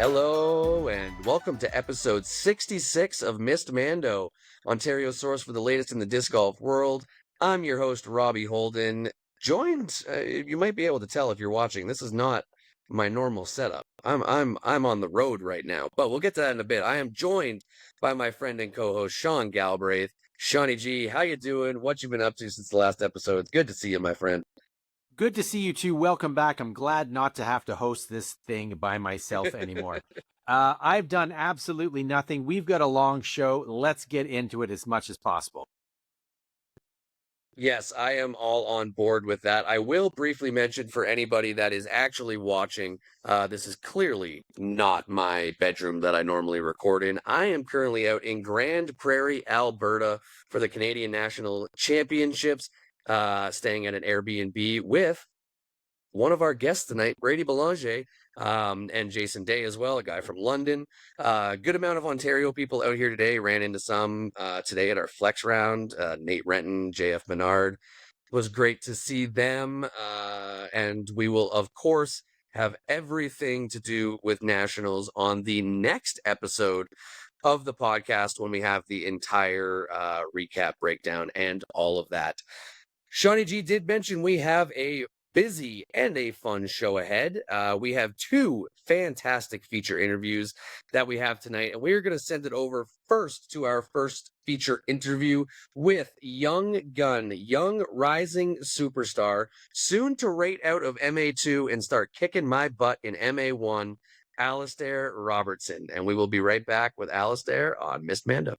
Hello and welcome to episode 66 of Missed Mando, Ontario's source for the latest in the disc golf world. I'm your host, Robbie Holden. Joined, you might be able to tell if you're watching, this is not my normal setup. I'm on the road right now, but we'll get to that in a bit. I am joined by my friend and co-host Sean Galbraith. Shawnee G, how you doing? What you been up to since the last episode? It's good to see you, my friend. Good to see you too. Welcome back. I'm glad not to have to host this thing by myself anymore. I've done absolutely nothing. We've got a long show. Let's get into it as much as possible. Yes, I am all on board with that. I will briefly mention for anybody that is actually watching, this is clearly not my bedroom that I normally record in. I am currently out in Grand Prairie, Alberta for the Canadian National Championships, staying at an Airbnb with one of our guests tonight, Brady Belanger, and Jason Day as well, a guy from London. Good amount of Ontario people out here today. Ran into some today at our flex round. Nate Renton, JF Menard. It was great to see them. And we will, of course, have everything to do with nationals on the next episode of the podcast when we have the entire recap, breakdown, and all of that. Shawnee G did mention we have a busy and a fun show ahead. We have two fantastic feature interviews that we have tonight, and we're going to send it over first to our first feature interview with young rising superstar, soon to rate out of MA2 and start kicking my butt in MA1, Alasdair Robertson. And we will be right back with Alasdair on Missed Mando.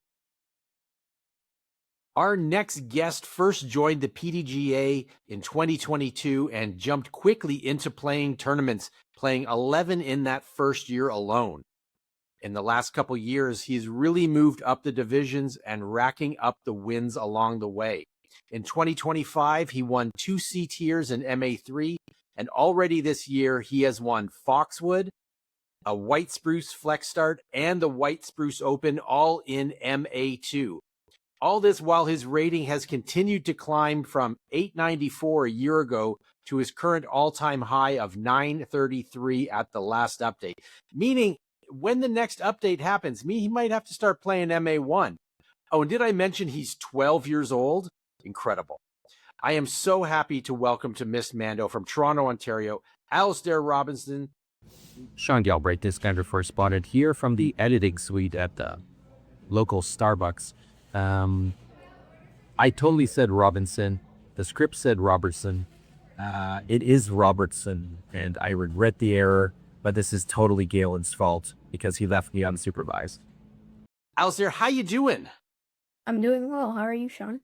Our next guest first joined the PDGA in 2022 and jumped quickly into playing tournaments, playing 11 in that first year alone. In the last couple years, he's really moved up the divisions and racking up the wins along the way. In 2025, he won 2 C tiers in MA3, and already this year, he has won Foxwood, a White Spruce Flex Start, and the White Spruce Open, all in MA2. All this while his rating has continued to climb from 894 a year ago to his current all-time high of 933 at the last update. Meaning, when the next update happens, he might have to start playing MA1. Oh, and did I mention he's 12 years old? Incredible. I am so happy to welcome to Missed Mando from Toronto, Ontario, Alasdair Robertson. Sean Galbraith, this Gander first spotted here from the editing suite at the local Starbucks. I totally said Robinson. The script said Robertson. It is Robertson, and I regret the error, but this is totally Galen's fault because he left me unsupervised. Alasdair, how you doing? I'm doing well. How are you, Sean?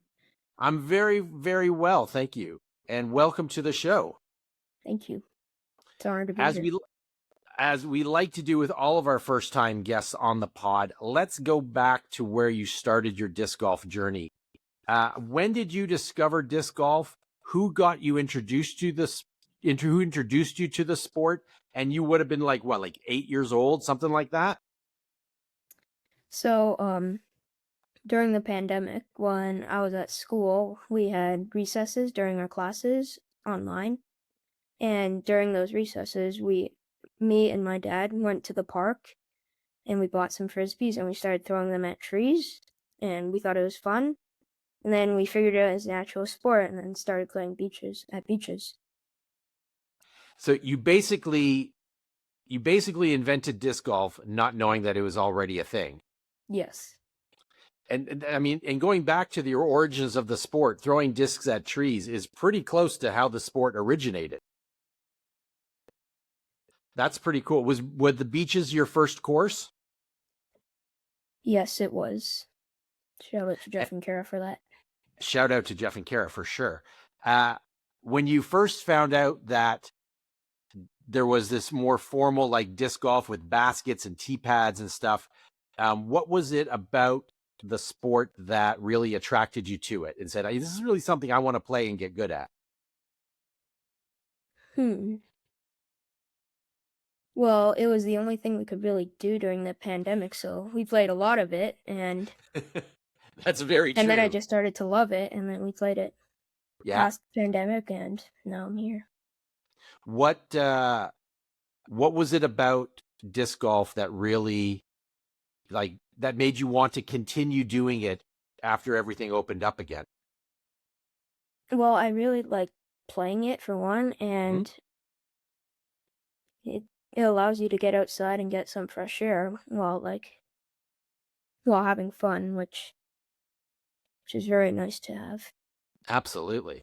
I'm very, very well, thank you. And welcome to the show. Thank you. It's an honor to be here. As we like to do with all of our first-time guests on the pod, let's go back to where you started your disc golf journey. When did you discover disc golf? Who got you introduced to this? Who introduced you to the sport? And you would have been like 8 years old, something like that? So, during the pandemic, when I was at school, we had recesses during our classes online. And during those recesses, me and my dad went to the park and we bought some frisbees and we started throwing them at trees and we thought it was fun. And then we figured it out as an actual sport and then started playing at beaches. So you basically invented disc golf not knowing that it was already a thing. Yes. And I mean, and going back to the origins of the sport, throwing discs at trees is pretty close to how the sport originated. That's pretty cool. Were the beaches your first course? Yes, it was. Shout out to Jeff and Kara for that. Shout out to Jeff and Kara for sure. When you first found out that there was this more formal like disc golf with baskets and tee pads and stuff, what was it about the sport that really attracted you to it and said, this is really something I want to play and get good at? Well, it was the only thing we could really do during the pandemic, so we played a lot of it, and that's very true. And then I just started to love it, and then we played it past the pandemic, and now I'm here. What was it about disc golf that really that made you want to continue doing it after everything opened up again? Well, I really like playing it for one, and it allows you to get outside and get some fresh air while having fun, which is very nice to have. Absolutely.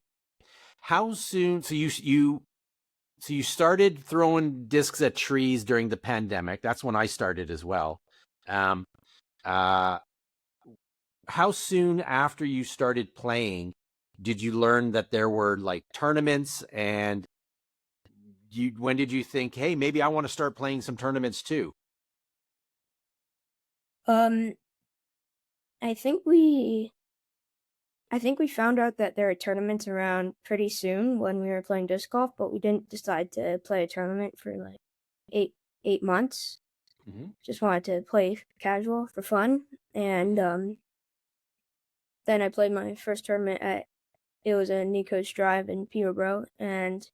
How soon? So you started throwing discs at trees during the pandemic. That's when I started as well. Um, uh, how soon after you started playing did you learn that there were like tournaments, and when did you think, hey, maybe I want to start playing some tournaments too? Um, I think we I think we found out that there are tournaments around pretty soon when we were playing disc golf, but we didn't decide to play a tournament for like eight months. Mm-hmm. Just wanted to play casual for fun, and then I played my first tournament it was a Nico's Drive in Peterborough, and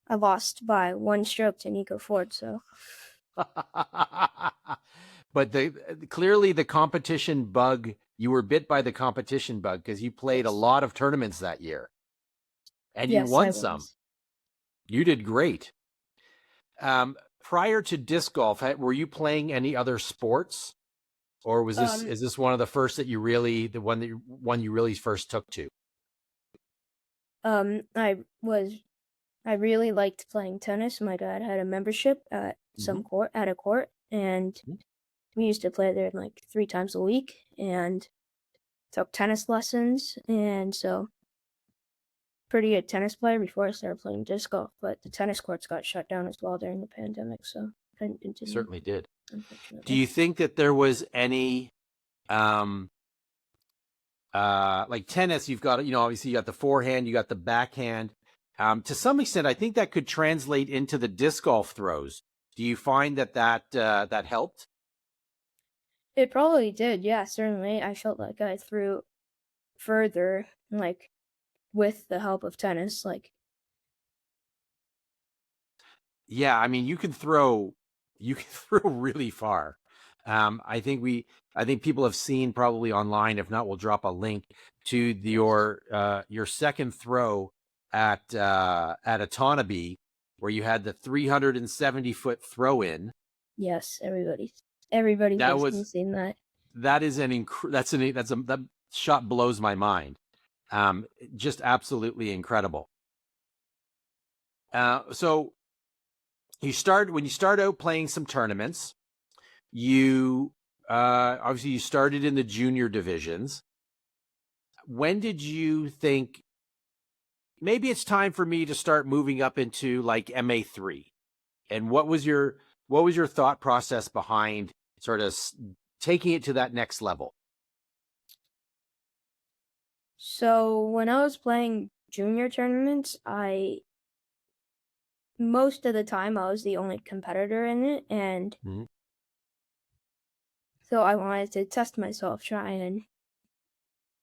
I lost by one stroke to Nico Ford. So But clearly the competition bug, you were bit by the competition bug because you played a yes, lot of tournaments that year and you yes, I won some. was. You did great. Prior to disc golf, were you playing any other sports, or Um, is this one of the first that you really, the one you really first took to? I was I really liked playing tennis. My dad had a membership at Mm-hmm. a court, and we used to play there like 3 times a week, and took tennis lessons, and so pretty good tennis player before I started playing disc golf. But the tennis courts got shut down as well during the pandemic, so couldn't continue, Certainly did. Do unfortunately. you think that there was any um like tennis, you've got, obviously you got the forehand, you got the backhand. To some extent, I think that could translate into the disc golf throws. Do you find that helped? It probably did, yeah, certainly. I felt like I threw further, like with the help of tennis, like Yeah, I mean, you can throw really far. I think people have seen probably online. If not, we'll drop a link to yes, your second throw at Autonomy, where you had the 370-foot throw in. yes, everybody's That basically was seen that. that is that shot blows my mind. Just absolutely incredible. So when you start out playing some tournaments, you obviously you started in the junior divisions. When did you think maybe it's time for me to start moving up into like MA3? And what was your thought process behind sort of taking it to that next level? So when I was playing junior tournaments, I most of the time I was the only competitor in it, and Mhm. so I wanted to test myself, try and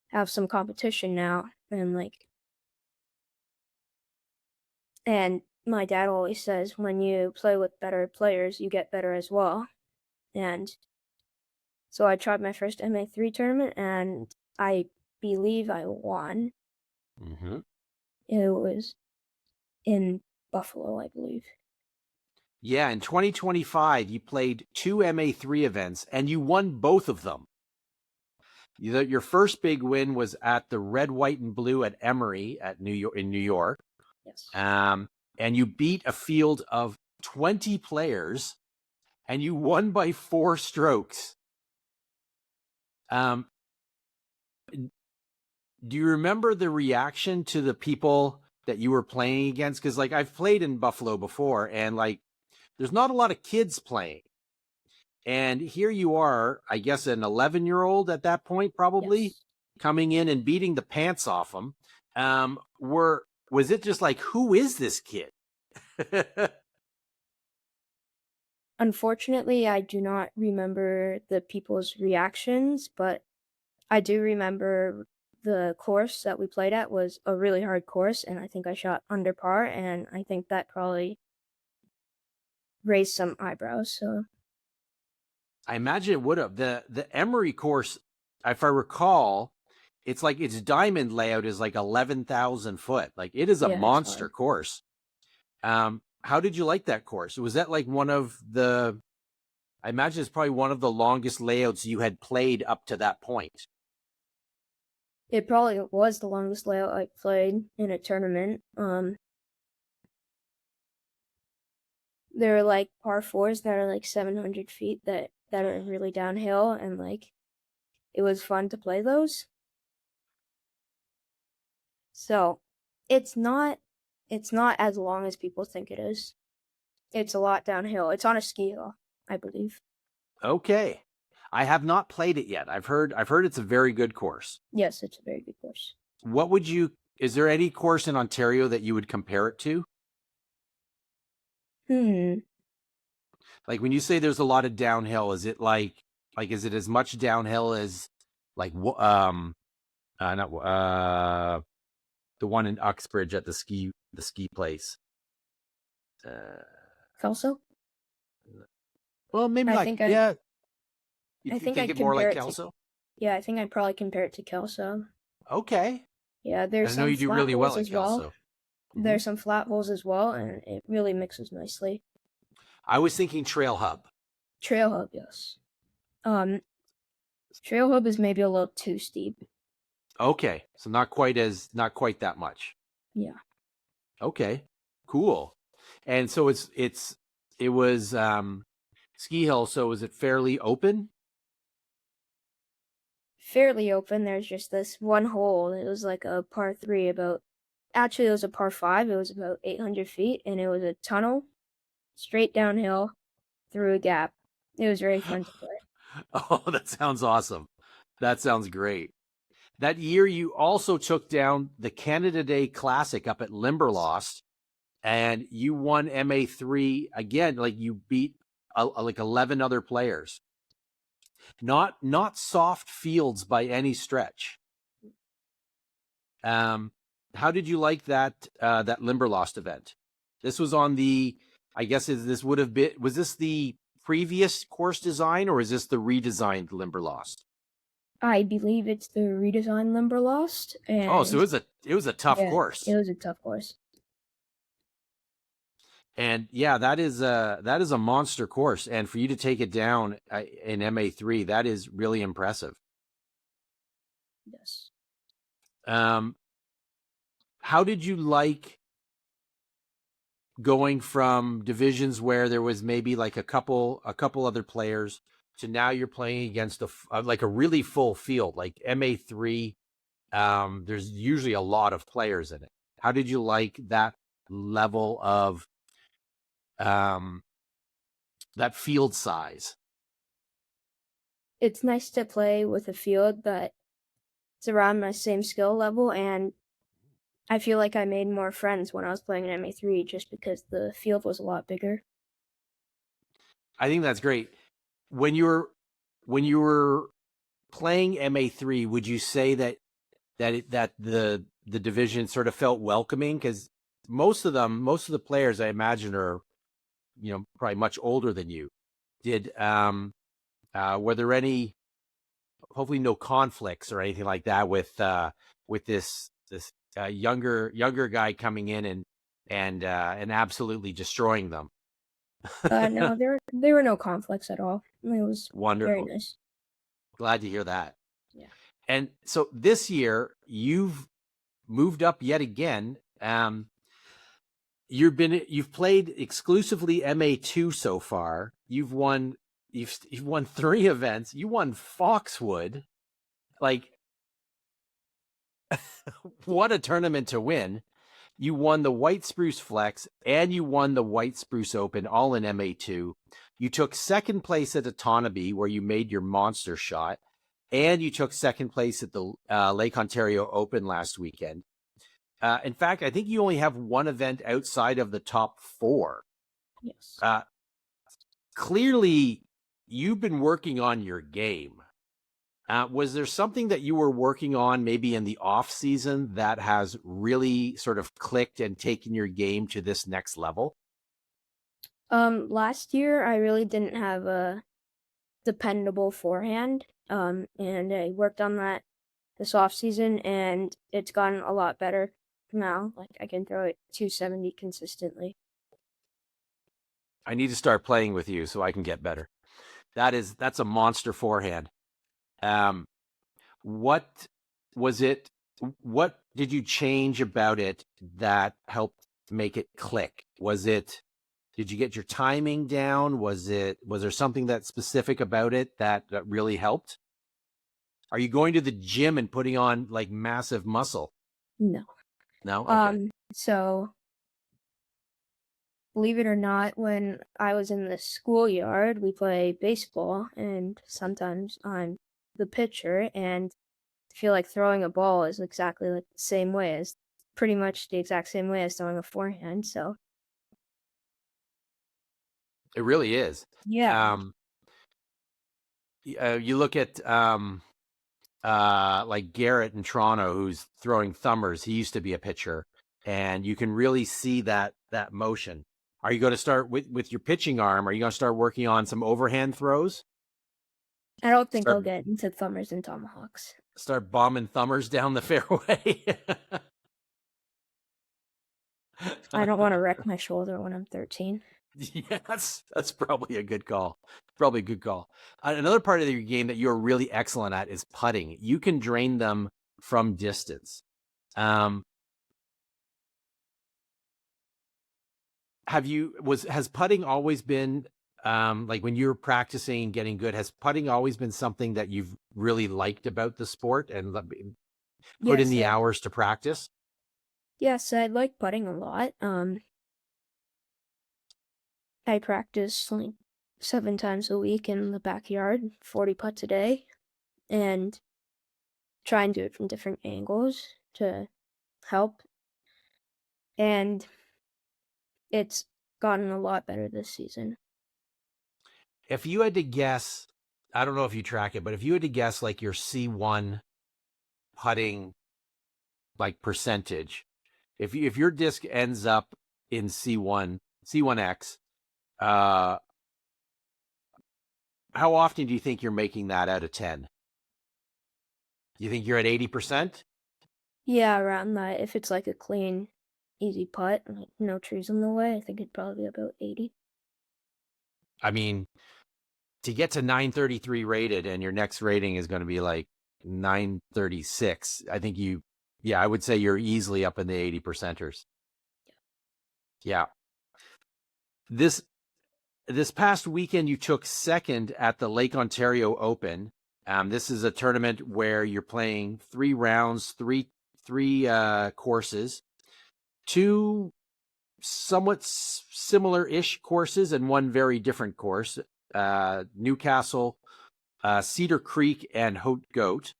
have some competition now, and my dad always says when you play with better players, you get better as well. And so I tried my first MA3 tournament, and I believe I won. Mm-hmm. It was in Buffalo, I believe. Yeah, in 2025, you played two MA3 events and you won both of them. Your first big win was at the Red, White, and Blue at Emory in New York. Yes. And you beat a field of 20 players and you won by 4 strokes. Um, do you remember the reaction to the people that you were playing against? Because like I've played in Buffalo before, and like there's not a lot of kids playing. And here you are, I guess an 11-year-old at that point, probably Yes. coming in and beating the pants off them. Was it just like, who is this kid? Unfortunately, I do not remember the people's reactions, but I do remember the course that we played at was a really hard course, and I think I shot under par, and I think that probably raised some eyebrows. So I imagine it would have. The Emory course, if I recall, it's like its diamond layout is like 11,000 foot. Like it is a yeah, it's monster hard. course. How did you like that course? Was that like one of the? I imagine it's probably one of the longest layouts you had played up to that point. It probably was the longest layout I played in a tournament. There are like par fours that are like 700 feet that are really downhill, and like it was fun to play those. So it's not as long as people think it is. It's a lot downhill. It's on a ski hill, I believe. Okay, I have not played it yet. I've heard it's a very good course. Yes, it's a very good course. What would you? Is there any course in Ontario that you would compare it to? Like when you say there's a lot of downhill, is it like is it as much downhill as like not the one in Uxbridge at the ski place? Kelso? Well, maybe I like think I- yeah. I think I'd it more like compare it to- Kelso. Yeah, I think I'd probably compare it to Kelso. Okay, Yeah, there's I some know you do flat really well holes at as well. Kelso. There's some flat holes as well, and it really mixes nicely. I was thinking Trail Hub. Trail Hub, yes. Trail Hub is maybe a little too steep. Okay, so not quite that much. Yeah. Okay, cool. And so it was ski hill. So was it fairly open? Fairly open. There's just this one hole. It was like a par 3 actually it was a par 5. It was about 800 feet, and it was a tunnel straight downhill through a gap. It was very fun to play. Oh, that sounds awesome. That sounds great. That year you also took down the Canada Day Classic up at Limberlost, and you won MA3 again. Like you beat like 11 other players. Not soft fields by any stretch. How did you like that Limberlost event? This was on the, I guess this would have been, was this the previous course design or is this the redesigned Limberlost? I believe it's the redesigned Limberlost. And Oh, so it was a tough course. It was a tough course. And yeah, that is a monster course. And for you to take it down in MA3, that is really impressive. Yes. How did you like going from divisions where there was maybe like a couple other players to now you're playing against like a really full field, like MA3? There's usually a lot of players in it. How did you like that level of that field size? It's nice to play with a field that's around my same skill level, and I feel like I made more friends when I was playing in MA3 just because the field was a lot bigger. I think that's great. When you were playing MA3, would you say that the division sort of felt welcoming? Because most of the players I imagine are, probably much older than you. Were there any, hopefully no conflicts or anything like that with this younger guy coming in and absolutely destroying them? No, there were no conflicts at all. It was Wonderful. very nice. Glad to hear that. Yeah. And so this year you've moved up yet again. You've played exclusively MA2 so far. You've won 3 events. You won Foxwood. Like what a tournament to win. You won the White Spruce Flex and you won the White Spruce Open all in MA2. You took second place at Autonomy where you made your monster shot, and you took second place at the Lake Ontario Open last weekend. In fact, I think you only have one event outside of the top 4. Yes. Clearly, you've been working on your game. Was there something that you were working on maybe in the off season that has really sort of clicked and taken your game to this next level? Last year I really didn't have a dependable forehand. And I worked on that this off season, and it's gotten a lot better now. Like I can throw it 270 consistently. I need to start playing with you so I can get better. That's a monster forehand. What was it? What did you change about it that helped make it click? Did you get your timing down? Was there something that specific about it that really helped? Are you going to the gym and putting on like massive muscle? No. No? Okay. So believe it or not, when I was in the schoolyard, we play baseball, and sometimes I'm the pitcher, and I feel like throwing a ball is exactly like the same way as pretty much the exact same way as throwing a forehand. So It really is. yeah. You look at like Garrett in Toronto, who's throwing thumbers. He used to be a pitcher, and you can really see that motion. Are you going to start with your pitching arm? Are you going to start working on some overhand throws? I don't think I'll get into thumbers and tomahawks. Start bombing thumbers down the fairway. I don't want to wreck my shoulder when I'm 13. Yeah, that's probably a good call. Probably a good call. Another part of your game that you're really excellent at is putting. You can drain them from distance. Has putting always been like when you're practicing and getting good, has putting always been something that you've really liked about the sport and put in the hours to practice? Yes, I like putting a lot. I practice like 7 times a week in the backyard, 40 putts a day, and try and do it from different angles to help. And it's gotten a lot better this season. If you had to guess, I don't know if you track it, but if you had to guess like your C1 putting like percentage, if your disc ends up in C1X, how often do you think you're making that out of 10? Do you think you're at 80%? Yeah, around that. If it's like a clean, easy putt, like no trees in the way, I think it'd probably be about 80. I mean, to get to 933 rated and your next rating is going to be like 936, I think I would say you're easily up in the 80 percenters. Yeah. This past weekend, you took second at the Lake Ontario Open. This is a tournament where you're playing 3 rounds, three courses, 2 somewhat similar-ish courses and 1 very different course. Newcastle, Cedar Creek, and Haute Goat.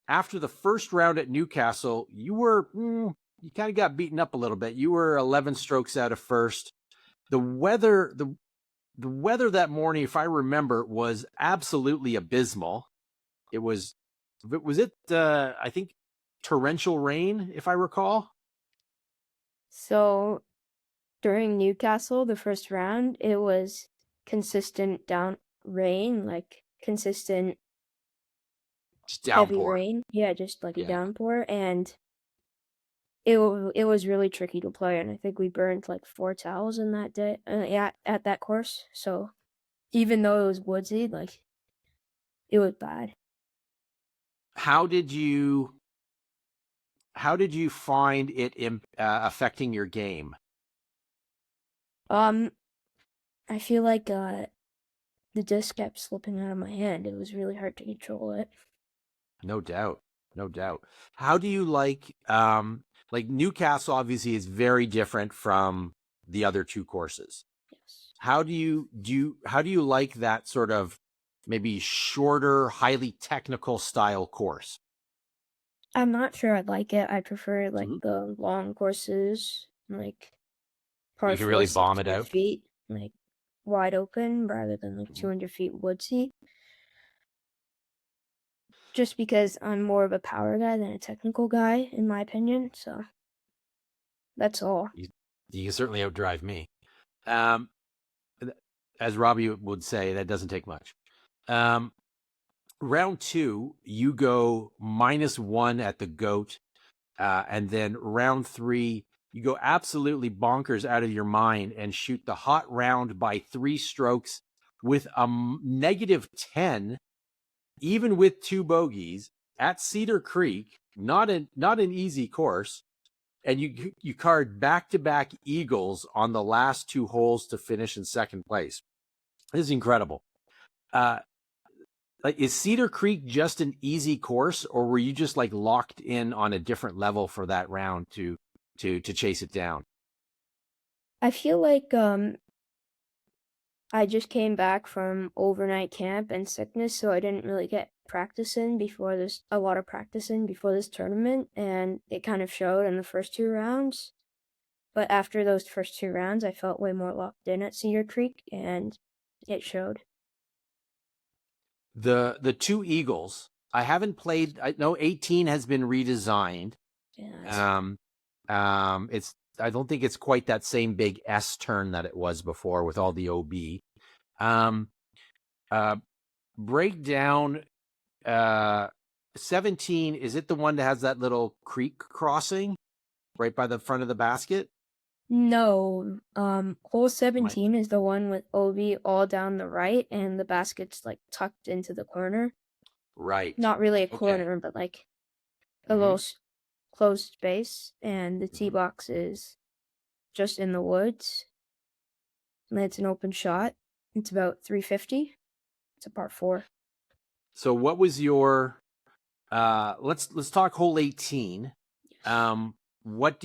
After the first round at Newcastle, you kind of got beaten up a little bit. You were 11 strokes out of first. The weather that morning, if I remember, was absolutely abysmal. Was it I think torrential rain, if I recall? So during Newcastle, the first round, it was consistent down rain, like consistent Just downpour. heavy rain. Yeah, just like a downpour, and it was really tricky to play, and I think we burned like 4 towels in that day. At that course. So even though it was woodsy, like it was bad. How did you find it affecting your game? I feel like the disc kept slipping out of my hand. It was really hard to control it. No doubt. How do you like Newcastle obviously is very different from the other 2 courses. Yes. How do you like that sort of maybe shorter, highly technical style course? I'm not sure I like it. I prefer like the long courses, like you can really bomb it out, feet, like wide open rather than like 200 feet woodsy. Just because I'm more of a power guy than a technical guy, in my opinion. So that's all. You can certainly outdrive me. as Robbie would say, that doesn't take much. Round 2, you go -1 at the goat. And then round 3, you go absolutely bonkers out of your mind and shoot the hot round by 3 strokes with a -10, even with 2 bogeys at Cedar Creek. Not an easy course. And you card back-to-back eagles on the last 2 holes to finish in second place. This is incredible. Like, is Cedar Creek just an easy course, or were you just like locked in on a different level for that round to chase it down? I feel like I just came back from overnight camp and sickness, so I didn't really get a lot of practice in before this tournament, and it kind of showed in the first 2 rounds. But after those first 2 rounds, I felt way more locked in at Cedar Creek, and it showed. The 2 eagles, I haven't played. I know 18 has been redesigned. Yeah, It's, I don't think it's quite that same big S turn that it was before with all the OB. Break down 17. Is it the one that has that little creek crossing right by the front of the basket? no, hole 17 is the one with OB all down the right, and the basket's like tucked into the corner. Right. Not really a Okay. corner, but like a little closed space, and the tee box is just in the woods. And it's an open shot. It's about 350. It's a par 4. So what was your let's talk hole 18. What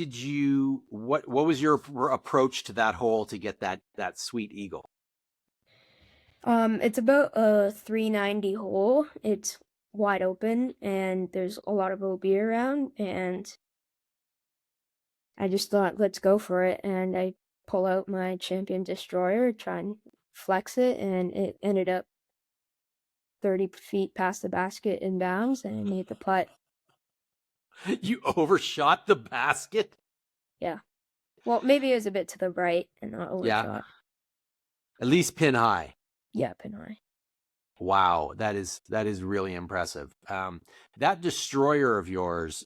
was your approach to that hole to get that sweet eagle? It's about a 390 hole. It's wide open, and there's a lot of OB around, and I just thought, let's go for it, and I pull out my Champion Destroyer, try and flex it, and it ended up 30 feet past the basket in bounds, and I made the putt. You overshot the basket? Yeah. Well, maybe it was a bit to the right and not overshot. Yeah. At least pin high. Yeah, pin high. Wow, that is really impressive. That Destroyer of yours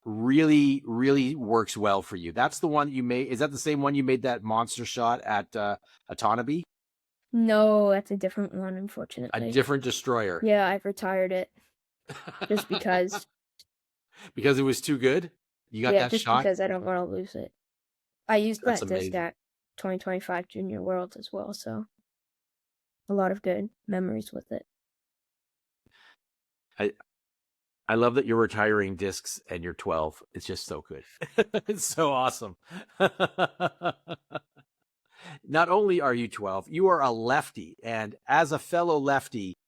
really works well for you. That's the one you made. Is that the same one you made that monster shot at Atanabe? No, that's a different one, unfortunately. A different Destroyer. Yeah, I've retired it. Just because. Because it was too good? You got Yeah, that just shot? because I don't want to lose it. I used That's that disc amazing. at 2025 Junior Worlds as well, so a lot of good memories with it. I love that you're retiring discs and you're 12. It's just so good. It's so awesome. Not only are you 12, you are a lefty, and as a fellow lefty,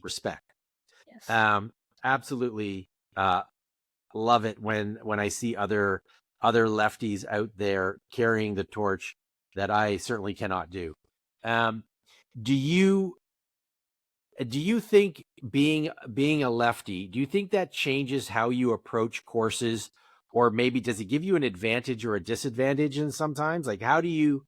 respect. Yes. Absolutely love it when I see other lefties out there carrying the torch that I certainly cannot do. Do you think being a lefty, do you think that changes how you approach courses, or maybe does it give you an advantage or a disadvantage in sometimes? Like, how do you,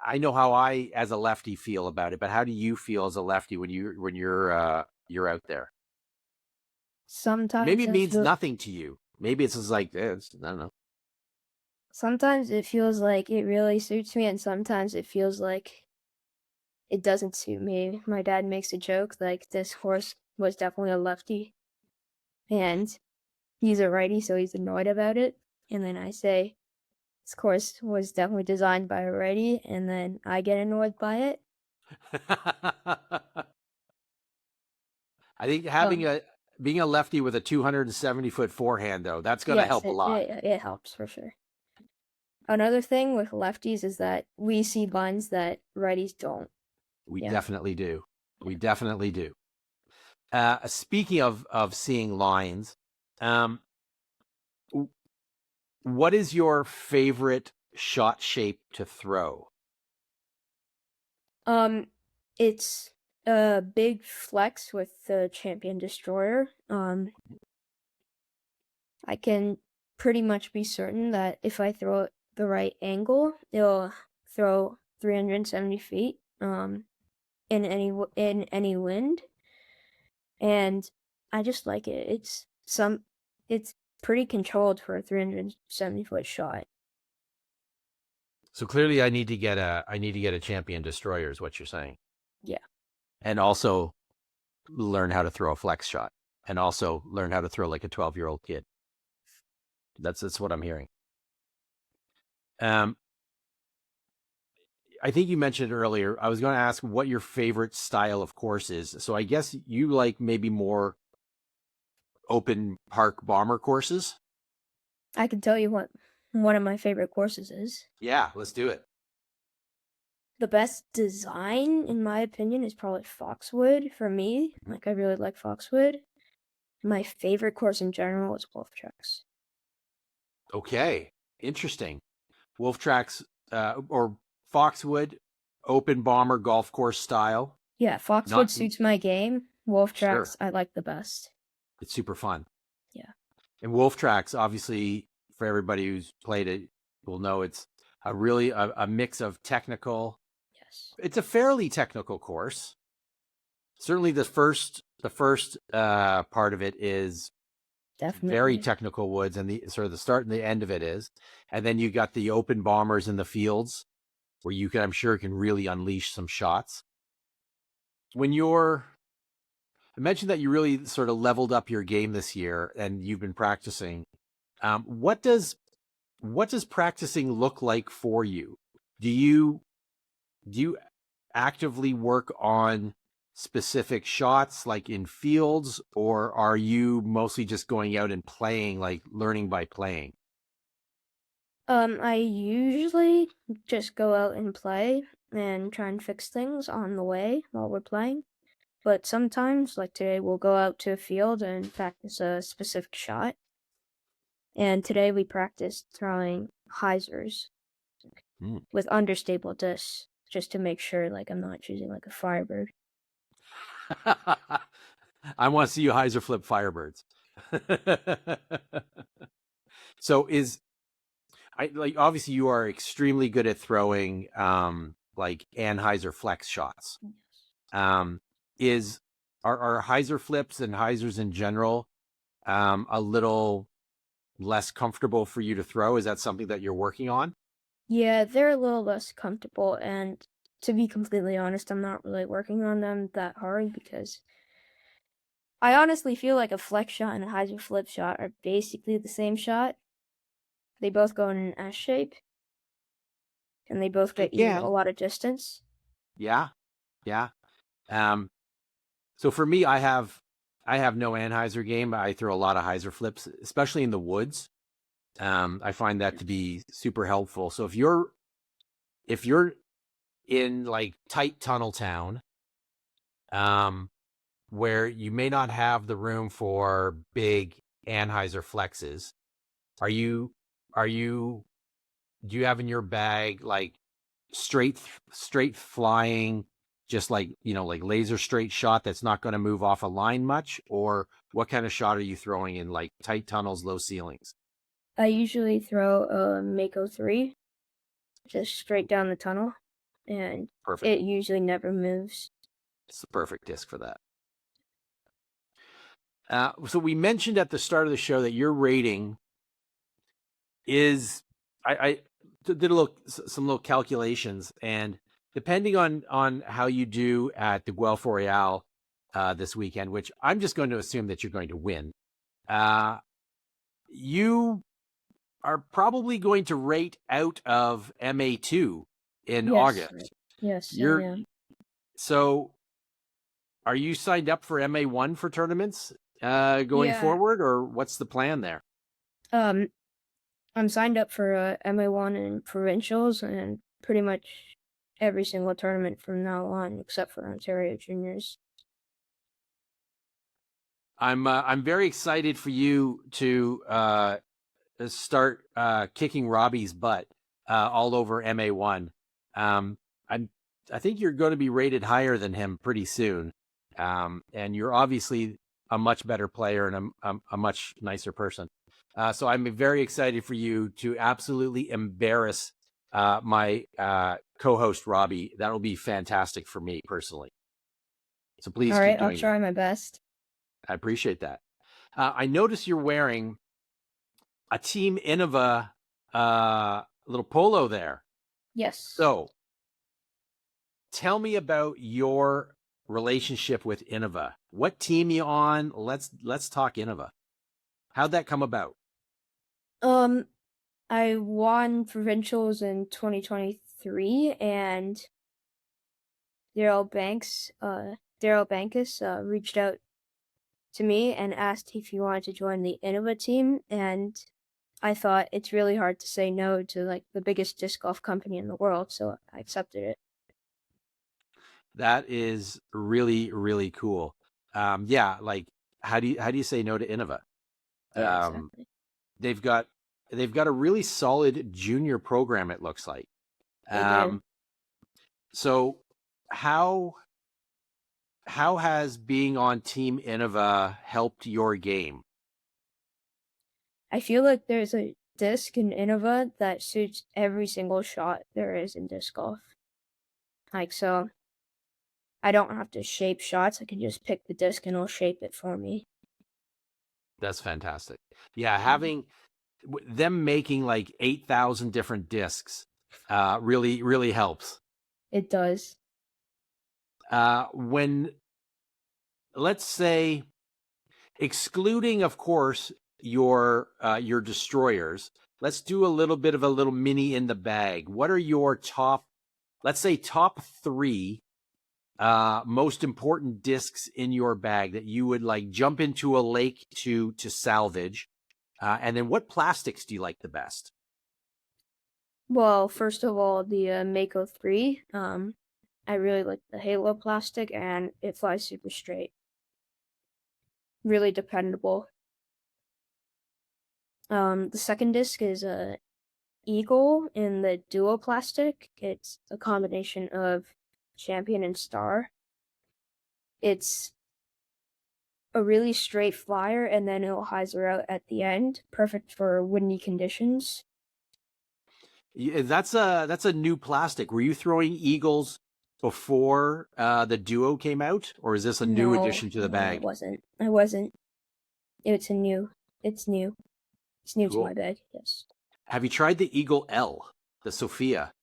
I know how I as a lefty feel about it, but how do you feel as a lefty when you're out there? Sometimes Maybe it I means feel- nothing to you. Maybe it's just like, I don't know. Sometimes it feels like it really suits me, and sometimes it feels like it doesn't suit me. My dad makes a joke like this horse was definitely a lefty, and he's a righty, so he's annoyed about it. And then I say, this course was definitely designed by a righty, and then I get annoyed by it. I think Um, being a lefty with a 270-foot forehand, though, that's going to yes, help a lot. it helps for sure. Another thing with lefties is that we see buns that righties don't. We Yeah. definitely do. We definitely do. Speaking of seeing lines, what is your favorite shot shape to throw? It's a big flex with the Champion Destroyer. I can pretty much be certain that if I throw it the right angle, it'll throw 370 feet in any wind, and I just like it. It's pretty controlled for a 370-foot shot. So clearly, I need to get a champion destroyer, is what you're saying. Yeah. And also learn how to throw a flex shot, and also learn how to throw like a 12-year-old kid. That's what I'm hearing. I think you mentioned earlier, I was going to ask what your favorite style of course is. So I guess you like maybe more open park bomber courses. I can tell you what one of my favorite courses is. Yeah, let's do it. The best design, in my opinion, is probably Foxwood for me. Like, I really like Foxwood. My favorite course in general is Wolf Tracks. Okay, interesting. Wolf Tracks or Foxwood open bomber golf course style. Yeah, Foxwood Not- suits my game. Wolf Sure. Tracks, I like the best. It's super fun. Yeah. And Wolf Tracks, obviously, for everybody who's played it, will know it's a really a mix of technical. Yes. It's a fairly technical course. Certainly, the first part of it is Definitely. very technical woods, and the sort of the start and the end of it is, and then you got the open bombers in the fields, where you can, I'm sure, can really unleash some shots. When I mentioned that you really sort of leveled up your game this year, and you've been practicing. What does practicing look like for you? Do you actively work on specific shots like in fields, or are you mostly just going out and playing, like learning by playing? I usually just go out and play and try and fix things on the way while we're playing. But sometimes, like today, we'll go out to a field and practice a specific shot. And today we practiced throwing hyzers with understable discs, just to make sure, like, I'm not choosing like a Firebird. I want to see you hyzer flip Firebirds. So obviously you are extremely good at throwing like Anheuser flex shots. Are hyzer flips and hyzers in general a little less comfortable for you to throw? Is that something that you're working on? Yeah, they're a little less comfortable, and to be completely honest, I'm not really working on them that hard because I honestly feel like a flex shot and a hyzer flip shot are basically the same shot. They both go in an S shape, and they both get you a lot of distance. Yeah. So for me, I have no Anheuser game. I throw a lot of hyzer flips, especially in the woods. I find that to be super helpful. So if you're in like tight tunnel town, where you may not have the room for big Anheuser flexes, do you have in your bag like straight flying, just like, like laser straight shot that's not going to move off a line much? Or what kind of shot are you throwing in like tight tunnels, low ceilings? I usually throw a Mako 3 just straight down the tunnel, and Perfect. it usually never moves. It's the perfect disc for that. So we mentioned at the start of the show that your rating is, I did some little calculations, and depending on how you do at the Guelph Royale this weekend, which I'm just going to assume that you're going to win, you are probably going to rate out of MA2 in August. Yes, So are you signed up for MA1 for tournaments going forward, or what's the plan there? I'm signed up for MA1 and provincials and pretty much every single tournament from now on, except for Ontario Juniors. I'm very excited for you to start kicking Robbie's butt all over MA1. I think you're going to be rated higher than him pretty soon, and you're obviously a much better player and a much nicer person. So I'm very excited for you to absolutely embarrass my co-host Robbie. That'll be fantastic for me personally. So please All keep right, I'll doing try that. my best. I appreciate that. I notice you're wearing a Team Innova little polo there. Yes. So tell me about your relationship with Innova. What team you on? Let's talk Innova. How'd that come about? I won provincials in 2023, and Daryl Bankus reached out to me and asked if he wanted to join the Innova team, and I thought it's really hard to say no to like the biggest disc golf company in the world, so I accepted it. That is really, really cool. Yeah, like how do you say no to Innova? Yeah, exactly. They've got a really solid junior program, it looks like. They do. So how has being on Team Innova helped your game? I feel like there's a disc in Innova that suits every single shot there is in disc golf. Like, so I don't have to shape shots. I can just pick the disc and it'll shape it for me. That's fantastic. Yeah, having them making like 8,000 different discs really, really helps. It does. When, let's say, excluding, of course, your destroyers, let's do a little bit of a little mini in the bag. What are your top, let's say, top 3 most important discs in your bag that you would like jump into a lake to salvage? And then what plastics do you like the best? Well, first of all, the Mako 3. I really like the Halo plastic, and it flies super straight. Really dependable. The second disc is a Eagle in the Duo plastic. It's a combination of Champion and Star. It's a really straight flyer, and then it'll hyzer out at the end. Perfect for windy conditions. That's a new plastic. Were you throwing Eagles before the Duo came out, or is this a new addition to the No, bag? I wasn't. It's new. It's new to Cool. my bag, yes. Have you tried the Eagle L, the Sophia?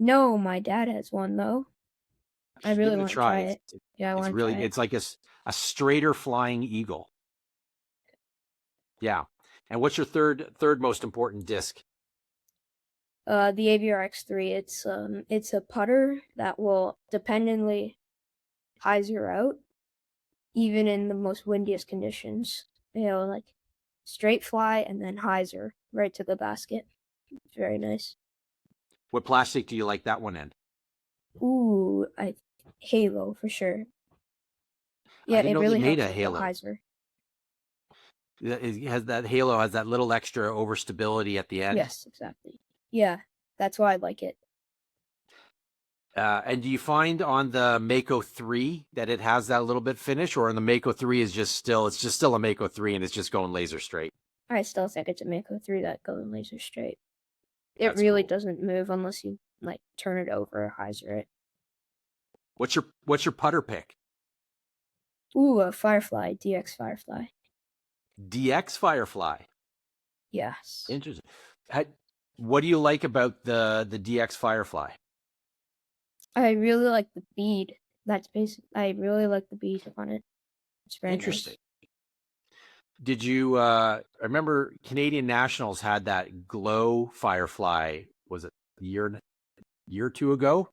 No, my dad has one, though. I Give really it a want to try try. it. Yeah, I It's want to really try it. it's like a straighter flying eagle. Yeah. And what's your third most important disc? The AVRX3, it's a putter that will dependently hyzer out, even in the most windiest conditions. Like straight fly and then hyzer right to the basket. It's very nice. What plastic do you like that one in? Ooh, Halo for sure. Yeah, I didn't it know they really made helps a with the Halo. hyzer. It has that Halo has that little extra overstability at the end. Yes, exactly. Yeah, that's why I like it. And do you find on the Mako 3 that it has that little bit finish, or on the Mako 3 is just still a Mako 3 and it's just going laser straight? I still think it's a Mako 3 that goes laser straight. It That's really cool. doesn't move unless you like turn it over or hyzer it. What's your putter pick? Ooh, a Firefly, DX Firefly. DX Firefly. Yes. Interesting. What do you like about the DX Firefly? I really like the bead. That's basic. I really like the bead on it. It's very Interesting. nice. Did you I remember Canadian Nationals had that glow Firefly, was it a year or two ago?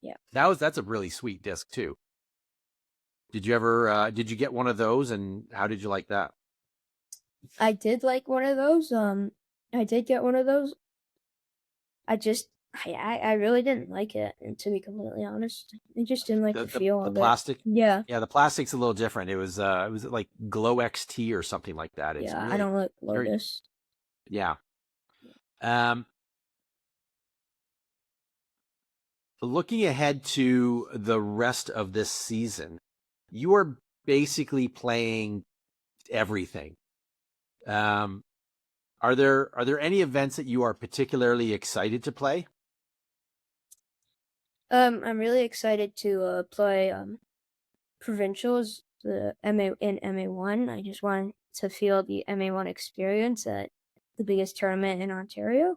Yeah. That's a really sweet disc too. Did you get one of those, and how did you like that? I did like one of those. I did get one of those. I really didn't like it, and to be completely honest, I just didn't like the feel The of plastic? it. Yeah. Yeah, the plastic's a little different. It was like Glow XT or something like that. It's Yeah, really I don't like very, Lotus. yeah. Looking ahead to the rest of this season, you are basically playing everything. Are there any events that you are particularly excited to play? I'm really excited to play provincials, the MA1. I just want to feel the MA1 experience at the biggest tournament in Ontario.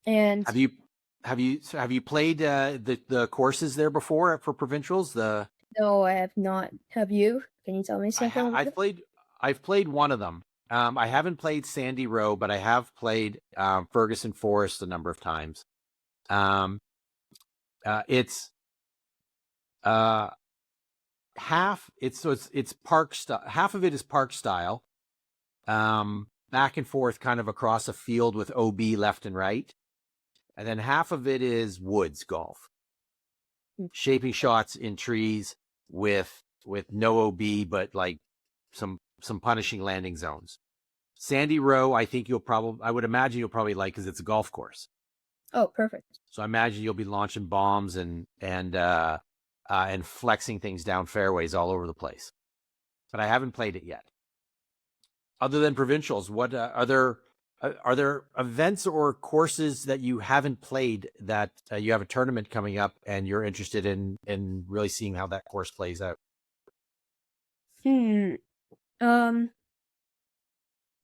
And Have you played the courses there before for provincials? no, I have not. Have you? Can you tell me something about it? I've played one of them. I haven't played Sandy Row, but I have played Ferguson Forest a number of times. It's half. It's park style. Half of it is park style. Back and forth, kind of across a field with OB left and right, and then half of it is woods golf, shaping shots in trees with no OB, but like some punishing landing zones. Sandy Row, I would imagine you'll probably like because it's a golf course. Oh, perfect. So I imagine you'll be launching bombs and flexing things down fairways all over the place. But I haven't played it yet. Other than provincials, what are there events or courses that you haven't played that you have a tournament coming up and you're interested in really seeing how that course plays out?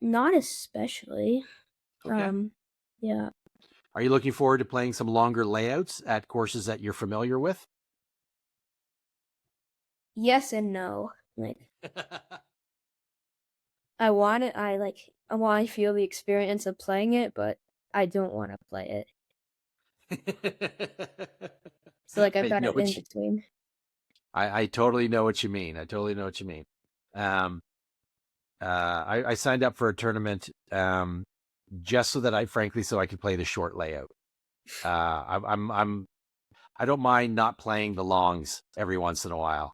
Not especially. Okay. Yeah. Are you looking forward to playing some longer layouts at courses that you're familiar with? Yes and no. Like I want to feel the experience of playing it, but I don't want to play it. So like I've got an in between. I totally know what you mean. I signed up for a tournament just so that I could play the short layout. I don't mind not playing the longs every once in a while.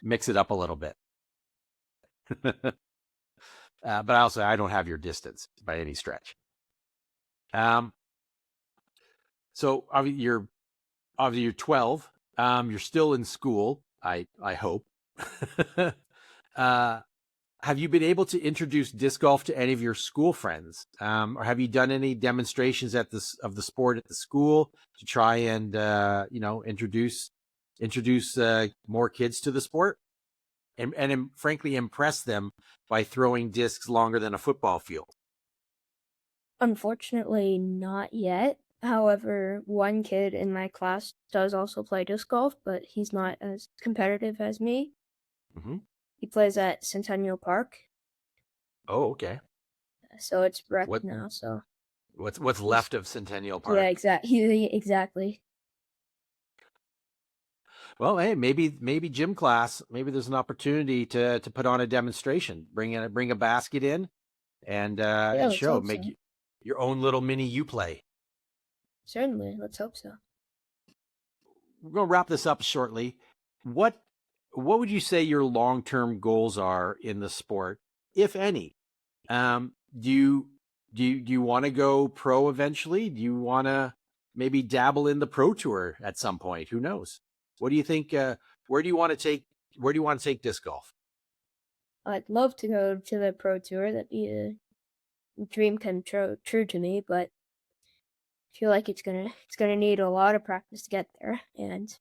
Mix it up a little bit. But I don't have your distance by any stretch. So you're 12. You're still in school. I hope. Have you been able to introduce disc golf to any of your school friends? Or have you done any demonstrations of the sport at the school to try and introduce more kids to the sport and frankly impress them by throwing discs longer than a football field? Unfortunately, not yet. However, one kid in my class does also play disc golf, but he's not as competitive as me. Mm-hmm. He plays at Centennial Park. Oh, okay. So it's wrecked now. So what's left of Centennial Park? Yeah, exactly. Well, hey, maybe gym class. Maybe there's an opportunity to put on a demonstration. Bring a basket in, and show. Make your own little mini UPlay. Certainly, let's hope so. We're gonna wrap this up shortly. What would you say your long-term goals are in the sport, if any? Do you want to go pro eventually? Do you want to maybe dabble in the pro tour at some point? Who knows? What do you think? Where do you want to take disc golf? I'd love to go to the pro tour. That'd be a dream come true to me, but I feel like it's gonna need a lot of practice to get there, and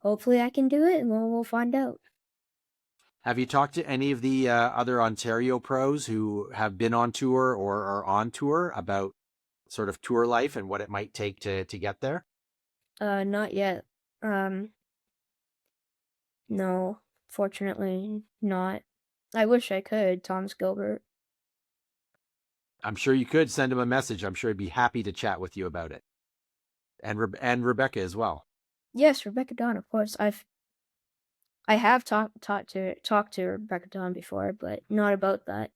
hopefully I can do it, and we'll find out. Have you talked to any of the other Ontario pros who have been on tour or are on tour about sort of tour life and what it might take to get there? Not yet. No, fortunately not. I wish I could, Thomas Gilbert. I'm sure you could send him a message. I'm sure he'd be happy to chat with you about it. And Rebecca as well. Yes, Rebecca Dawn, of course. I have talked to Rebecca Dawn before, but not about that.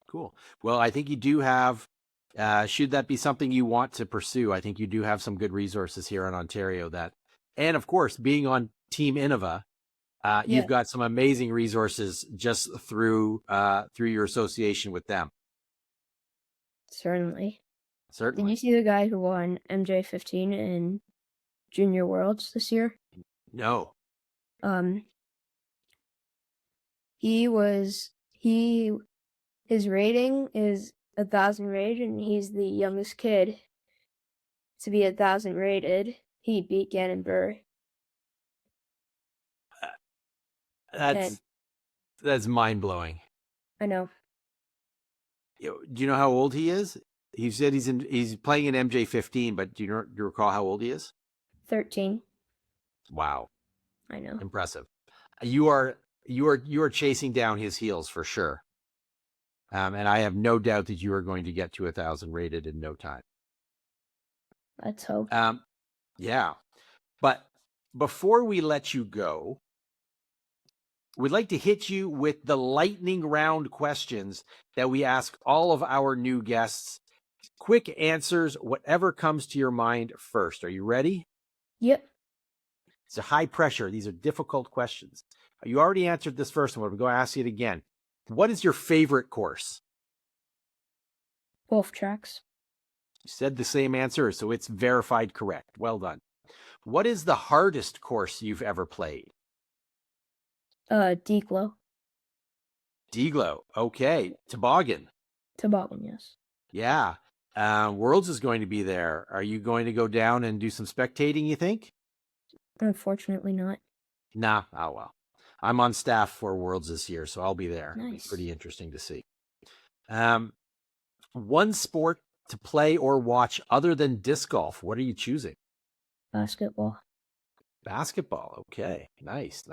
Cool. Well, I think you do have, should that be something you want to pursue, I think you do have some good resources here in Ontario and of course, being on Team Innova, you've got some amazing resources just through your association with them. Certainly. Did you see the guy who won MJ15 in Junior Worlds this year? No. His rating is 1,000 rated, and he's the youngest kid to be 1,000 rated. He beat Gannon Burr. That's mind blowing. I know. Do you know how old he is? He said he's playing in MJ15, but do you recall how old he is? 13. Wow, I know. impressive. You are chasing down his heels for sure. And I have no doubt that you are going to get to 1,000 rated in no time. Let's hope. Yeah. But before we let you go, we'd like to hit you with the lightning round questions that we ask all of our new guests. Quick answers, whatever comes to your mind first. Are you ready? Yep. It's a high pressure. These are difficult questions. You already answered this first one. I'm going to ask you it again. What is your favorite course? Wolf tracks. You said the same answer, so it's verified correct. Well done. What is the hardest course you've ever played? Deglow. Deglow. Okay. Toboggan. Toboggan, yes. Yeah. Worlds is going to be there. Are you going to go down and do some spectating, you think? Unfortunately not. Nah. Oh, well. I'm on staff for Worlds this year, so I'll be there. Nice. It'll be pretty interesting to see. One sport to play or watch other than disc golf. What are you choosing? Basketball. Basketball. Okay. Nice.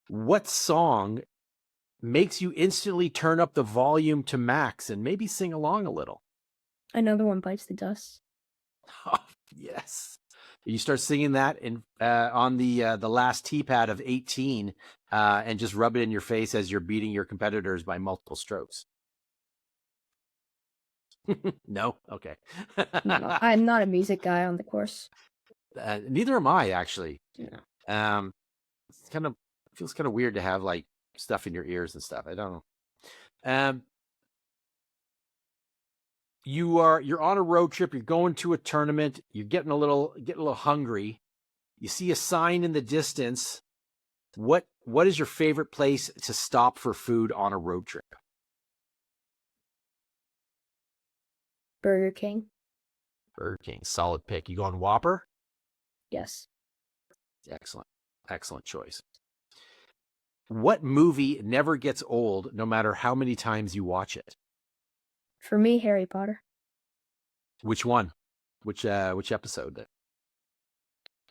What song makes you instantly turn up the volume to max and maybe sing along a little? Another One Bites the Dust. Oh, yes. You start singing that on the last tee pad of 18 and just rub it in your face as you're beating your competitors by multiple strokes. No? Okay. No, I'm not a music guy on the course. Neither am I, actually. No. Feels kind of weird to have like stuff in your ears and stuff. I don't know. You're on a road trip. You're going to a tournament. You're getting a little hungry. You see a sign in the distance. What is your favorite place to stop for food on a road trip? Burger King. Burger King, solid pick. You going Whopper? Yes. Excellent choice. What movie never gets old, no matter how many times you watch it? For me, Harry Potter. Which one? Which episode?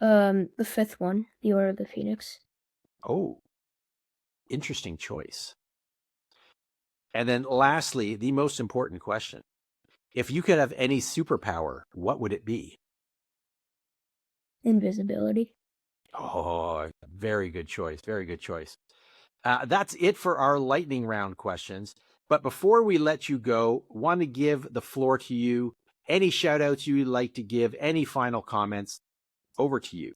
The 5th one, The Order of the Phoenix. Oh, interesting choice. And then lastly, the most important question. If you could have any superpower, what would it be? Invisibility. Oh, very good choice. That's it for our lightning round questions. But before we let you go, want to give the floor to you. Any shout outs you'd like to give, any final comments, over to you.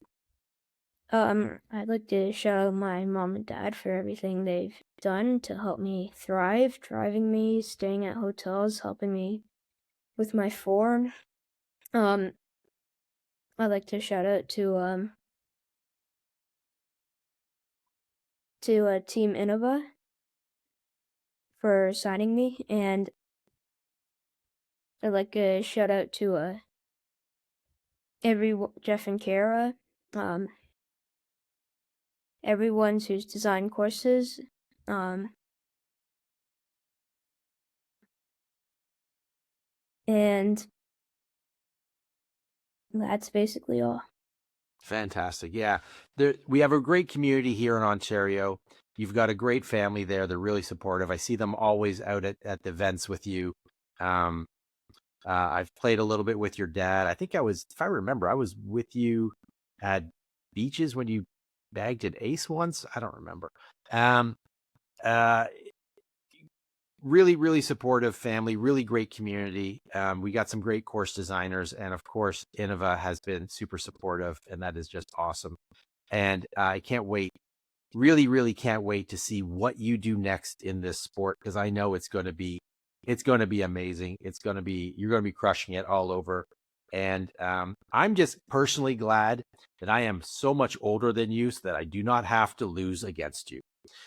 I'd like to shout out my mom and dad for everything they've done to help me thrive, driving me, staying at hotels, helping me with my form. I'd like to shout out to Team Innova for signing me, and I'd like to shout out to Jeff and Kara, everyone who's designed courses, and that's basically all. Fantastic. Yeah. We have a great community here in Ontario. You've got a great family there. They're really supportive. I see them always out at the events with you. I've played a little bit with your dad. I think if I remember, I was with you at Beaches when you bagged an ace once. I don't remember. Really, really supportive family, really great community. We got some great course designers. And of course, Innova has been super supportive, and that is just awesome. And I can't wait, really, really can't wait to see what you do next in this sport, because I know it's going to be amazing. You're going to be crushing it all over. And I'm just personally glad that I am so much older than you so that I do not have to lose against you.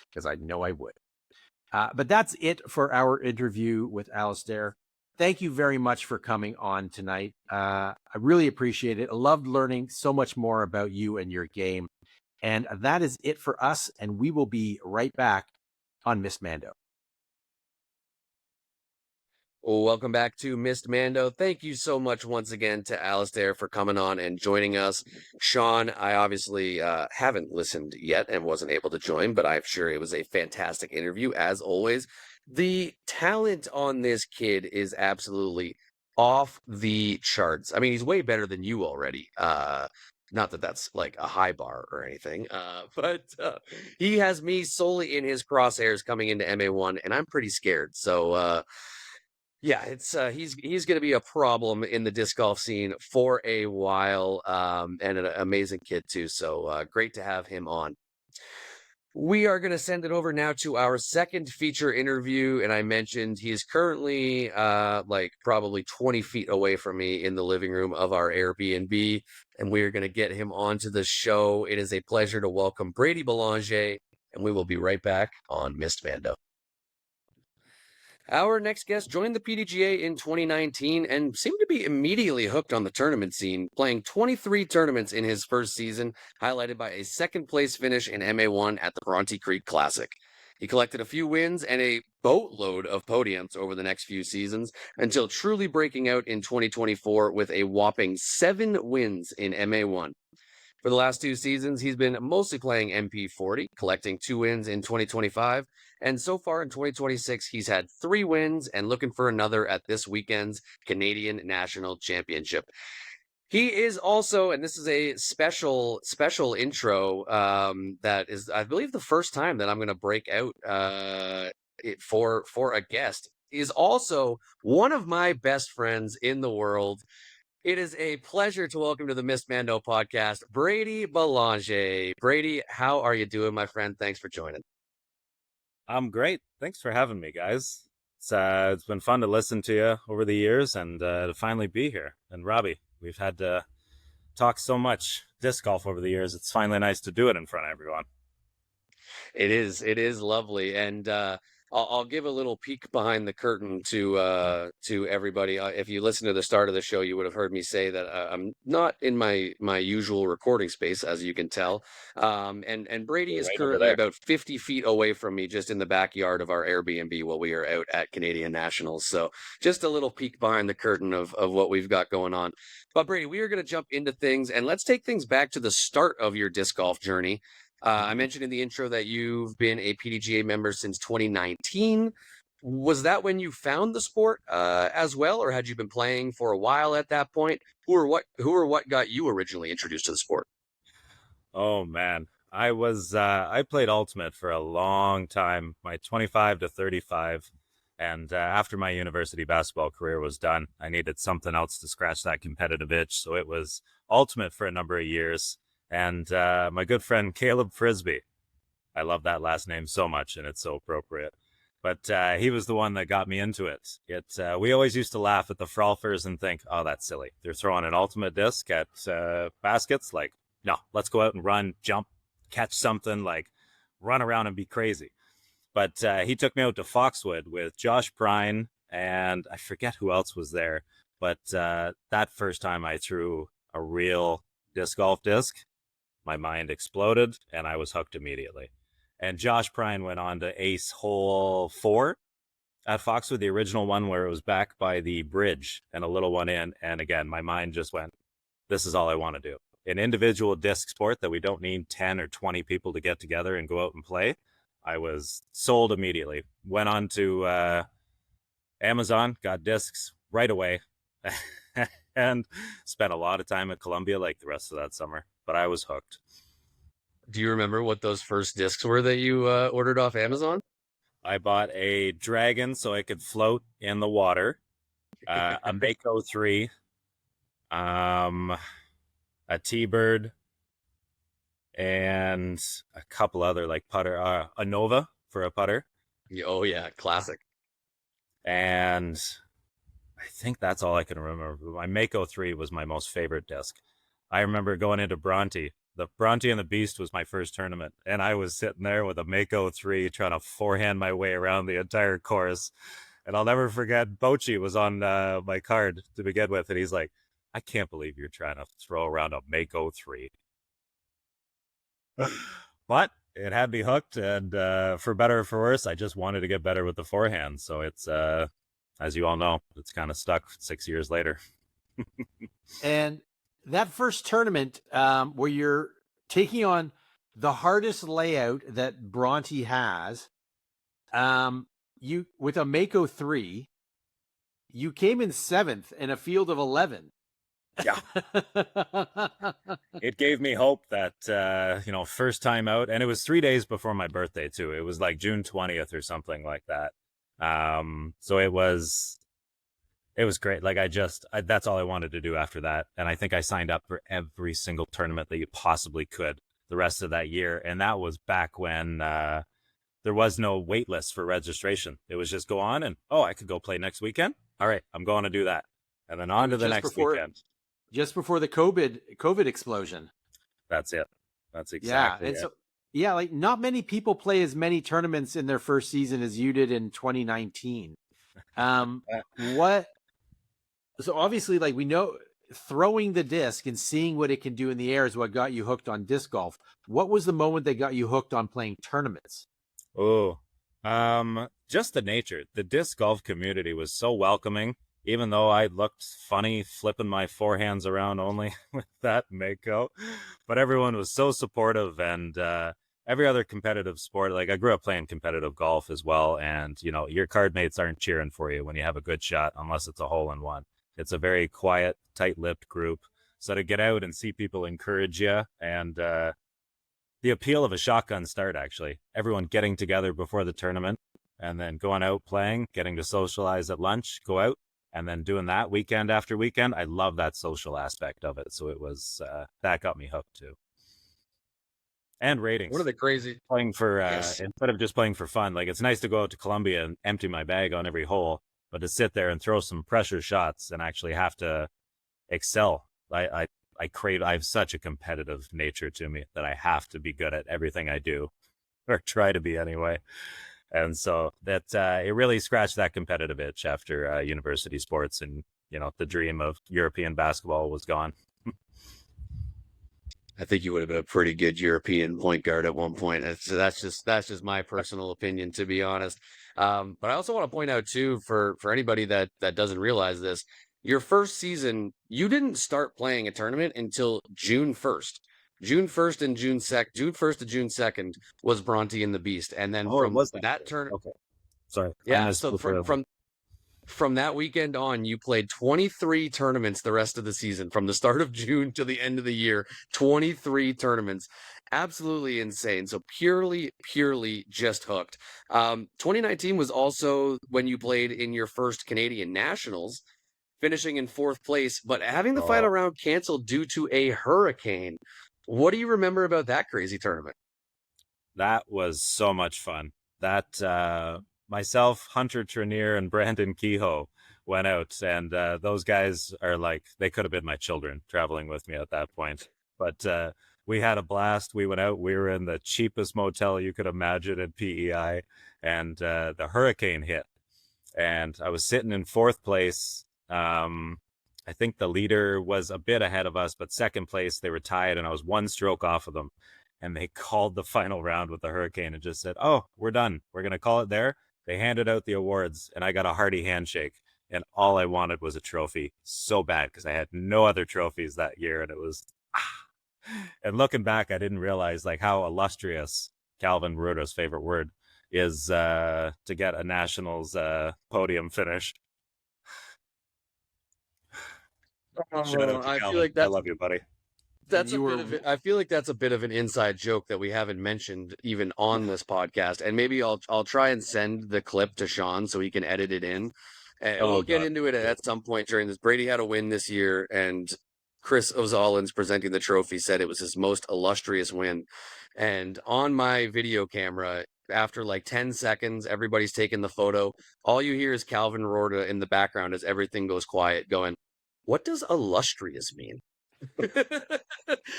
because I know I would. But that's it for our interview with Alasdair. Thank you very much for coming on tonight. I really appreciate it. I loved learning so much more about you and your game. And that is it for us. And we will be right back on Miss Mando. Welcome back to Missed Mando. Thank you so much once again to Alasdair for coming on and joining us. Sean, I obviously haven't listened yet and wasn't able to join, but I'm sure it was a fantastic interview as always. The talent on this kid is absolutely off the charts. I mean, he's way better than you already. Not that that's like a high bar or anything, but he has me solely in his crosshairs coming into MA1, and I'm pretty scared. So, yeah, it's he's going to be a problem in the disc golf scene for a while, and an amazing kid too. So great to have him on. We are going to send it over now to our second feature interview, and I mentioned he is currently like probably 20 feet away from me in the living room of our Airbnb, and we are going to get him onto the show. It is a pleasure to welcome Brady Belanger, and we will be right back on Missed Mando. Our next guest joined the PDGA in 2019 and seemed to be immediately hooked on the tournament scene, playing 23 tournaments in his first season, highlighted by a second-place finish in MA1 at the Bronte Creek Classic. He collected a few wins and a boatload of podiums over the next few seasons, until truly breaking out in 2024 with a whopping 7 wins in MA1. For the last 2 seasons, he's been mostly playing MP40, collecting 2 wins in 2025, and so far in 2026, he's had 3 wins and looking for another at this weekend's Canadian National Championship. He is also, and this is a special intro that is, I believe, the first time that I'm going to break out for a guest, is also one of my best friends in the world. It is a pleasure to welcome to the Miss Mando podcast, Brady Belanger. Brady, how are you doing, my friend? Thanks for joining. I'm great. Thanks for having me, guys. It's been fun to listen to you over the years and to finally be here. And Robbie, we've had to talk so much disc golf over the years. It's finally nice to do it in front of everyone. It is lovely, and I'll give a little peek behind the curtain to everybody. If you listen to the start of the show, you would have heard me say that I'm not in my usual recording space, as you can tell. And Brady is Right over currently there. about 50 feet away from me, just in the backyard of our Airbnb while we are out at Canadian Nationals. So just a little peek behind the curtain of what we've got going on. But Brady, we are going to jump into things, and let's take things back to the start of your disc golf journey. I mentioned in the intro that you've been a PDGA member since 2019. Was that when you found the sport as well, or had you been playing for a while at that point? Who or what got you originally introduced to the sport? Oh man, I played Ultimate for a long time, my 25 to 35, and after my university basketball career was done, I needed something else to scratch that competitive itch. So it was Ultimate for a number of years. And my good friend Caleb Frisbee, I love that last name so much, and it's so appropriate. But he was the one that got me into it. We always used to laugh at the frolfers and think, oh, that's silly. They're throwing an ultimate disc at baskets. Like, no, let's go out and run, jump, catch something, like run around and be crazy. But he took me out to Foxwood with Josh Prine, and I forget who else was there. But that first time I threw a real disc golf disc, my mind exploded, and I was hooked immediately. And Josh Prine went on to ace hole 4 at Foxwood, the original one where it was back by the bridge and a little one in. And again, my mind just went, this is all I want to do. An individual disc sport that we don't need 10 or 20 people to get together and go out and play. I was sold immediately. Went on to Amazon, got discs right away, and spent a lot of time at Columbia like the rest of that summer. But I was hooked. Do you remember what those first discs were that you ordered off Amazon? I bought a dragon so I could float in the water, a Mako 3, a T-Bird, and a couple other like putter, a Nova for a putter. Oh yeah, classic. And I think that's all I can remember. My Mako 3 was my most favorite disc. I remember going into Bronte the Bronte and the Beast was my first tournament, and I was sitting there with a Mako 3 trying to forehand my way around the entire course. And I'll never forget, Bochy was on my card to begin with, and he's like, I can't believe you're trying to throw around a Mako 3. But it had me hooked, and for better or for worse, I just wanted to get better with the forehand. So it's, as you all know, it's kind of stuck 6 years later. And that first tournament where you're taking on the hardest layout that Bronte has, you with a Mako 3, you came in 7th in a field of 11. Yeah. It gave me hope that, first time out, and it was 3 days before my birthday too. It was like June 20th or something like that. So it was great. Like that's all I wanted to do after that. And I think I signed up for every single tournament that you possibly could the rest of that year. And that was back when, there was no wait list for registration. It was just go on and, I could go play next weekend. All right, I'm going to do that. And then on to the next weekend. Just before the COVID explosion. That's it. That's exactly it. So, like not many people play as many tournaments in their first season as you did in 2019. So obviously, like, we know throwing the disc and seeing what it can do in the air is what got you hooked on disc golf. What was the moment that got you hooked on playing tournaments? Just the nature. The disc golf community was so welcoming, even though I looked funny flipping my forehands around only with that Mako. But everyone was so supportive, and every other competitive sport, like I grew up playing competitive golf as well, and your card mates aren't cheering for you when you have a good shot unless it's a hole-in-one. It's a very quiet, tight-lipped group. So to get out and see people encourage you, and the appeal of a shotgun start, actually, everyone getting together before the tournament and then going out playing, getting to socialize at lunch, go out, and then doing that weekend after weekend. I love that social aspect of it. So it was, that got me hooked too. And ratings. One of the crazy playing for, instead of just playing for fun, like it's nice to go out to Columbia and empty my bag on every hole, but to sit there and throw some pressure shots and actually have to excel. I have such a competitive nature to me that I have to be good at everything I do, or try to be anyway. And so that it really scratched that competitive itch after university sports, and the dream of European basketball was gone. I think you would have been a pretty good European point guard at one point. That's just my personal opinion, to be honest. But I also want to point out too, for anybody that doesn't realize this, your first season, you didn't start playing a tournament until June 1st. June 1st and June 1st to June 2nd was Bronte and the Beast. And then from that tournament. Okay. Sorry. Yeah. So from that weekend on, you played 23 tournaments the rest of the season, from the start of June to the end of the year. 23 tournaments. Absolutely insane. So purely just hooked. 2019 was also when you played in your first Canadian Nationals, finishing in 4th place, but having the final round canceled due to a hurricane. What do you remember about that crazy tournament? That was so much fun. That myself, Hunter Trenier, and Brandon Kehoe went out, and those guys are like, they could have been my children traveling with me at that point. But we had a blast. We went out. We were in the cheapest motel you could imagine at PEI, and the hurricane hit. And I was sitting in 4th place. I think the leader was a bit ahead of us, but 2nd place, they were tied, and I was 1 stroke off of them. And they called the final round with the hurricane and just said, we're done. We're going to call it there. They handed out the awards, and I got a hearty handshake. And all I wanted was a trophy so bad, because I had no other trophies that year. And it was, and looking back, I didn't realize like how illustrious, Calvin Ruda's favorite word, is to get a Nationals podium finish. I feel like that's, I love you, buddy. I feel like that's a bit of an inside joke that we haven't mentioned even on this podcast. And maybe I'll try and send the clip to Sean so he can edit it in. And we'll get into it at some point during this. Brady had a win this year, and Chris Ozolins, presenting the trophy, said it was his most illustrious win. And on my video camera, after like 10 seconds, everybody's taking the photo. All you hear is Calvin Rorda in the background as everything goes quiet, going, "What does illustrious mean?"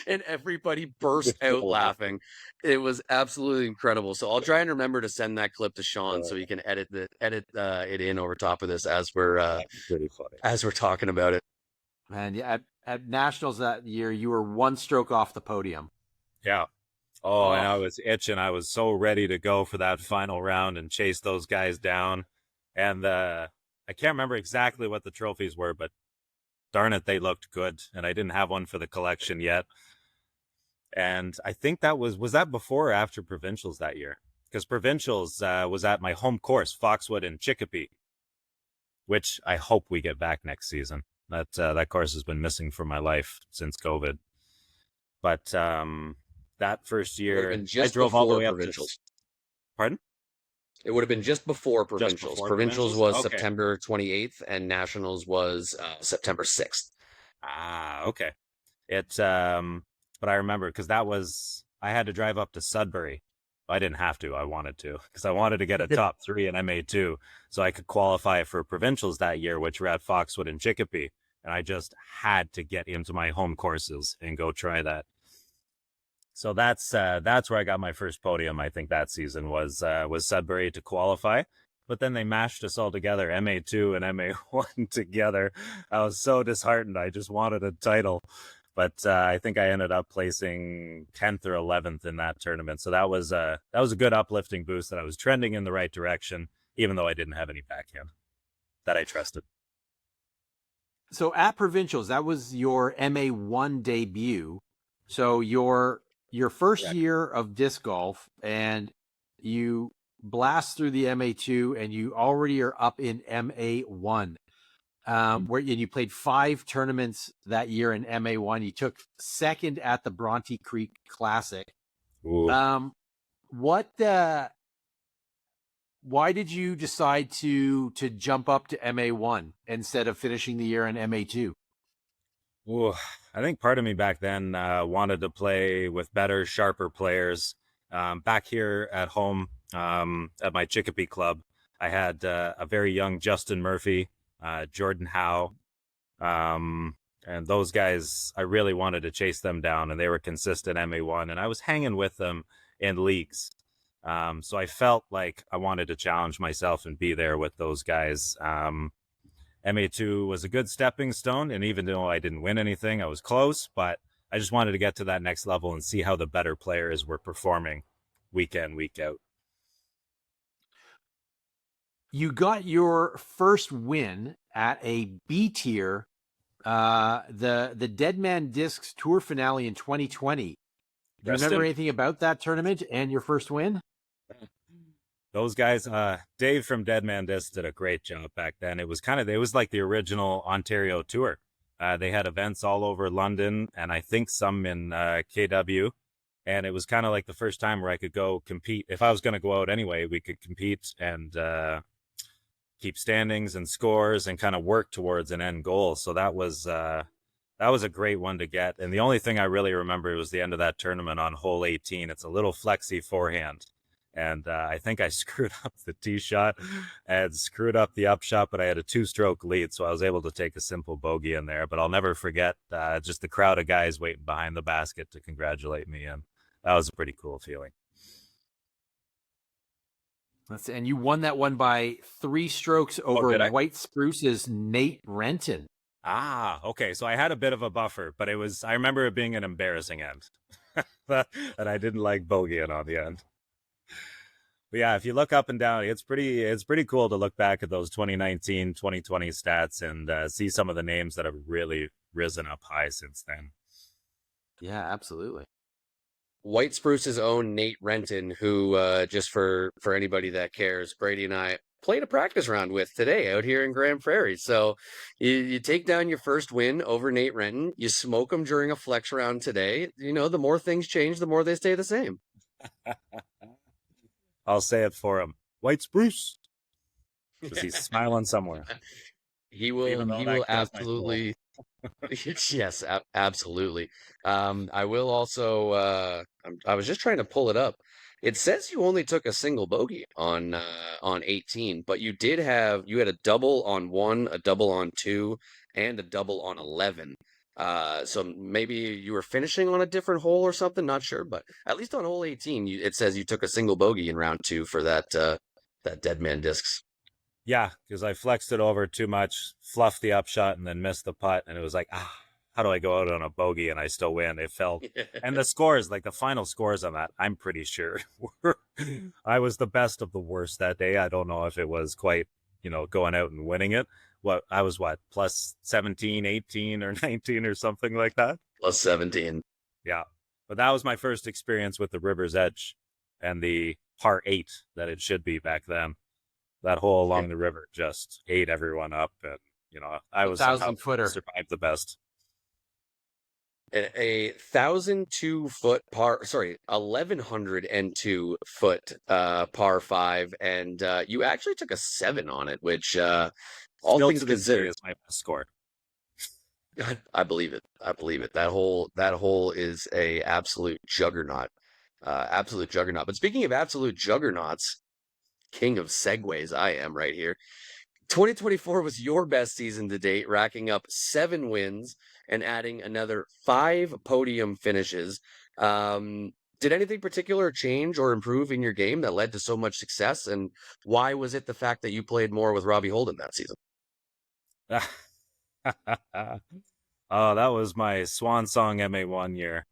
And everybody burst out laughing. It was absolutely incredible. So I'll try and remember to send that clip to Sean so he can edit it in over top of this as Pretty funny. we're talking about it. And yeah, at nationals that year, you were one stroke off the podium. Yeah. Oh, and I was itching. I was so ready to go for that final round and chase those guys down. And I can't remember exactly what the trophies were, but darn it, they looked good. And I didn't have one for the collection yet. And I think that was that before or after provincials that year? Because provincials was at my home course, Foxwood and Chicopee, which I hope we get back next season. That course has been missing from my life since COVID. But that first year, I drove all the way up to. Pardon? It would have been just before provincials. Just before provincials provincials? was Okay. September 28th, and nationals was September 6th. Ah, okay. But I remember because I had to drive up to Sudbury. I didn't have to. I wanted to because I wanted to get a top 3 in MA2 so I could qualify for provincials that year, which were at Foxwood and Chicopee. And I just had to get into my home courses and go try that. So that's where I got my first podium. I think that season was Sudbury to qualify, but then they mashed us all together, MA2 and MA1 together. I was so disheartened. I just wanted a title, but I think I ended up placing 10th or 11th in that tournament. So that was a good uplifting boost that I was trending in the right direction, even though I didn't have any backhand that I trusted. So at provincials, that was your MA1 debut. So your first year of disc golf, and you blast through the MA2, and you already are up in MA1. Where and you played 5 tournaments that year in MA1. You took second at the Bronte Creek Classic. Ooh. Why did you decide to jump up to MA1 instead of finishing the year in MA2? Ooh, I think part of me back then wanted to play with better, sharper players. Back here at home at my Chicopee club, I had a very young Justin Murphy, Jordan Howe, and those guys, I really wanted to chase them down, and they were consistent MA1, and I was hanging with them in leagues. So I felt like I wanted to challenge myself and be there with those guys. MA2 was a good stepping stone, and even though I didn't win anything, I was close, but I just wanted to get to that next level and see how the better players were performing week in, week out. You got your first win at a B tier, the Dead Man Discs Tour finale in 2020. Do you remember anything about that tournament and your first win? Those guys, Dave from Dead Man Discs did a great job back then. It was like the original Ontario tour. They had events all over London and I think some in KW. And it was kind of like the first time where I could go compete. If I was going to go out anyway, we could compete and keep standings and scores and kind of work towards an end goal. So that was a great one to get. And the only thing I really remember was the end of that tournament on hole 18. It's a little flexi forehand. And I think I screwed up the tee shot and screwed up the up shot, but I had a 2-stroke lead, so I was able to take a simple bogey in there. But I'll never forget just the crowd of guys waiting behind the basket to congratulate me. And that was a pretty cool feeling. And you won that one by 3 strokes over White Spruce's Nate Renton. Ah, okay. So I had a bit of a buffer, but I remember it being an embarrassing end. And I didn't like bogeying on the end. But yeah, if you look up and down, it's pretty cool to look back at those 2019, 2020 stats and see some of the names that have really risen up high since then. Yeah, absolutely. White Spruce's own Nate Renton, who, just for anybody that cares, Brady and I played a practice round with today out here in Grand Prairie. So you take down your first win over Nate Renton, you smoke him during a flex round today. You know, the more things change, the more they stay the same. I'll say it for him. White Spruce. Because he's smiling somewhere. He will absolutely. Yes, absolutely. I will also, I was just trying to pull it up. It says you only took a single bogey on 18, but you had a double on 1, a double on 2, and a double on 11. So maybe you were finishing on a different hole or something, not sure, but at least on hole 18, it says you took a single bogey in round 2 for that dead man discs. Yeah, because I flexed it over too much, fluffed the upshot, and then missed the putt. And it was like, how do I go out on a bogey and I still win? It felt, and the scores, like the final scores on that, I'm pretty sure were, I was the best of the worst that day. I don't know if it was quite, going out and winning it. I was plus 17, 18, or 19 or something like that. Plus 17. Yeah. But that was my first experience with the River's Edge and the par 8 that it should be back then. That hole along the river just ate everyone up, and I was 1,000-footer. Survived the best. A 1,002-foot par, sorry, 1,102-foot par 5, and you actually took a 7 on it, which all Still things to this day considered is my best score. I believe it. I believe it. That hole is a absolute juggernaut. Absolute juggernaut. But speaking of absolute juggernauts, king of segues, I am right here. 2024 was your best season to date, racking up 7 wins and adding another 5 podium finishes. Did anything particular change or improve in your game that led to so much success? And why was it the fact that you played more with Robbie Holden that season? Oh, that was my swan song MA1 year.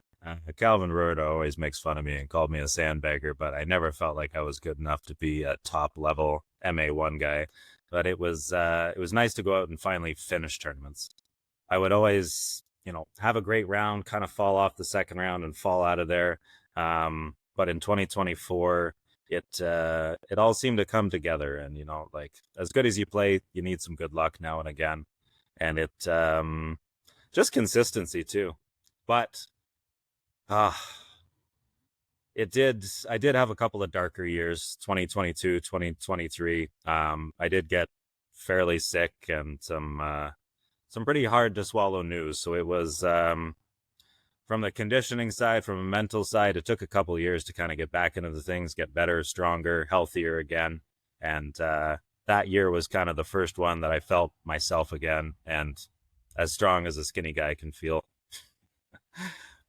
Calvin Roberto always makes fun of me and called me a sandbagger, but I never felt like I was good enough to be a top level MA1 guy. But it was nice to go out and finally finish tournaments. I would always, have a great round, kind of fall off the second round and fall out of there. But in 2024, it all seemed to come together, and like as good as you play, you need some good luck now and again, and it just consistency too. But I did have a couple of darker years, 2022, 2023. I did get fairly sick and some pretty hard to swallow news. So it was from the conditioning side, from a mental side, it took a couple of years to kind of get back into the things, get better, stronger, healthier again. And that year was kind of the first one that I felt myself again, and as strong as a skinny guy can feel.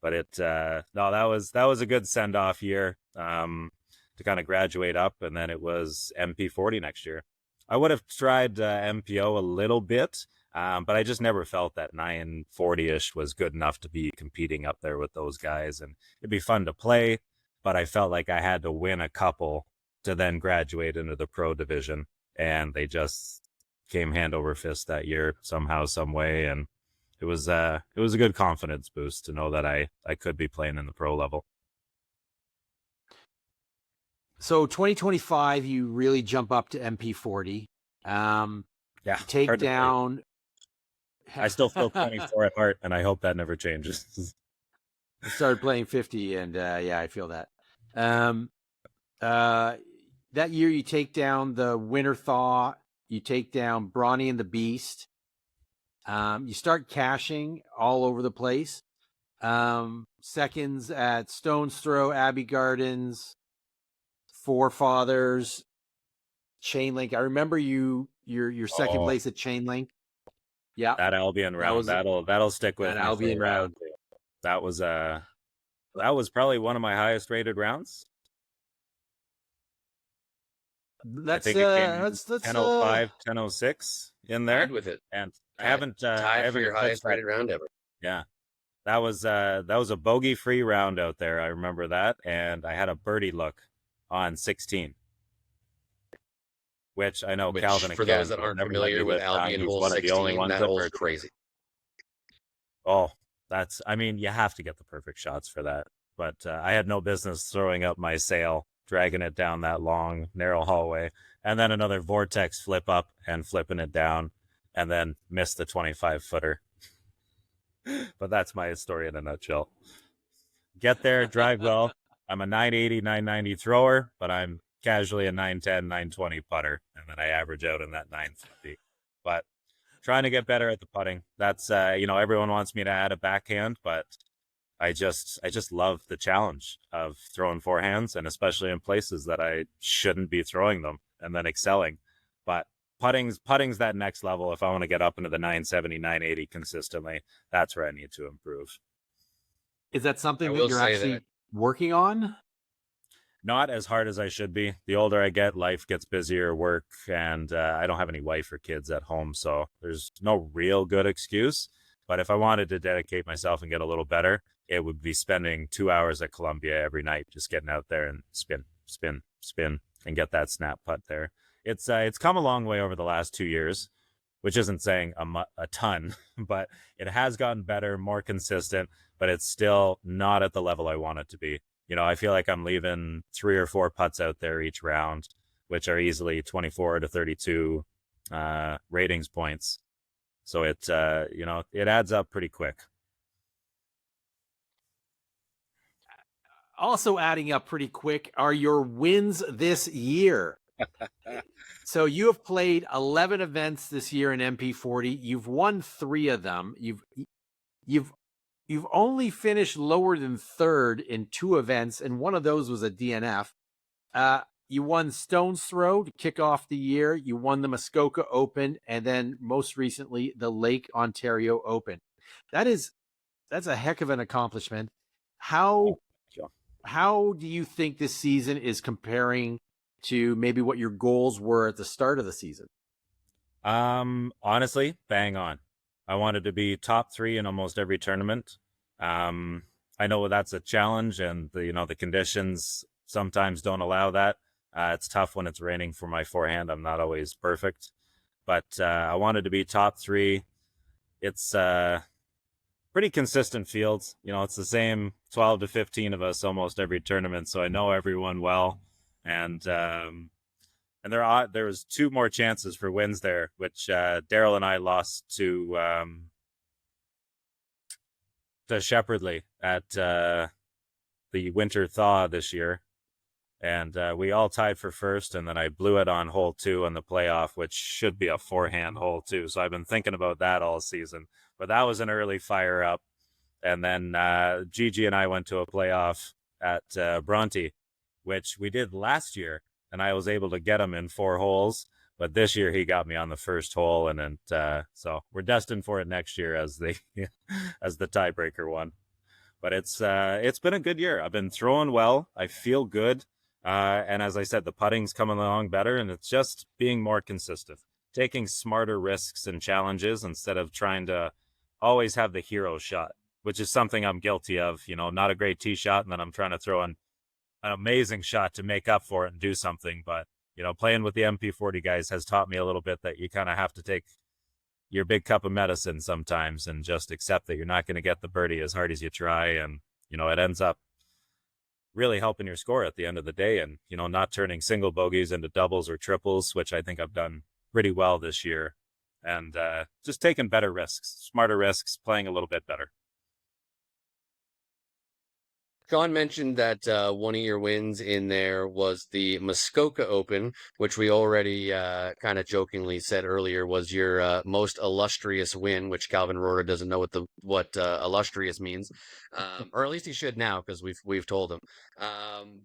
But that was a good send off year to kind of graduate up, and then it was MP40 next year. I would have tried MPO a little bit, but I just never felt that 940-ish was good enough to be competing up there with those guys, and it'd be fun to play, but I felt like I had to win a couple to then graduate into the pro division, and they just came hand over fist that year somehow, some way, and it was a good confidence boost to know that I could be playing in the pro level. So 2025, you really jump up to MP40. Yeah, take down. I still feel 24 at heart, and I hope that never changes. I started playing 50, and yeah, I feel that. That year, you take down the Winter Thaw. You take down Brawny and the Beast. You start cashing all over the place. Seconds at Stone's Throw, Abbey Gardens, Forefathers, Chainlink. I remember your second place at Chainlink. Yeah, that Albion round. That'll stick with that me. Albion round. That was probably one of my highest rated rounds. I think it came 10:05, 10:06 in there with it, and I haven't tied for your highest rated round ever. Yeah, that was a bogey free round out there. I remember that, and I had a birdie look on 16, which I know Calvin. For those that aren't familiar with Albion hole 16, that hole's crazy. Oh, you have to get the perfect shots for that. But I had no business throwing up my sail, dragging it down that long, narrow hallway, and then another vortex flip up and flipping it down, and then miss the 25-footer. But that's my story in a nutshell. Get there, drive well. I'm a 980, 990 thrower, but I'm casually a 910, 920 putter, and then I average out in that 950. But trying to get better at the putting. That's everyone wants me to add a backhand, but I just love the challenge of throwing forehands, and especially in places that I shouldn't be throwing them, and then excelling. But putting's that next level. If I want to get up into the 970, 980 consistently, that's where I need to improve. Is that something I that will you're say actually that. working on? Not as hard as I should be. The older I get, life gets busier, work, and I don't have any wife or kids at home, so there's no real good excuse. But if I wanted to dedicate myself and get a little better, it would be spending 2 hours at Columbia every night, just getting out there and spin, spin, spin, and get that snap putt there. It's come a long way over the last 2 years, which isn't saying a ton, but it has gotten better, more consistent, but it's still not at the level I want it to be. You know, I feel like I'm leaving 3 or 4 putts out there each round, which are easily 24 to 32 ratings points. So it adds up pretty quick. Also adding up pretty quick are your wins this year. So you have played 11 events this year in MP40. You've won 3 of them. You've only finished lower than third in 2 events, and one of those was a DNF. You won Stone's Throw to kick off the year. You won the Muskoka Open, and then most recently the Lake Ontario Open. That's a heck of an accomplishment. How do you think this season is comparing to maybe what your goals were at the start of the season? Honestly, bang on. I wanted to be top 3 in almost every tournament. I know that's a challenge, and the conditions sometimes don't allow that. It's tough when it's raining for my forehand. I'm not always perfect, but I wanted to be top 3. It's pretty consistent fields. It's the same 12 to 15 of us almost every tournament, so I know everyone well, and there was 2 more chances for wins there, which Daryl and I lost to Shepherdly at the winter thaw this year, and we all tied for first, and then I blew it on hole 2 on the playoff, which should be a forehand hole too. So I've been thinking about that all season, but that was an early fire up. And then Gigi and I went to a playoff at Bronte, which we did last year, and I was able to get him in 4 holes. But this year he got me on the first hole, and so we're destined for it next year as the as the tiebreaker one. But it's been a good year. I've been throwing well. I feel good, and as I said, the putting's coming along better, and it's just being more consistent, taking smarter risks and challenges instead of trying to always have the hero shot, which is something I'm guilty of. Not a great tee shot, and then I'm trying to throw an amazing shot to make up for it and do something. But playing with the MP40 guys has taught me a little bit that you kind of have to take your big cup of medicine sometimes and just accept that you're not going to get the birdie as hard as you try. And, it ends up really helping your score at the end of the day, and, not turning single bogeys into doubles or triples, which I think I've done pretty well this year. And just taking better risks, smarter risks, playing a little bit better. Sean mentioned that one of your wins in there was the Muskoka Open, which we already kind of jokingly said earlier was your most illustrious win, which Calvin Rohrer doesn't know what illustrious means, or at least he should now because we've told him.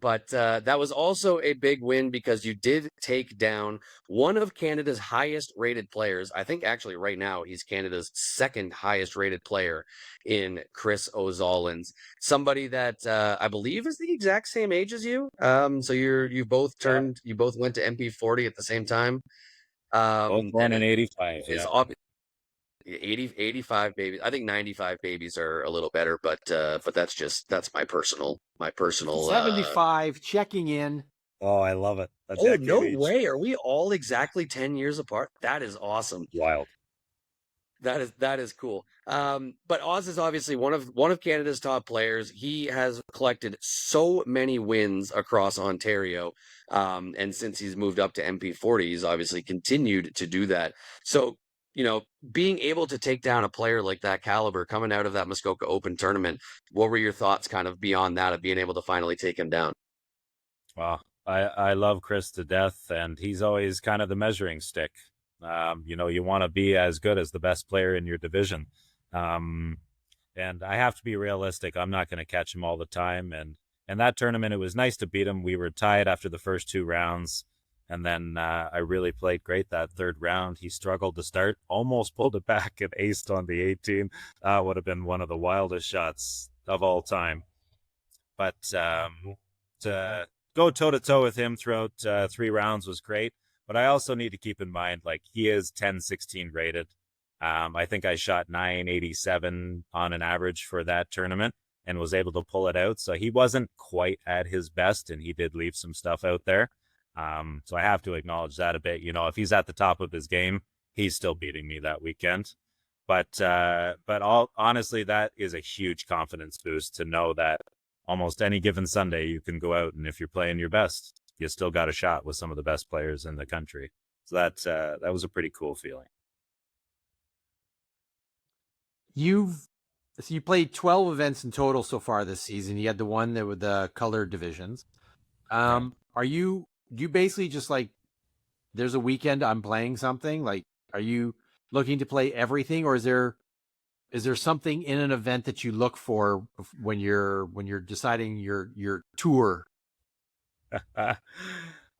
But that was also a big win because you did take down one of Canada's highest rated players. I think actually right now he's Canada's 2nd highest rated player in Chris O'Zollins, somebody that I believe is the exact same age as you. So you both went to MP40 at the same time. Both born in 85. Is 85 babies. I think 95 babies are a little better, but that's my personal 75 checking in. Oh, I love it. Oh, no way. Are we all exactly 10 years apart? That is awesome. Wild. That is cool. But Oz is obviously one of Canada's top players. He has collected so many wins across Ontario. And since he's moved up to MP40, he's obviously continued to do that. So, being able to take down a player like that caliber coming out of that Muskoka Open tournament, what were your thoughts kind of beyond that of being able to finally take him down? Well, I love Chris to death, and he's always kind of the measuring stick. You want to be as good as the best player in your division. And I have to be realistic. I'm not going to catch him all the time. And that tournament, it was nice to beat him. We were tied after the first 2 rounds. And then I really played great that third round. He struggled to start, almost pulled it back and aced on the 18. That would have been one of the wildest shots of all time. But to go toe to toe with him throughout 3 rounds was great. But I also need to keep in mind, like, he is 10-16 rated. I think I shot 987 on an average for that tournament and was able to pull it out. So he wasn't quite at his best, and he did leave some stuff out there. So I have to acknowledge that a bit. You know, if he's at the top of his game, he's still beating me that weekend. But honestly, that is a huge confidence boost to know that almost any given Sunday you can go out, and if you're playing your best, you still got a shot with some of the best players in the country. So that was a pretty cool feeling. You played 12 events in total so far this season. You had the one that with the colored divisions. Do you basically just like, there's a weekend I'm playing something? Like, are you looking to play everything, or is there something in an event that you look for when you're deciding your tour?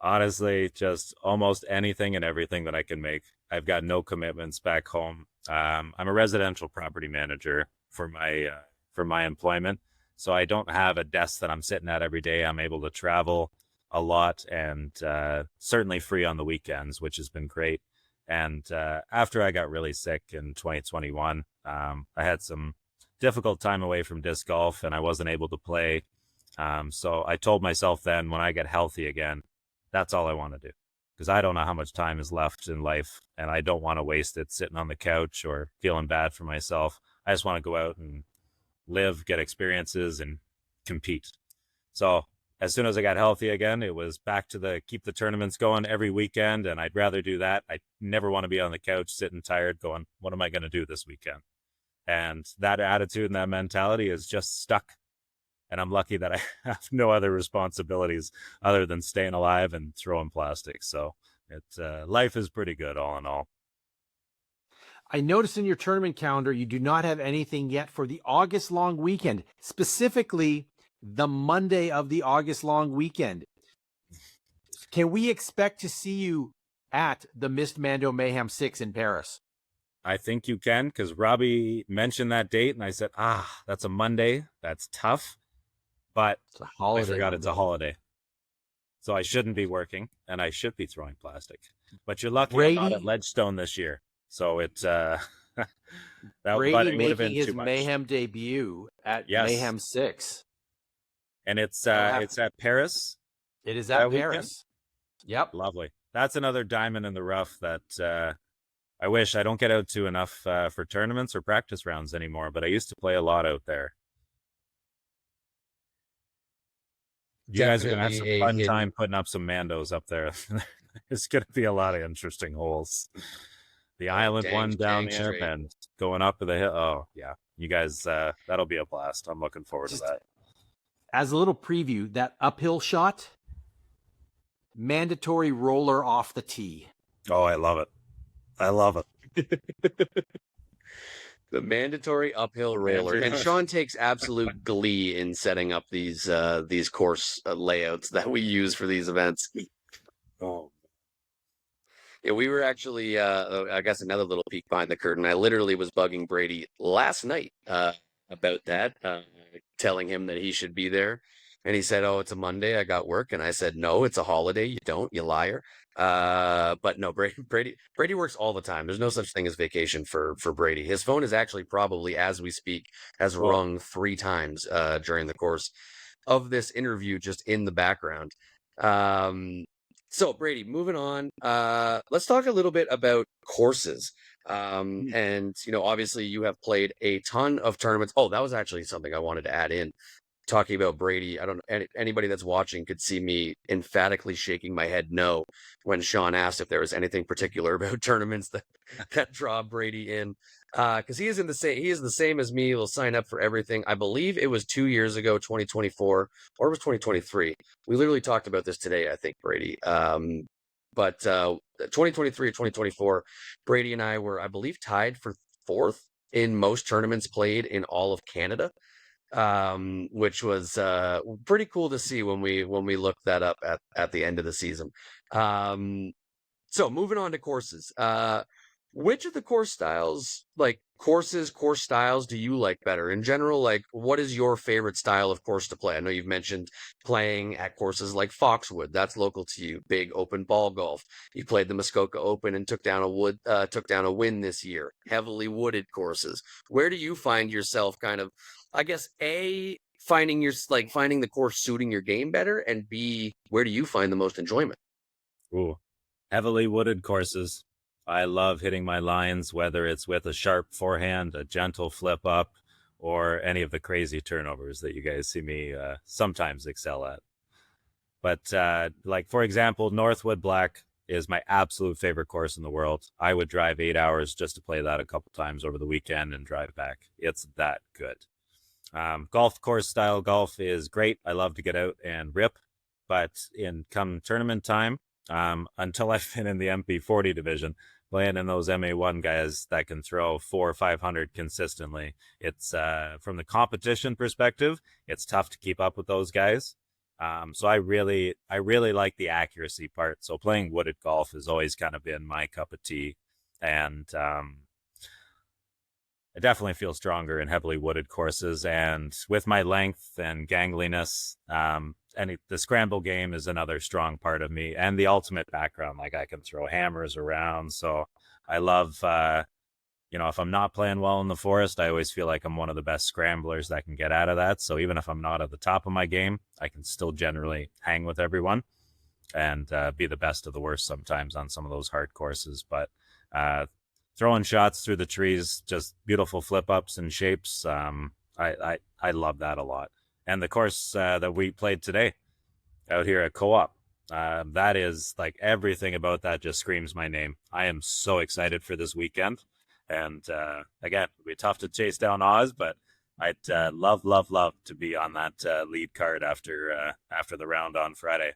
Honestly, just almost anything and everything that I can make. I've got no commitments back home. I'm a residential property manager for my employment, so I don't have a desk that I'm sitting at every day. I'm able to travel a lot, and certainly free on the weekends, which has been great. And after I got really sick in 2021, I had some difficult time away from disc golf, and I wasn't able to play. So I told myself then, when I get healthy again, that's all I want to do, because I don't know how much time is left in life, and I don't want to waste it sitting on the couch or feeling bad for myself. I just want to go out and live, get experiences, and compete. So as soon as I got healthy again, it was back to keep the tournaments going every weekend, and I'd rather do that. I never want to be on the couch sitting tired going, what am I going to do this weekend? And that attitude and that mentality is just stuck. And I'm lucky that I have no other responsibilities other than staying alive and throwing plastic. So life is pretty good all in all. I noticed in your tournament calendar, you do not have anything yet for the August long weekend, specifically the Monday of the August long weekend. Can we expect to see you at the Missed Mando Mayhem 6 in Paris? I think you can, because Robbie mentioned that date, and I said, that's a Monday. That's tough. But it's a holiday. I forgot Monday. It's a holiday. So I shouldn't be working, and I should be throwing plastic. But you're lucky I'm not at Ledgestone this year. So it's Brady making his Mayhem debut at Mayhem 6. And it's at Paris. It is at Paris. Weekend? Yep. Lovely. That's another diamond in the rough that I wish I don't get out to enough for tournaments or practice rounds anymore, but I used to play a lot out there. You guys are going to have some fun time putting up some Mandos up there. It's going to be a lot of interesting holes. The island one down there and going up to the hill. Oh, yeah. You guys, that'll be a blast. I'm looking forward to that. As a little preview, that uphill shot, mandatory roller off the tee. Oh, I love it. I love it. The mandatory uphill roller. And Sean takes absolute glee in setting up these course layouts that we use for these events. Oh. Yeah, we were actually, I guess, another little peek behind the curtain. I literally was bugging Brady last night about that, telling him that he should be there. And he said, oh, it's a Monday. I got work. And I said, no, it's a holiday. You don't, you liar. But no, Brady works all the time. There's no such thing as vacation for Brady. His phone is actually probably, as we speak, has rung 3 times during the course of this interview, just in the background. So Brady, moving on, let's talk a little bit about courses. And, obviously you have played a ton of tournaments. Oh, that was actually something I wanted to add in. Talking about Brady, I don't know, anybody that's watching could see me emphatically shaking my head no when Sean asked if there was anything particular about tournaments that draw Brady in, because he is the same as me. He'll sign up for everything. I believe it was 2 years ago, 2024, or it was 2023. We literally talked about this today, I think, Brady. But 2023 or 2024, Brady and I were, I believe, tied for 4th in most tournaments played in all of Canada. which was pretty cool to see when we looked that up at the end of the season. So moving on to courses. Which of the course styles, like course styles, do you like better? In general, like what is your favorite style of course to play? I know you've mentioned playing at courses like Foxwood. That's local to you. Big open ball golf. You played the Muskoka Open and took down a win this year. Heavily wooded courses. Where do you find yourself kind of, I guess, A, finding the course suiting your game better, and B, where do you find the most enjoyment? Ooh, heavily wooded courses. I love hitting my lines, whether it's with a sharp forehand, a gentle flip up, or any of the crazy turnovers that you guys see me sometimes excel at. But like, for example, Northwood Black is my absolute favorite course in the world. I would drive 8 hours just to play that a couple times over the weekend and drive back. It's that good. Golf course style golf is great. I love to get out and rip, but in come tournament time, until I've been in the MP40 division, playing in those MA1 guys that can throw 400 or 500 consistently, it's from the competition perspective, it's tough to keep up with those guys. So I really like the accuracy part. So playing wooded golf has always kind of been my cup of tea, and I definitely feel stronger in heavily wooded courses, and with my length and gangliness, the scramble game is another strong part of me, and the ultimate background. Like I can throw hammers around, so I love. If I'm not playing well in the forest, I always feel like I'm one of the best scramblers that can get out of that. So even if I'm not at the top of my game, I can still generally hang with everyone and be the best of the worst sometimes on some of those hard courses. But throwing shots through the trees, just beautiful flip ups and shapes. I love that a lot. And the course that we played today out here at Co-op, that is like everything about that just screams my name. I am so excited for this weekend. And again, it'll be tough to chase down Oz, but I'd love to be on that lead card after the round on Friday.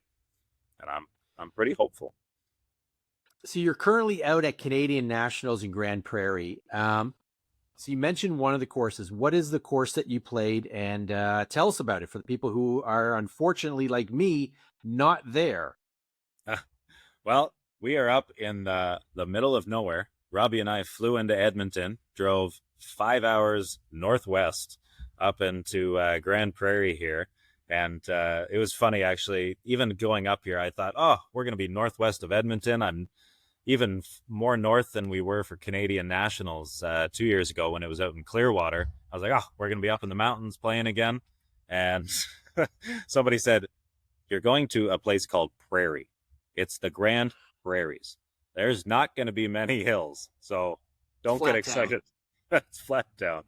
And I'm pretty hopeful. So you're currently out at Canadian Nationals in Grand Prairie. So you mentioned one of the courses. What is the course that you played? And tell us about it for the people who are, unfortunately, like me, not there. Well, we are up in the middle of nowhere. Robbie and I flew into Edmonton, drove 5 hours northwest up into Grand Prairie here. And it was funny, actually. Even going up here, I thought, oh, we're going to be northwest of Edmonton. I'm even more north than we were for Canadian Nationals 2 years ago when it was out in Clearwater. I was like, oh, we're going to be up in the mountains playing again. And somebody said, you're going to a place called Prairie. It's the Grand Prairies. There's not going to be many hills, so don't get excited. It's flat down.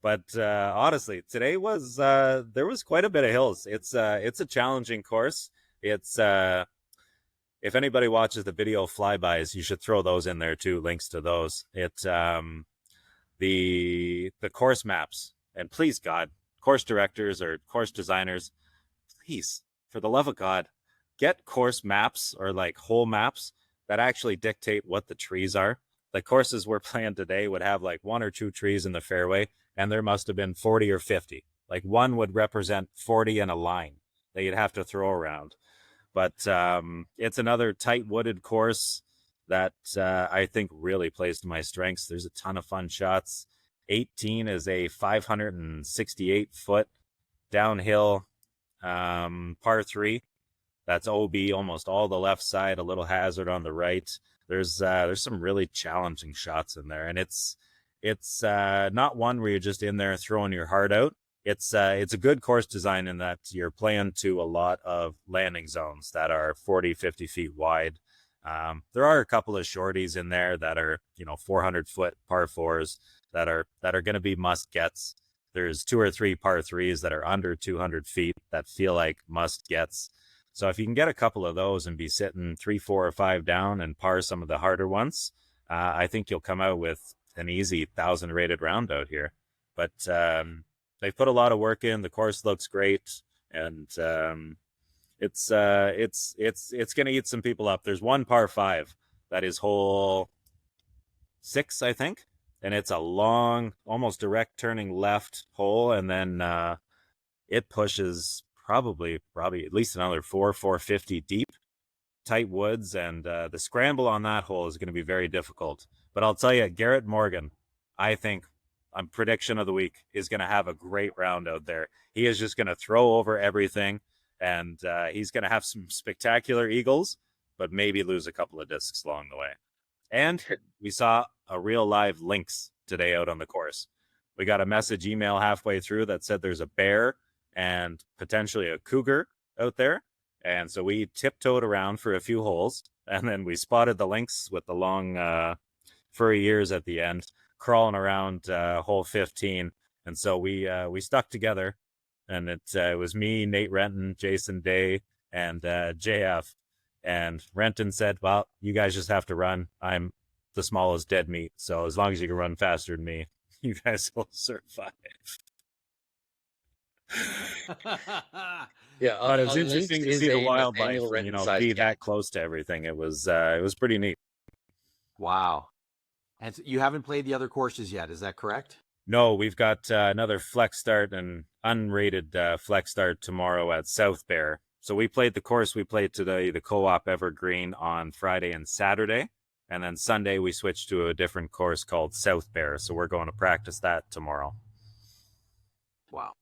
But honestly, today was there was quite a bit of hills. It's a challenging course. It's if anybody watches the video flybys, you should throw those in there too. Links to those. It's the course maps, and please God, course directors or course designers, please, for the love of God, get course maps or like whole maps that actually dictate what the trees are. The courses we're playing today would have like 1 or 2 trees in the fairway, and there must have been 40 or 50. Like one would represent 40 in a line that you'd have to throw around. But it's another tight wooded course that I think really plays to my strengths. There's a ton of fun shots. 18 is a 568 foot downhill par 3. That's OB, almost all the left side, a little hazard on the right. There's some really challenging shots in there, and it's not one where you're just in there throwing your heart out. It's a good course design in that you're playing to a lot of landing zones that are 40, 50 feet wide. There are a couple of shorties in there that are 400 foot par 4s that are going to be must gets. There's 2 or 3 par 3s that are under 200 feet that feel like must gets. So if you can get a couple of those and be sitting 3, 4, or 5 down and par some of the harder ones, I think you'll come out with an easy 1,000 rated round out here. But they've put a lot of work in. The course looks great, and it's going to eat some people up. There's one par 5 that is hole 6, I think, and it's a long, almost direct turning left hole, and then it pushes probably at least another 450 deep, tight woods, and the scramble on that hole is going to be very difficult. But I'll tell you, Garrett Morgan, I think, on prediction of the week, is going to have a great round out there. He is just going to throw over everything, and he's going to have some spectacular eagles, but maybe lose a couple of discs along the way. And we saw a real live lynx today out on the course. We got a message email halfway through that said there's a bear and potentially a cougar out there. And so we tiptoed around for a few holes, and then we spotted the lynx with the long furry ears at the end, crawling around hole 15. And so we stuck together, and it was me, Nate Renton, Jason Day, and JF. And Renton said, well, you guys just have to run. I'm the smallest dead meat, so as long as you can run faster than me, you guys will survive. Yeah, But it was a interesting lynx to see is the a wildlife, Nathaniel and, Renton-sized be cat. that close to everything. It was pretty neat. Wow. And you haven't played the other courses yet, is that correct? No, we've got another flex start and unrated flex start tomorrow at South Bear. So we played the course we played today, the Co-op Evergreen, on Friday and Saturday. And then Sunday we switched to a different course called South Bear. So we're going to practice that tomorrow. Wow.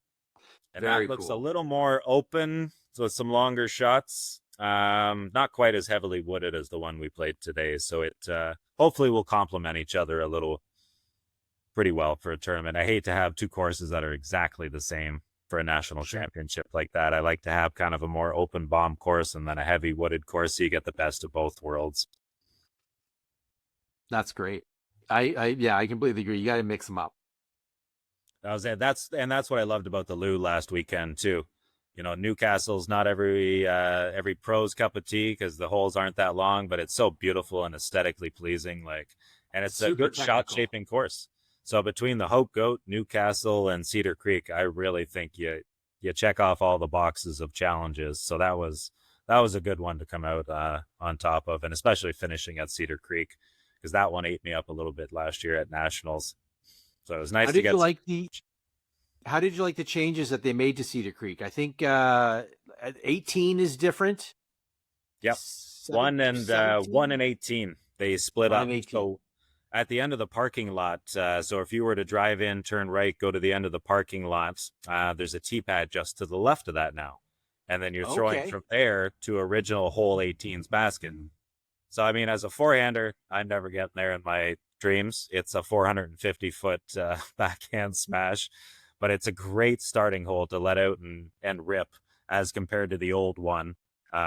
And Very that looks cool. a little more open, so some longer shots. Not quite as heavily wooded as the one we played today. So it hopefully will complement each other a little pretty well for a tournament. I hate to have two courses that are exactly the same for a national championship like that. I like to have kind of a more open bomb course and then a heavy wooded course, so you get the best of both worlds. That's great. I completely agree. You got to mix them up. That was it. That's what I loved about the Lou last weekend too. You know, Newcastle's not every pro's cup of tea because the holes aren't that long, but it's so beautiful and aesthetically pleasing. And it's a good shot shaping course. So between the Hope Goat, Newcastle, and Cedar Creek, I really think you check off all the boxes of challenges. So that was a good one to come out on top of, and especially finishing at Cedar Creek, because that one ate me up a little bit last year at Nationals. So it was nice to get. How did you like the changes that they made to Cedar Creek? I think 18 is different. Yep, 1 and 18 they split up. So at the end of the parking lot, so if you were to drive in, turn right, go to the end of the parking lot, there's a tee pad just to the left of that now, and then you're throwing from there to original hole 18's basket. So I mean, as a four-hander, I'm never getting there in my dreams. It's a 450-foot backhand smash, but it's a great starting hole to let out and rip as compared to the old one,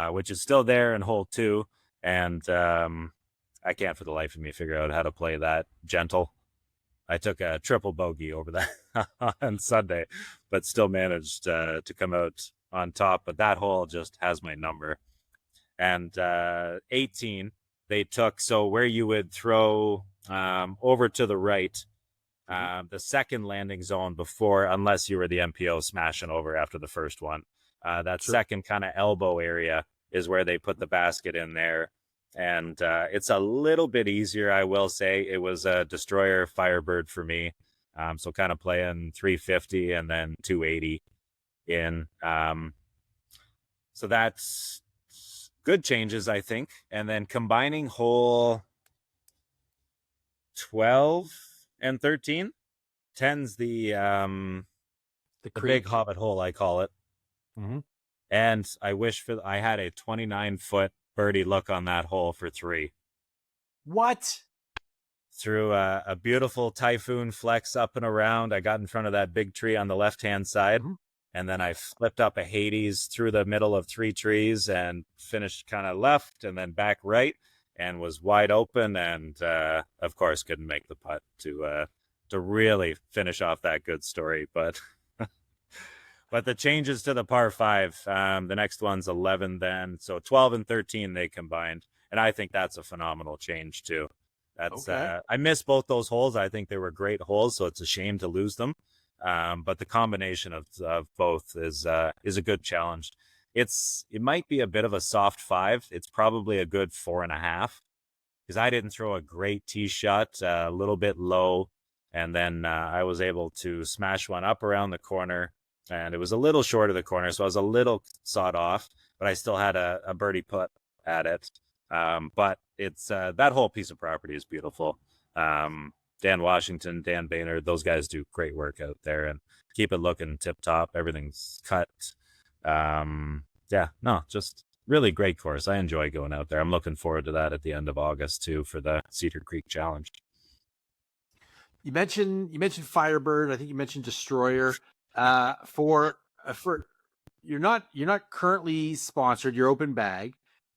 which is still there in hole 2. And I can't for the life of me figure out how to play that gentle. I took a triple bogey over that on Sunday, but still managed to come out on top. But that hole just has my number. And 18, they took, so where you would throw over to the right, the second landing zone before, unless you were the MPO smashing over after the first one, that second kind of elbow area is where they put the basket in there. And it's a little bit easier, I will say. It was a Destroyer Firebird for me. So kind of playing 350 and then 280 in. So that's good changes, I think. And then combining hole 12 and 13, 10's the big hobbit hole, I call it. Mm-hmm. And I wish I had a 29-foot birdie look on that hole for 3. What? Through a beautiful typhoon flex up and around. I got in front of that big tree on the left-hand side, and then I flipped up a Hades through the middle of 3 trees and finished kind of left and then back right, and was wide open, and of course couldn't make the putt to really finish off that good story. But but the changes to the par 5, the next one's 11 then. So 12 and 13 they combined. And I think that's a phenomenal change too. That's I miss both those holes. I think they were great holes, so it's a shame to lose them. But the combination of both is a good challenge. It might be a bit of a soft 5. It's probably a good 4.5, because I didn't throw a great tee shot, a little bit low. And then I was able to smash one up around the corner, and it was a little short of the corner, so I was a little sawed off, but I still had a birdie putt at it. But it's that whole piece of property is beautiful. Dan Washington, Dan Boehner, those guys do great work out there and keep it looking tip top. Everything's cut. Yeah, no, just really great course. I enjoy going out there. I'm looking forward to that at the end of August too for the Cedar Creek Challenge. You mentioned Firebird. I think you mentioned Destroyer. For you're not currently sponsored. You're open bag.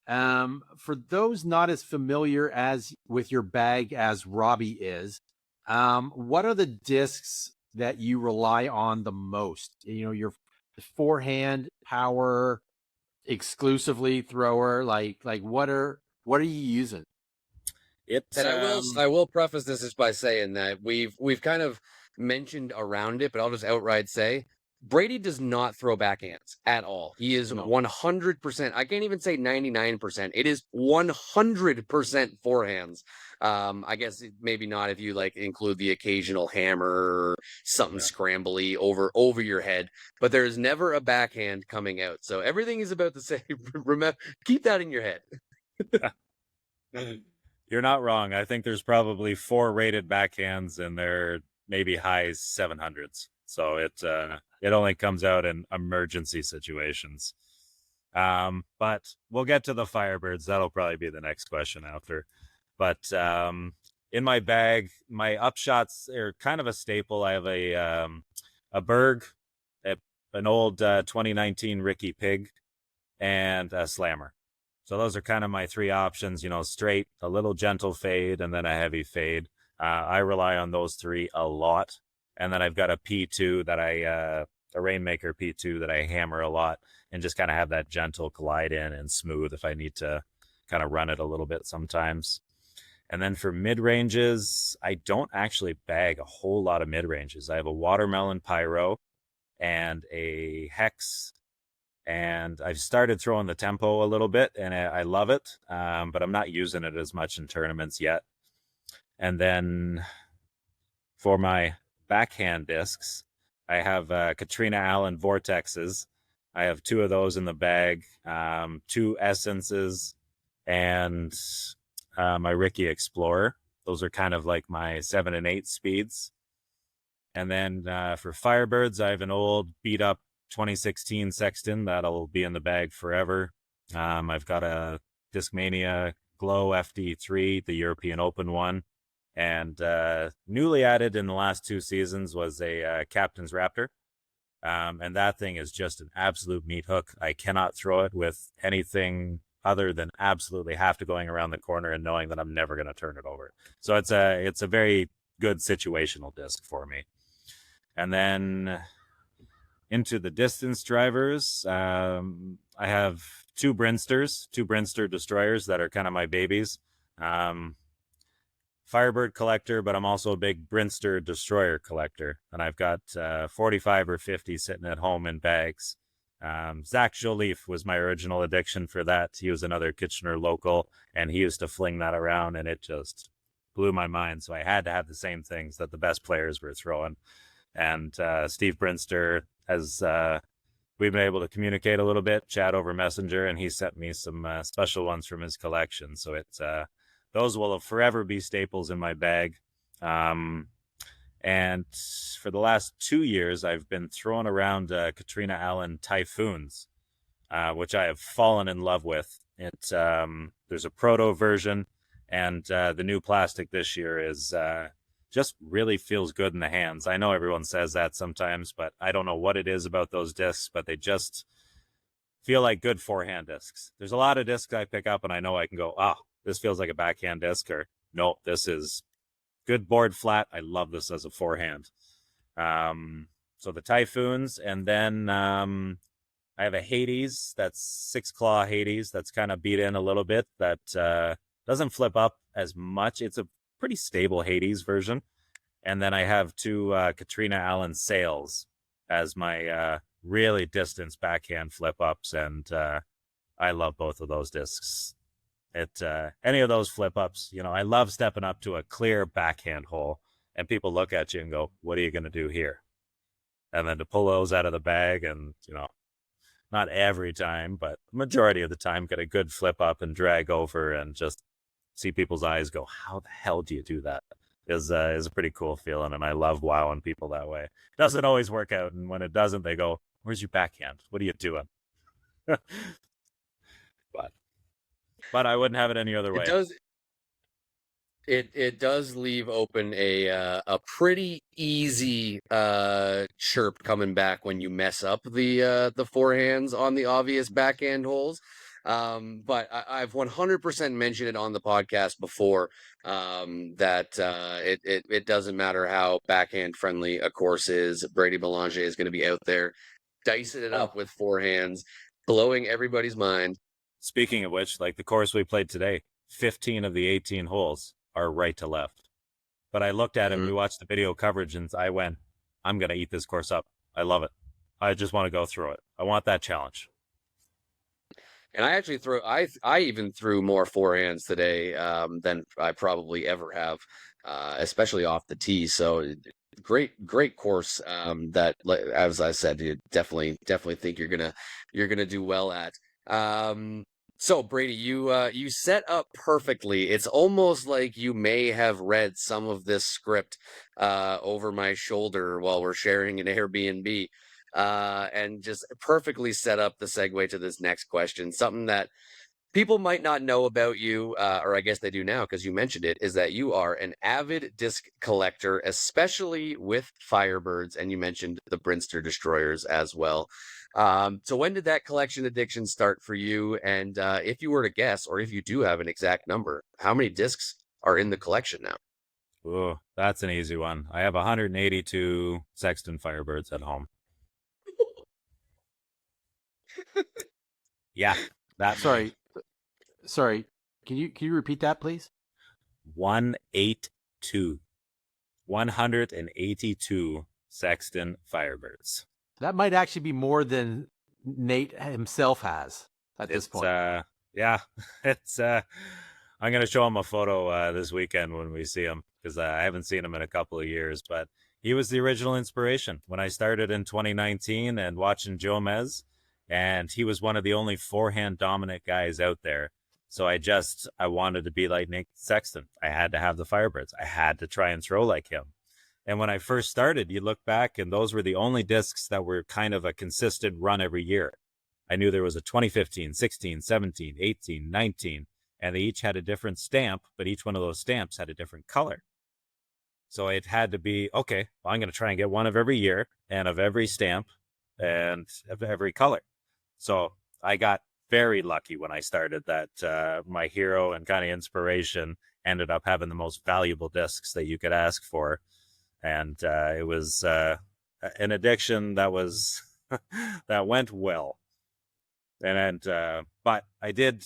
For those not as familiar as with your bag as Robbie is, what are the discs that you rely on the most? You know, your forehand, power, exclusively thrower. Like what are you using? And I will preface this just by saying that we've kind of mentioned around it, but I'll just outright say Brady does not throw backhands at all. He is 100%. I can't even say 99%. It is 100% forehands. I guess maybe not if you like include the occasional hammer or something scrambly over your head, but there's never a backhand coming out. So everything is about the same. Remember, keep that in your head. You're not wrong. I think there's probably 4 rated backhands and they're maybe high 700s. So it only comes out in emergency situations. But we'll get to the Firebirds. That'll probably be the next question after. But in my bag, my upshots are kind of a staple. I have a Berg, an old 2019 Ricky Pig, and a Slammer. So those are kind of my 3 options, you know, straight, a little gentle fade, and then a heavy fade. I rely on those 3 a lot. And then I've got a P2 that a Rainmaker P2 that I hammer a lot and just kind of have that gentle glide in and smooth if I need to kind of run it a little bit sometimes. And then for mid-ranges, I don't actually bag a whole lot of mid-ranges. I have a Watermelon Pyro and a Hex, and I've started throwing the tempo a little bit, and I love it, but I'm not using it as much in tournaments yet. And then for my backhand discs, I have Katrina Allen Vortexes. I have 2 of those in the bag, 2 Essences, and my Ricky Explorer. Those are kind of like my 7 and 8 speeds. And then for Firebirds, I have an old beat up 2016 Sexton that'll be in the bag forever. I've got a Discmania Glow FD3, the European Open one, and newly added in the last 2 seasons was a Captain's Raptor, and that thing is just an absolute meat hook. I cannot throw it with anything other than absolutely have to going around the corner and knowing that I'm never going to turn it over. So it's a very good situational disc for me. And then into the distance drivers, I have 2 Brinster Destroyers that are kind of my babies. Firebird collector, but I'm also a big Brinster Destroyer collector. And I've got 45 or 50 sitting at home in bags. Zach Joliffe was my original addiction for that. He was another Kitchener local, and he used to fling that around, and it just blew my mind. So I had to have the same things that the best players were throwing. And Steve Brinster has, we've been able to communicate a little bit, chat over Messenger, and he sent me some special ones from his collection. So it's those will forever be staples in my bag. And for the last 2 years, I've been throwing around Katrina Allen Typhoons, which I have fallen in love with. It's there's a proto version, and the new plastic this year is just really feels good in the hands. I know everyone says that sometimes, but I don't know what it is about those discs, but they just feel like good forehand discs. There's a lot of discs I pick up, and I know I can go, this feels like a backhand disc, or no, this is good board flat. I love this as a forehand. So the Typhoons, and then I have a Hades, that's 6 claw Hades, that's kind of beat in a little bit, that doesn't flip up as much. It's a pretty stable Hades version. And then I have 2 Katrina Allen Sails as my really distance backhand flip ups, and I love both of those discs. Any of those flip ups, I love stepping up to a clear backhand hole and people look at you and go, what are you going to do here? And then to pull those out of the bag and, not every time, but majority of the time, get a good flip up and drag over and just see people's eyes go, how the hell do you do that? Is a pretty cool feeling, and I love wowing people that way. It doesn't always work out, and when it doesn't, they go, where's your backhand? What are you doing? but I wouldn't have it any other way. It does leave open a pretty easy chirp coming back when you mess up the forehands on the obvious backhand holes. But I've 100% mentioned it on the podcast before, that it doesn't matter how backhand friendly a course is. Brady Belanger is going to be out there dicing it up with forehands, blowing everybody's mind. Speaking of which, like the course we played today, 15 of the 18 holes are right to left. But I looked at it, we watched the video coverage, and I went, I'm going to eat this course up. I love it. I just want to go through it. I want that challenge. And I actually I even threw more forehands today than I probably ever have, especially off the tee. So great course that, as I said, you definitely think you're gonna do well at. So Brady, you set up perfectly. It's almost like you may have read some of this script over my shoulder while we're sharing an Airbnb. And just perfectly set up the segue to this next question. Something that people might not know about you, or I guess they do now because you mentioned it, is that you are an avid disc collector, especially with Firebirds, and you mentioned the Brinster Destroyers as well. So when did that collection addiction start for you? And if you were to guess, or if you do have an exact number, how many discs are in the collection now? Ooh, that's an easy one. I have 182 Sexton Firebirds at home. Yeah, that Sorry. Can you repeat that, please? 182. 182 Sexton Firebirds. That might actually be more than Nate himself has at this point. Yeah, it's I'm gonna show him a photo this weekend when we see him, because I haven't seen him in a couple of years. But he was the original inspiration when I started in 2019 and watching Joe Mez, and he was one of the only forehand dominant guys out there. So I wanted to be like Nick Sexton. I had to have the Firebirds. I had to try and throw like him. And when I first started, you look back, and those were the only discs that were kind of a consistent run every year. I knew there was a 2015, 16, 17, 18, 19, and they each had a different stamp, but each one of those stamps had a different color. So it had to be, okay, well, I'm going to try and get one of every year and of every stamp and of every color. So I got very lucky when I started that my hero and kind of inspiration ended up having the most valuable discs that you could ask for. And it was an addiction that was that went well. But I did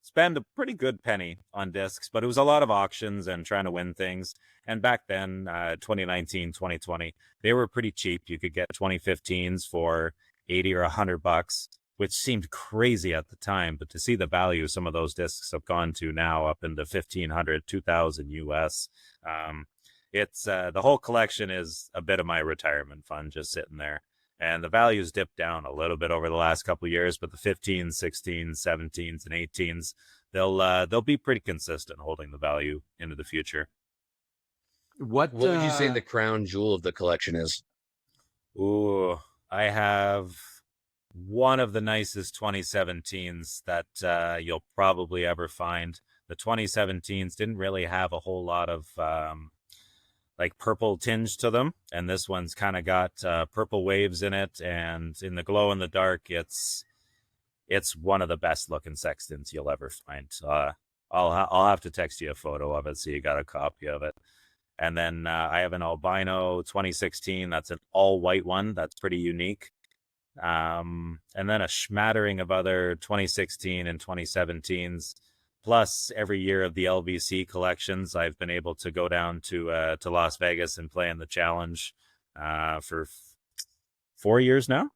spend a pretty good penny on discs, but it was a lot of auctions and trying to win things. And back then, 2019, 2020, they were pretty cheap. You could get 2015s for 80 or $100, which seemed crazy at the time. But to see the value some of those discs have gone to now, up into 1,500, 2,000 US, it's the whole collection is a bit of my retirement fund just sitting there. And the values dipped down a little bit over the last couple of years, but the 15s, 16s, 17s, and 18s, they'll be pretty consistent, holding the value into the future. What would you say the crown jewel of the collection is? Ooh, I have one of the nicest 2017s that you'll probably ever find. The 2017s didn't really have a whole lot of like purple tinge to them, and this one's kind of got purple waves in it, and in the glow in the dark, it's one of the best looking Sextons you'll ever find. I'll have to text you a photo of it so you got a copy of it. And then I have an albino 2016. That's an all white one. That's pretty unique. And then a smattering of other 2016 and 2017s. Plus, every year of the LVC collections, I've been able to go down to Las Vegas and play in the challenge for 4 years now.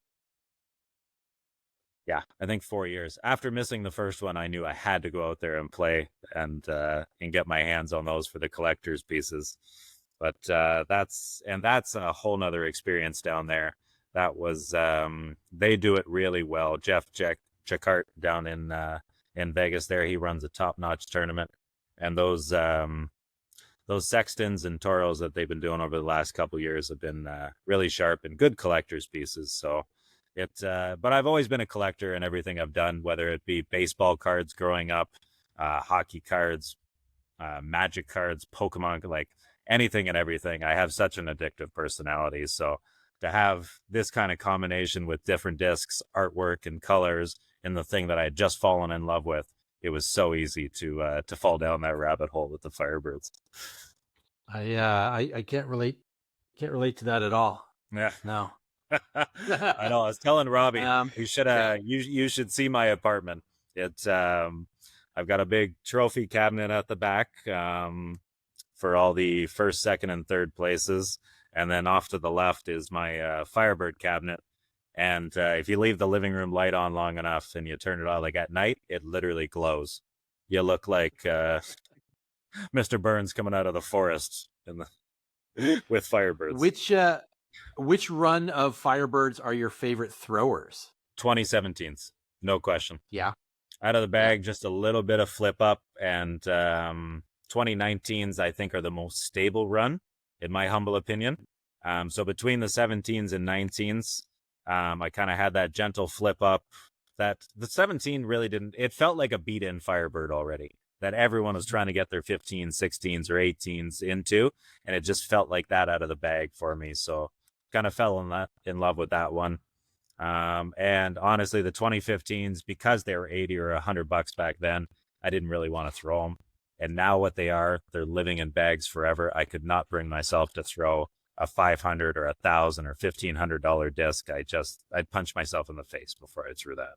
Yeah, I think 4 years. After missing the first one, I knew I had to go out there and play and get my hands on those for the collector's pieces. But that's a whole nother experience down there. That was they do it really well. Jeff Jacquart down in Vegas there, he runs a top-notch tournament, and those sextons and toros that they've been doing over the last couple years have been really sharp and good collector's pieces. So but I've always been a collector in everything I've done, whether it be baseball cards growing up, hockey cards, magic cards, Pokemon, like anything and everything. I have such an addictive personality. So to have this kind of combination with different discs, artwork, and colors in the thing that I had just fallen in love with, it was so easy to fall down that rabbit hole with the Firebirds. I can't relate to that at all. Yeah. No. I know. I was telling Robbie, you should yeah. you should see my apartment. It's I've got a big trophy cabinet at the back for all the first, second, and third places, and then off to the left is my Firebird cabinet. And if you leave the living room light on long enough and you turn it on, like at night, it literally glows. You look like Mr. Burns coming out of the forest with Firebirds. Which run of Firebirds are your favorite throwers? 2017s, no question. Yeah. Out of the bag, just a little bit of flip up, and 2019s I think are the most stable run, in my humble opinion. So between the 17s and 19s, I kind of had that gentle flip up. That the 17 really didn't. It felt like a beat-in Firebird already, that everyone was trying to get their 15s, 16s, or 18s into, and it just felt like that out of the bag for me. So kind of fell in love with that one. And honestly, the 2015s, because they were 80 or $100 back then, I didn't really want to throw them. And now what they're living in bags forever. I could not bring myself to throw a $500 or $1,000 or $1,500 disc. I'd punch myself in the face before I threw that,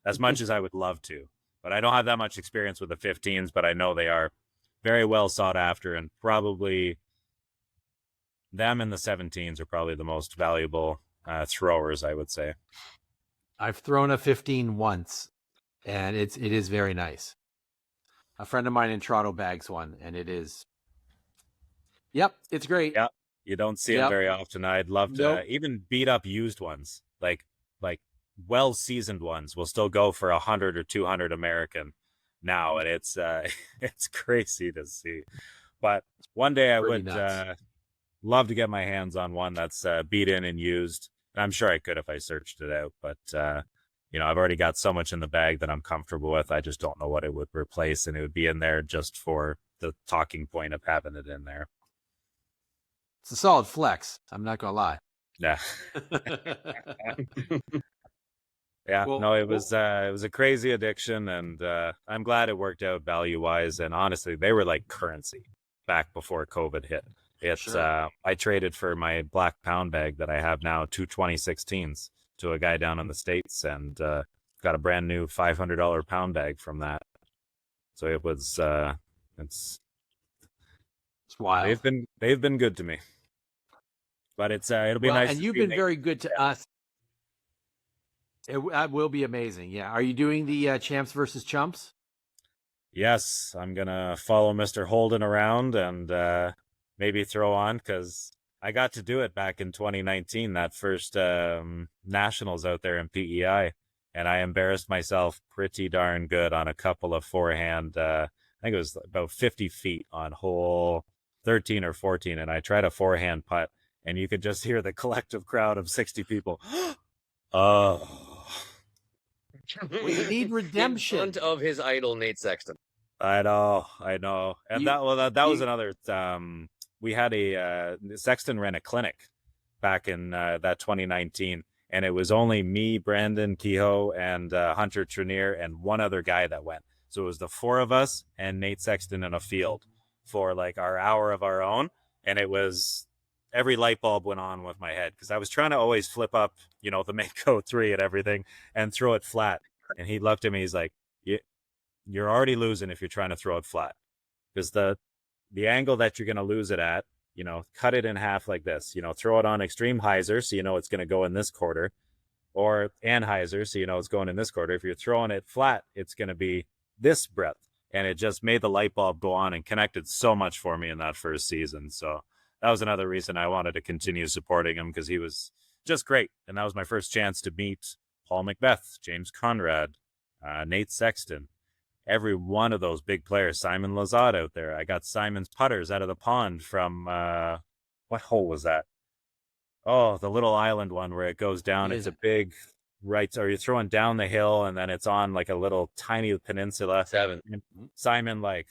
as much as I would love to. But I don't have that much experience with the 15s, but I know they are very well sought after, and probably them and the 17s are probably the most valuable throwers, I would say. I've thrown a 15 once, and it is very nice. A friend of mine in Toronto bags one, and it is. Yep, it's great. Yeah, you don't see it very often. I'd love to even beat up used ones, like well seasoned ones will still go for 100 or 200 American now, and it's it's crazy to see. But one day I would love to get my hands on one that's beat in and used. And I'm sure I could if I searched it out, but I've already got so much in the bag that I'm comfortable with. I just don't know what it would replace, and it would be in there just for the talking point of having it in there. It's a solid flex. I'm not gonna lie. Yeah. Yeah. Well, no, it was a crazy addiction, and I'm glad it worked out value wise. And honestly, they were like currency back before COVID hit. It's sure. I traded for my black pound bag that I have now 2 2016s to a guy down in the States, and got a brand new $500 pound bag from that. So it was it's wild. They've been good to me. But it'll be nice. And you've been very good to us. It will be amazing. Yeah. Are you doing the champs versus chumps? Yes, I'm gonna follow Mr. Holden around and maybe throw on, because I got to do it back in 2019, that first nationals out there in PEI, and I embarrassed myself pretty darn good on a couple of forehand. I think it was about 50 feet on hole 13 or 14, and I tried a forehand putt, and you could just hear the collective crowd of 60 people. Oh. We need redemption. In front of his idol, Nate Sexton. I know. And that was another. We had Sexton ran a clinic back in that 2019, and it was only me, Brandon Kehoe, and Hunter Trenier, and one other guy that went. So it was the four of us and Nate Sexton in a field for like our hour of our own, and it was. Every light bulb went on with my head, because I was trying to always flip up, the Mako 3 and everything and throw it flat. And he looked at me, he's like, you're already losing if you're trying to throw it flat, because the angle that you're going to lose it at, cut it in half like this, throw it on extreme hyzer, so it's going to go in this quarter, or anhyzer, so it's going in this quarter. If you're throwing it flat, it's going to be this breadth. And it just made the light bulb go on and connected so much for me in that first season. So that was another reason I wanted to continue supporting him, because he was just great. And that was my first chance to meet Paul Macbeth, James Conrad, Nate Sexton, every one of those big players, Simon Lazat out there. I got Simon's putters out of the pond from, what hole was that? Oh, the little island one where it goes down. It's a big right, or you're throwing down the hill and then it's on like a little tiny peninsula. 7. And Simon like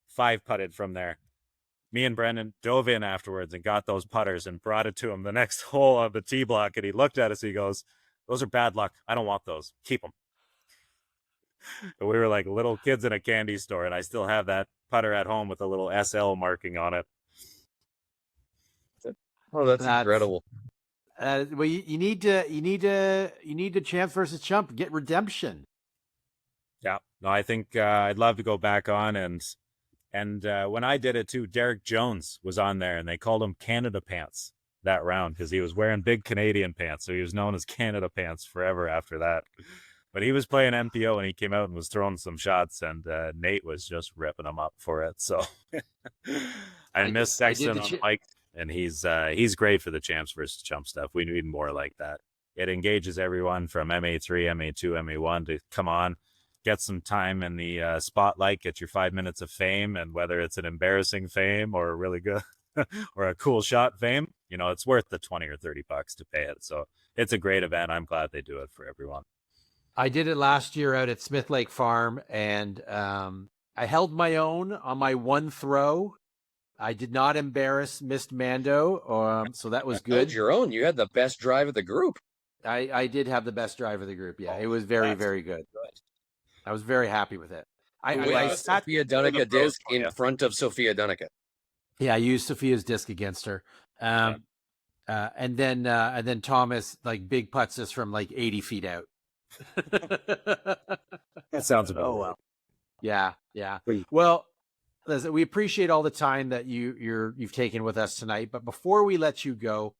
5 putted from there. Me and Brendan dove in afterwards and got those putters and brought it to him the next hole on the tee block. And he looked at us. He goes, "Those are bad luck. I don't want those. Keep them." And we were like little kids in a candy store, and I still have that putter at home with a little SL marking on it. Oh, that's incredible. Well, you need to champ versus chump, get redemption. Yeah, no, I think I'd love to go back on, and when I did it too, Derek Jones was on there, and they called him Canada Pants that round because he was wearing big Canadian pants, so he was known as Canada Pants forever after that. But he was playing MPO, and he came out and was throwing some shots, and Nate was just ripping him up for it. So I miss Sexton on Mike. And he's great for the champs versus chump stuff. We need more like that. It engages everyone from MA3, MA2, MA1 to come on, get some time in the spotlight, get your 5 minutes of fame, and whether it's an embarrassing fame or a really good or a cool shot fame, it's worth the $20 or $30 to pay it. So it's a great event. I'm glad they do it for everyone. I did it last year out at Smith Lake Farm, and I held my own on my one throw. I did not embarrass Missed Mando, so that was good. Your own. You had the best drive of the group. I did have the best drive of the group. Yeah, it was very, very good. I was very happy with it. I sat Sophia Dunica disc in front of Sophia Dunica. Yeah, I used Sophia's disc against her. And then Thomas like big putts us from like 80 feet out. That sounds about right. Well. Yeah. Well, listen, we appreciate all the time that you've taken with us tonight. But before we let you go,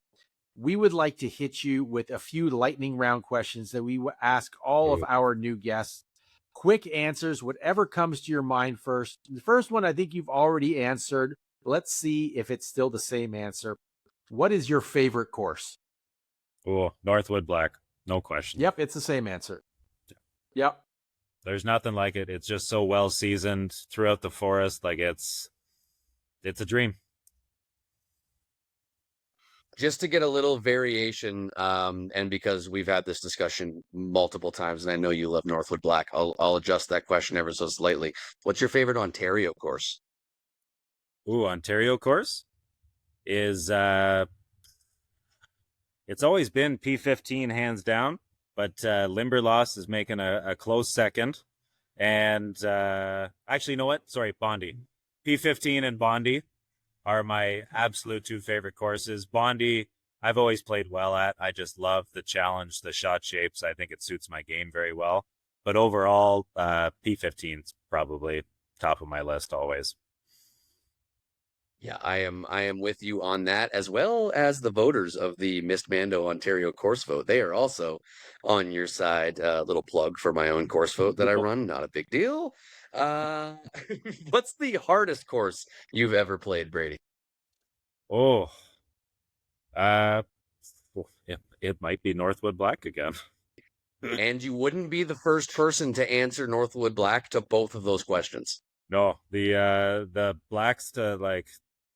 we would like to hit you with a few lightning round questions that we ask all of our new guests. Quick answers, whatever comes to your mind first. The first one I think you've already answered. Let's see if it's still the same answer. What is your favorite course? Oh, Northwood Black. No question. Yep, it's the same answer. Yep. There's nothing like it. It's just so well seasoned throughout the forest. Like it's a dream. Just to get a little variation, and because we've had this discussion multiple times, and I know you love Northwood Black, I'll adjust that question ever so slightly. What's your favorite Ontario course? Ooh, Ontario course is it's always been P15 hands down, but Limberlost is making a close second. And actually, you know what? Sorry, Bondi. P15 and Bondi are my absolute 2 favorite courses. Bondi, I've always played well at. I just love the challenge, the shot shapes. I think it suits my game very well. But overall, P15 is probably top of my list always. Yeah, I am with you on that, as well as the voters of the Missed Mando Ontario course vote. They are also on your side. Little plug for my own course vote that I run. Not a big deal. What's the hardest course you've ever played, Brady? Oh, it might be Northwood Black again. And you wouldn't be the first person to answer Northwood Black to both of those questions. No, the blacks to like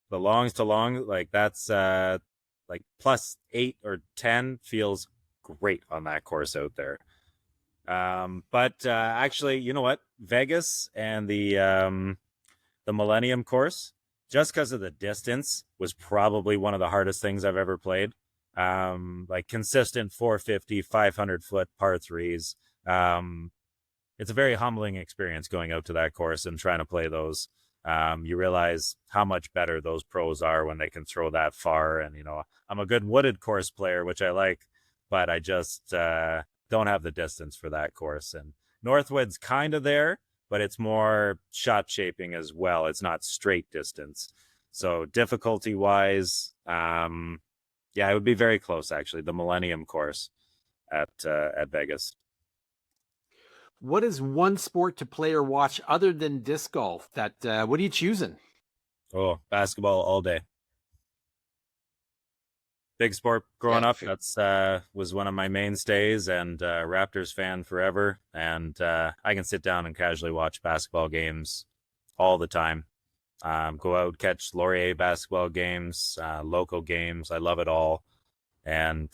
the longs to long, like that's like +8 or 10 feels great on that course out there. But actually, you know what? Vegas and the Millennium course, just because of the distance, was probably one of the hardest things I've ever played. Like consistent 450, 500 foot par threes. It's a very humbling experience going out to that course and trying to play those. You realize how much better those pros are when they can throw that far. And, I'm a good wooded course player, which I like, but I just don't have the distance for that course. And Northwood's kind of there, but it's more shot shaping as well. It's not straight distance. So difficulty wise, yeah, it would be very close, actually, the Millennium course at Vegas. What is one sport to play or watch other than disc golf? What are you choosing? Oh, basketball all day. big sport growing Yeah, up. That's was one of my mainstays, and Raptors fan forever. And I can sit down and casually watch basketball games all the time. Go out, catch Laurier basketball games, local games. I love it all. And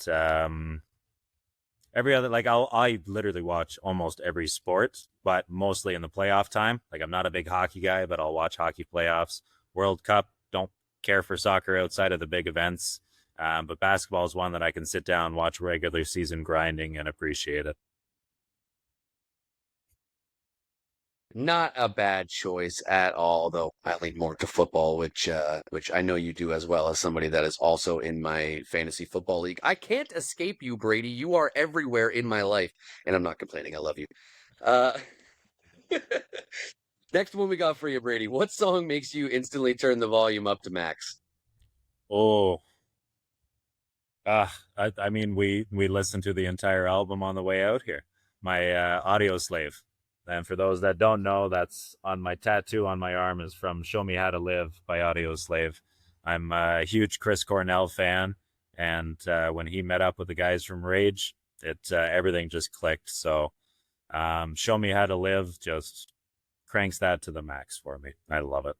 every other, like I literally watch almost every sport, but mostly in the playoff time. Like I'm not a big hockey guy, but I'll watch hockey playoffs. World Cup, don't care for soccer outside of the big events. But basketball is one that I can sit down, watch regular season grinding, and appreciate it. not a bad choice at all, though I lean more to football, which I know you do as well, as somebody that is also in my fantasy football league. I can't escape you, Brady. You are everywhere in my life, and I'm not complaining. I love you. Uh, Next one we got for you, Brady. What song makes you instantly turn the volume up to max? Oh, I mean, we listened to the entire album on the way out here. My Audio Slave. And for those that don't know, that's on my tattoo on my arm is from Show Me How to Live by Audio Slave. I'm a huge Chris Cornell fan. And when he met up with the guys from Rage, everything just clicked. So Show Me How to Live just cranks that to the max for me. I love it.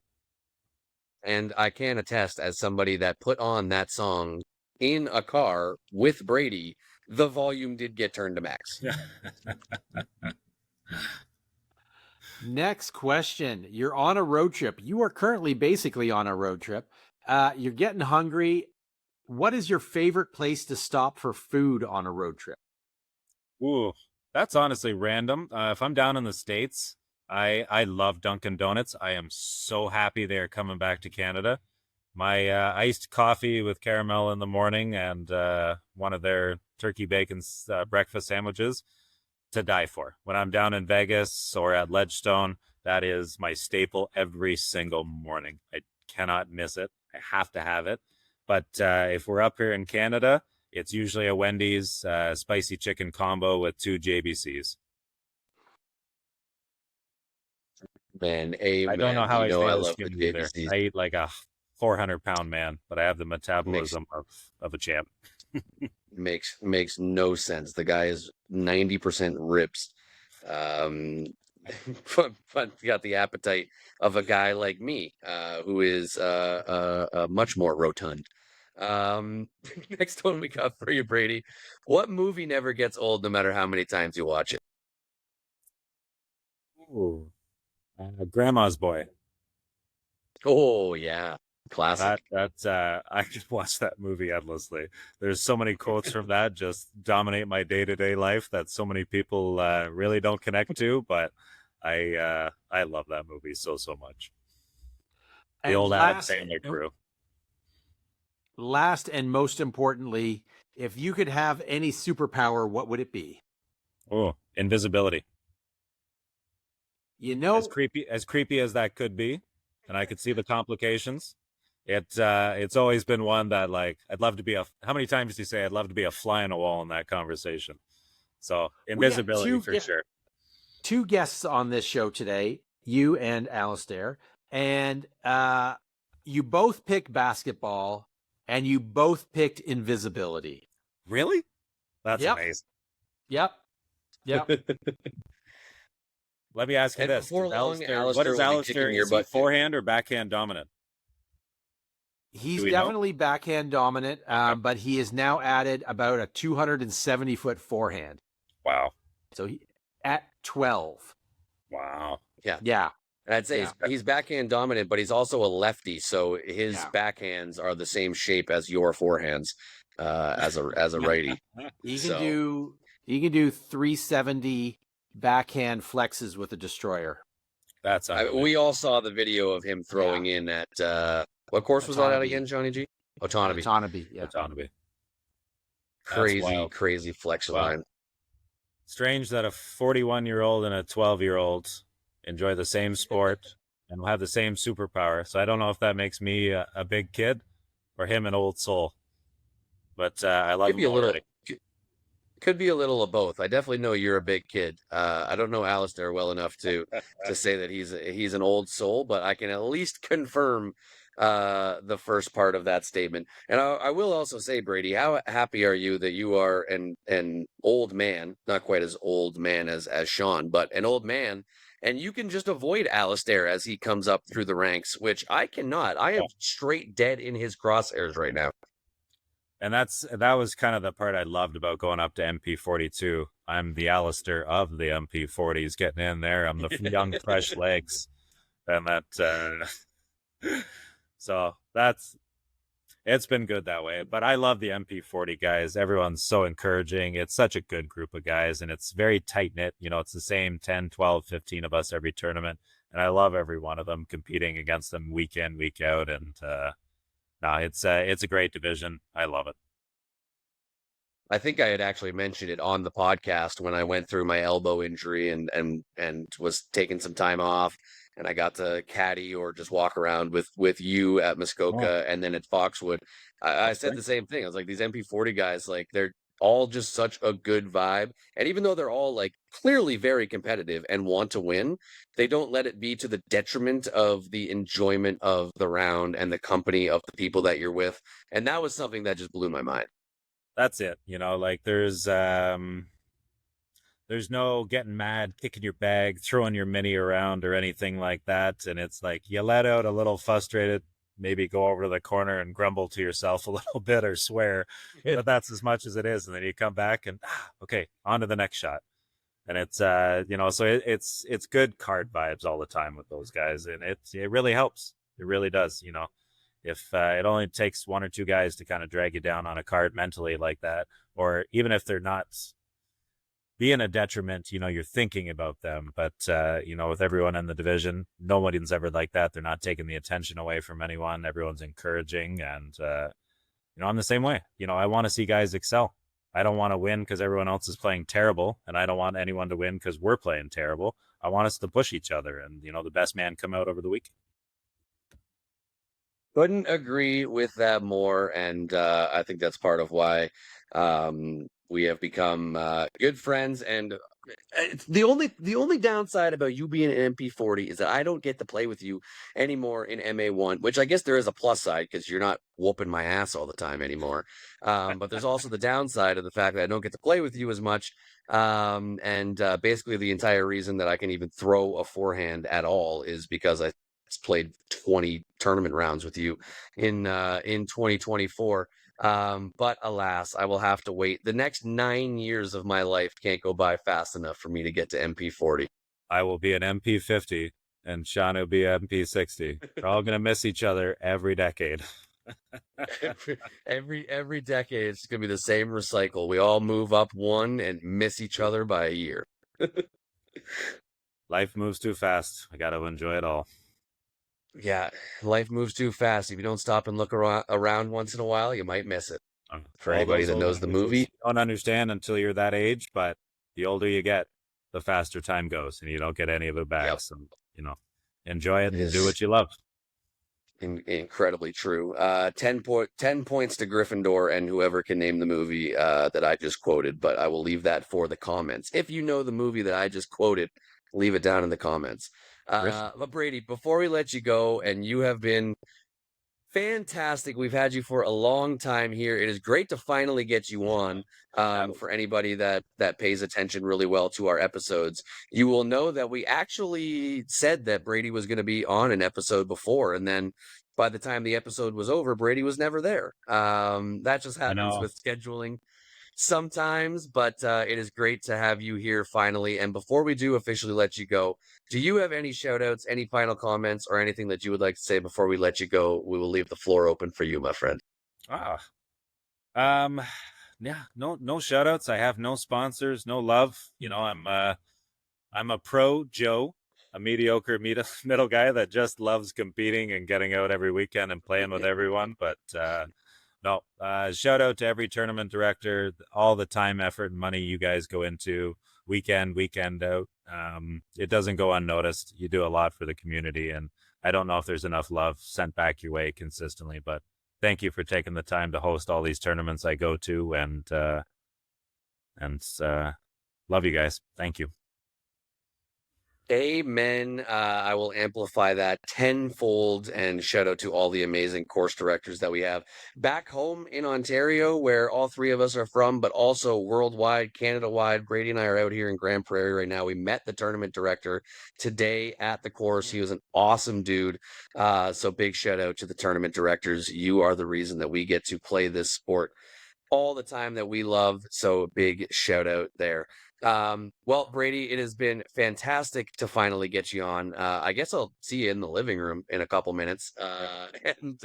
And I can attest, as somebody that put on that song in a car with Brady, the volume did get turned to max. Next question. You're on a road trip. You are currently basically on a road trip. You're getting hungry. What is your favorite place to stop for food on a road trip? Ooh, that's honestly random. If I'm down in the States, I love Dunkin' Donuts. I am so happy they are coming back to Canada. My iced coffee with caramel in the morning and one of their turkey bacon breakfast sandwiches to die for. When I'm down in Vegas or at Ledgestone, that is my staple every single morning. I cannot miss it. I have to have it. But if we're up here in Canada, it's usually a Wendy's spicy chicken combo with 2 JBCs. Man, I don't know amen. how You I know stay I this love the skinny either. JVCs. I eat like a 400-pound man, but I have the metabolism of a champ. Makes no sense. The guy is 90% ribs. But got the appetite of a guy like me, who is much more rotund. Next one we got for you, Brady. What movie never gets old no matter how many times you watch it? Ooh. Grandma's Boy. Oh yeah, classic. I could watch that movie endlessly. There's so many quotes from that just dominate my day-to-day life that so many people really don't connect to, but I love that movie so much. The And old Adam Sandler crew. Last and most importantly, if you could have any superpower, what would it be? Oh, invisibility. You know, As creepy as that could be, and I could see the complications. It's always been one that like I'd love to be how many times do you say I'd love to be a fly on a wall in that conversation? So invisibility for sure. Two guests on this show today, you and Alasdair, and you both picked basketball and you both picked invisibility. Really? That's amazing. Yep. Let me ask you And this. before long, Alasdair What is will be Alasdair? kicking your Is he butt. forehand or backhand dominant? He's Do we know? definitely backhand dominant, but he has now added about a 270-foot forehand. Wow. So he at 12. Wow. Yeah. And I'd say he's backhand dominant, but he's also a lefty, so his backhands are the same shape as your forehands, as a righty. He can do 370 backhand flexes with a destroyer. That's we all saw the video of him throwing in at what course was that at again, Johnny G? Otonabee. Yeah. Otonabee. Crazy flex line. Strange that a 41-year-old and a 12-year-old enjoy the same sport and will have the same superpower. So I don't know if that makes me a big kid or him an old soul. But I love him already. Could be a little of both. I definitely know you're a big kid. I don't know Alasdair well enough to say that he's an old soul, but I can at least confirm the first part of that statement. And I will also say, Brady, how happy are you that you are an old man, not quite as old man as Sean, but an old man, and you can just avoid Alasdair as he comes up through the ranks, which I cannot. I am straight dead in his crosshairs right now. And that was kind of the part I loved about going up to MP42. I'm the Alistair of the MP40s, getting in there. I'm the young, fresh legs, and so it's been good that way. But I love the MP40 guys. Everyone's so encouraging. It's such a good group of guys, and it's very tight knit. It's the same 10, 12, 15 of us every tournament, and I love every one of them, competing against them week in, week out, and no, it's a great division. I love it. I think I had actually mentioned it on the podcast when I went through my elbow injury and was taking some time off, and I got to caddy or just walk around with you at Muskoka and then at Foxwood. I said the same thing. I was like, these MP40 guys, like they're all just such a good vibe. And even though they're all like clearly very competitive and want to win, they don't let it be to the detriment of the enjoyment of the round and the company of the people that you're with. And that was something that just blew my mind. That's it. Like there's no getting mad, kicking your bag, throwing your mini around or anything like that. And it's like you let out a little frustrated, maybe go over to the corner and grumble to yourself a little bit or swear, but that's as much as it is. And then you come back and okay, on to the next shot. And it's so it's good card vibes all the time with those guys, and it really helps. It really does. If it only takes one or two guys to kind of drag you down on a card mentally like that, or even if they're not being a detriment, you're thinking about them. But with everyone in the division, nobody's ever like that. They're not taking the attention away from anyone. Everyone's encouraging, and I'm the same way. I want to see guys excel. I don't want to win because everyone else is playing terrible, and I don't want anyone to win because we're playing terrible. I want us to push each other, and the best man come out over the weekend. Couldn't agree with that more, and I think that's part of why we have become good friends. And it's the only downside about you being an MP40 is that I don't get to play with you anymore in MA1, which I guess there is a plus side because you're not whooping my ass all the time anymore. But there's also the downside of the fact that I don't get to play with you as much. And basically the entire reason that I can even throw a forehand at all is because I played 20 tournament rounds with you in 2024. But alas, I will have to wait. The next 9 years of my life can't go by fast enough for me to get to MP40. I will be an MP50 and Sean will be MP60. We're all gonna miss each other every decade. every decade it's gonna be the same recycle. We all move up one and miss each other by a year. Life moves too fast. I gotta enjoy it all. Yeah, life moves too fast. If you don't stop and look around once in a while, you might miss it. For anybody that knows the movie, you don't understand until you're that age, but the older you get, the faster time goes, and you don't get any of it back. Yep. So enjoy it and do what you love. Incredibly true. 10 points to Gryffindor and whoever can name the movie that I just quoted, but I will leave that for the comments. If you know the movie that I just quoted, leave it down in the comments. But Brady, before we let you go, and you have been fantastic. We've had you for a long time here. It is great to finally get you on. For anybody that pays attention really well to our episodes, you will know that we actually said that Brady was going to be on an episode before, and then by the time the episode was over, Brady was never there. That just happens with scheduling sometimes, but it is great to have you here finally. And before we do officially let you go, do you have any shout outs, any final comments, or anything that you would like to say before we let you go? We will leave the floor open for you, my friend. Yeah, no shout outs. I have no sponsors, no love. I'm a pro Joe, a mediocre middle guy that just loves competing and getting out every weekend and playing with everyone. But no, shout out to every tournament director, all the time, effort, and money you guys go into weekend out. It doesn't go unnoticed. You do a lot for the community, and I don't know if there's enough love sent back your way consistently, but thank you for taking the time to host all these tournaments I go to, and And love you guys. Thank you. Amen. I will amplify that tenfold, and shout out to all the amazing course directors that we have back home in Ontario, where all three of us are from, but also worldwide, Canada-wide. Brady and I are out here in Grand Prairie right now. We met the tournament director today at the course. He was an awesome dude. So big shout out to the tournament directors. You are the reason that we get to play this sport all the time that we love. So big shout out there. Well, Brady, it has been fantastic to finally get you on. I guess I'll see you in the living room in a couple minutes. And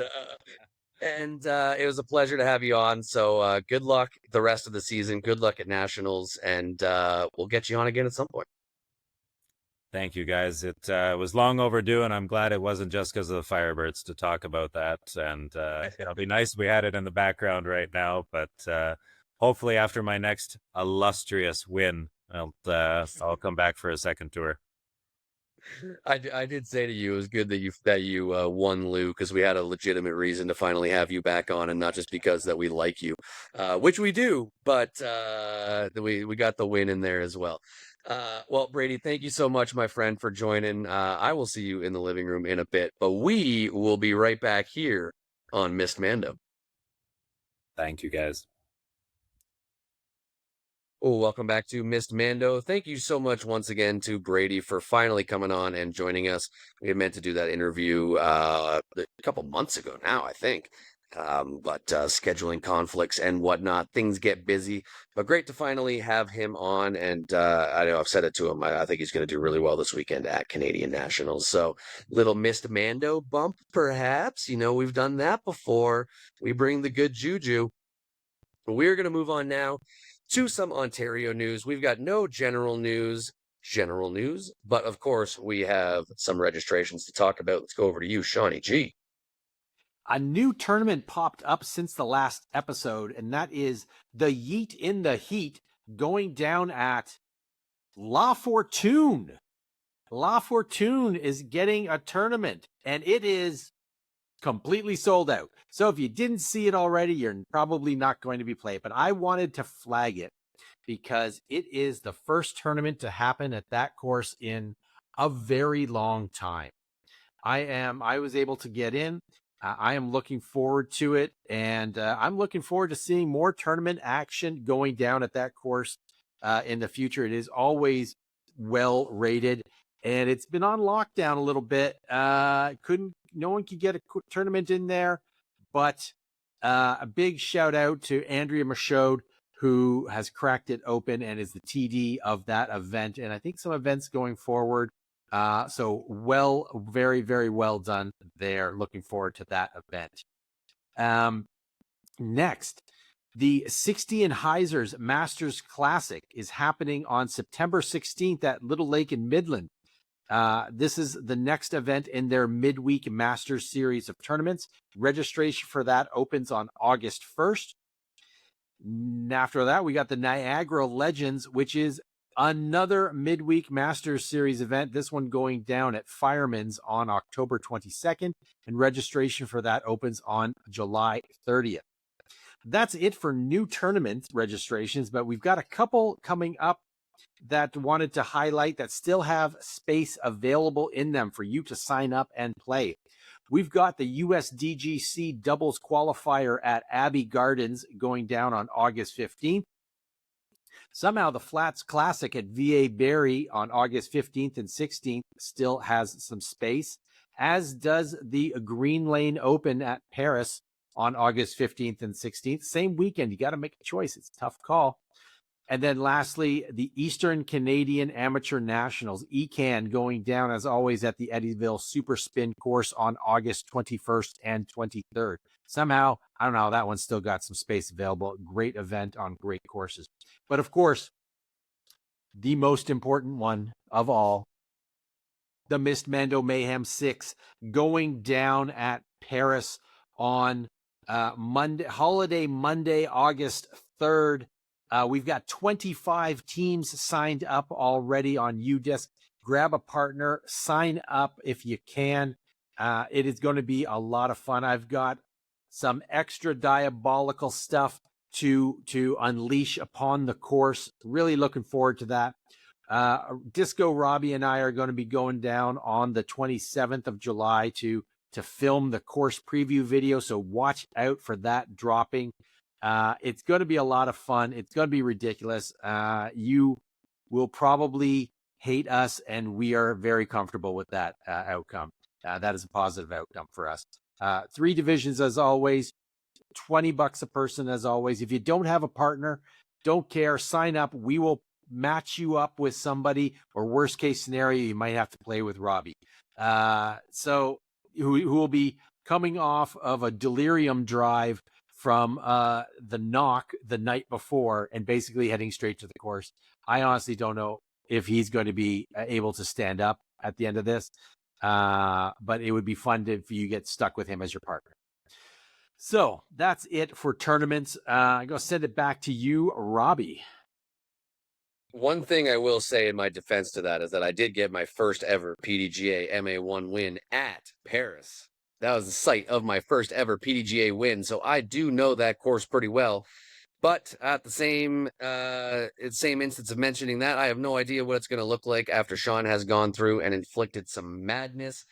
it was a pleasure to have you on. So good luck the rest of the season. Good luck at nationals, and we'll get you on again at some point. Thank you, guys. It was long overdue, and I'm glad it wasn't just because of the Firebirds to talk about that. And it'll be nice if we had it in the background right now. But hopefully, after my next illustrious win, I'll come back for a second tour. I did say to you it was good that you won, Lou, because we had a legitimate reason to finally have you back on, and not just because that we like you, which we do, but we got the win in there as well. Well, Brady, thank you so much, my friend, for joining. I will see you in the living room in a bit, but we will be right back here on Missed Mando. Thank you, guys. Oh, welcome back to Missed Mando. Thank you so much once again to Brady for finally coming on and joining us. We had meant to do that interview a couple months ago now, I think. But scheduling conflicts and whatnot, things get busy. But great to finally have him on. And I know I've said it to him. I think he's going to do really well this weekend at Canadian Nationals. So little Missed Mando bump, perhaps. You know, we've done that before. We bring the good juju. We're going to move on now to some Ontario news. We've got no general news, but of course we have some registrations to talk about. Let's go over to you, Shawnee G. A new tournament popped up since the last episode, and that is the Yeet in the Heat going down at La Fortune. La Fortune is getting a tournament, and it is completely sold out. So if you didn't see it already, you're probably not going to be playing. But I wanted to flag it because it is the first tournament to happen at that course in a very long time. I was able to get in. I am looking forward to it, and I'm looking forward to seeing more tournament action going down at that course in the future. It is always well rated, and it's been on lockdown a little bit. No one could get a tournament in there, but a big shout out to Andrea Michaud, who has cracked it open and is the TD of that event, and I think some events going forward. So very, very well done there. Looking forward to that event. Next, the 60 and Heisers Masters Classic is happening on September 16th at Little Lake in Midland. This is the next event in their midweek Masters series of tournaments. Registration for that opens on August 1st. After that, we got the Niagara Legends, which is another midweek Masters Series event, this one going down at Fireman's on October 22nd, and registration for that opens on July 30th. That's it for new tournament registrations, but we've got a couple coming up that wanted to highlight that still have space available in them for you to sign up and play. We've got the USDGC doubles qualifier at Abbey Gardens going down on August 15th. Somehow the Flats Classic at VA Barrie on August 15th and 16th still has some space, as does the Green Lane Open at Paris on August 15th and 16th. Same weekend. You got to make a choice. It's a tough call. And then lastly, the Eastern Canadian Amateur Nationals, ECAN, going down as always at the Eddyville Super Spin course on August 21st and 23rd. Somehow, I don't know, that one still got some space available. Great event on great courses. But of course, the most important one of all, the Missed Mando Mayhem 6, going down at Paris on Holiday Monday, August 3rd. We've got 25 teams signed up already on UDisc. Grab a partner, sign up if you can. It is going to be a lot of fun. I've got some extra diabolical stuff to unleash upon the course. Really looking forward to that. Disco Robbie and I are going to be going down on the 27th of July to film the course preview video. So watch out for that dropping. It's going to be a lot of fun. It's going to be ridiculous. You will probably hate us, and we are very comfortable with that outcome. That is a positive outcome for us. 3 divisions as always, $20 a person as always. If you don't have a partner, don't care, sign up. We will match you up with somebody, or worst case scenario, you might have to play with Robbie. So who will be coming off of a delirium drive from the knock the night before and basically heading straight to the course. I honestly don't know if he's going to be able to stand up at the end of this, but it would be fun if you get stuck with him as your partner. So that's it for tournaments. I'm going to send it back to you, Robbie. One thing I will say in my defense to that is that I did get my first ever PDGA MA1 win at Paris. That was the site of my first ever PDGA win, so I do know that course pretty well. But at the same instance of mentioning that, I have no idea what it's going to look like after Sean has gone through and inflicted some madness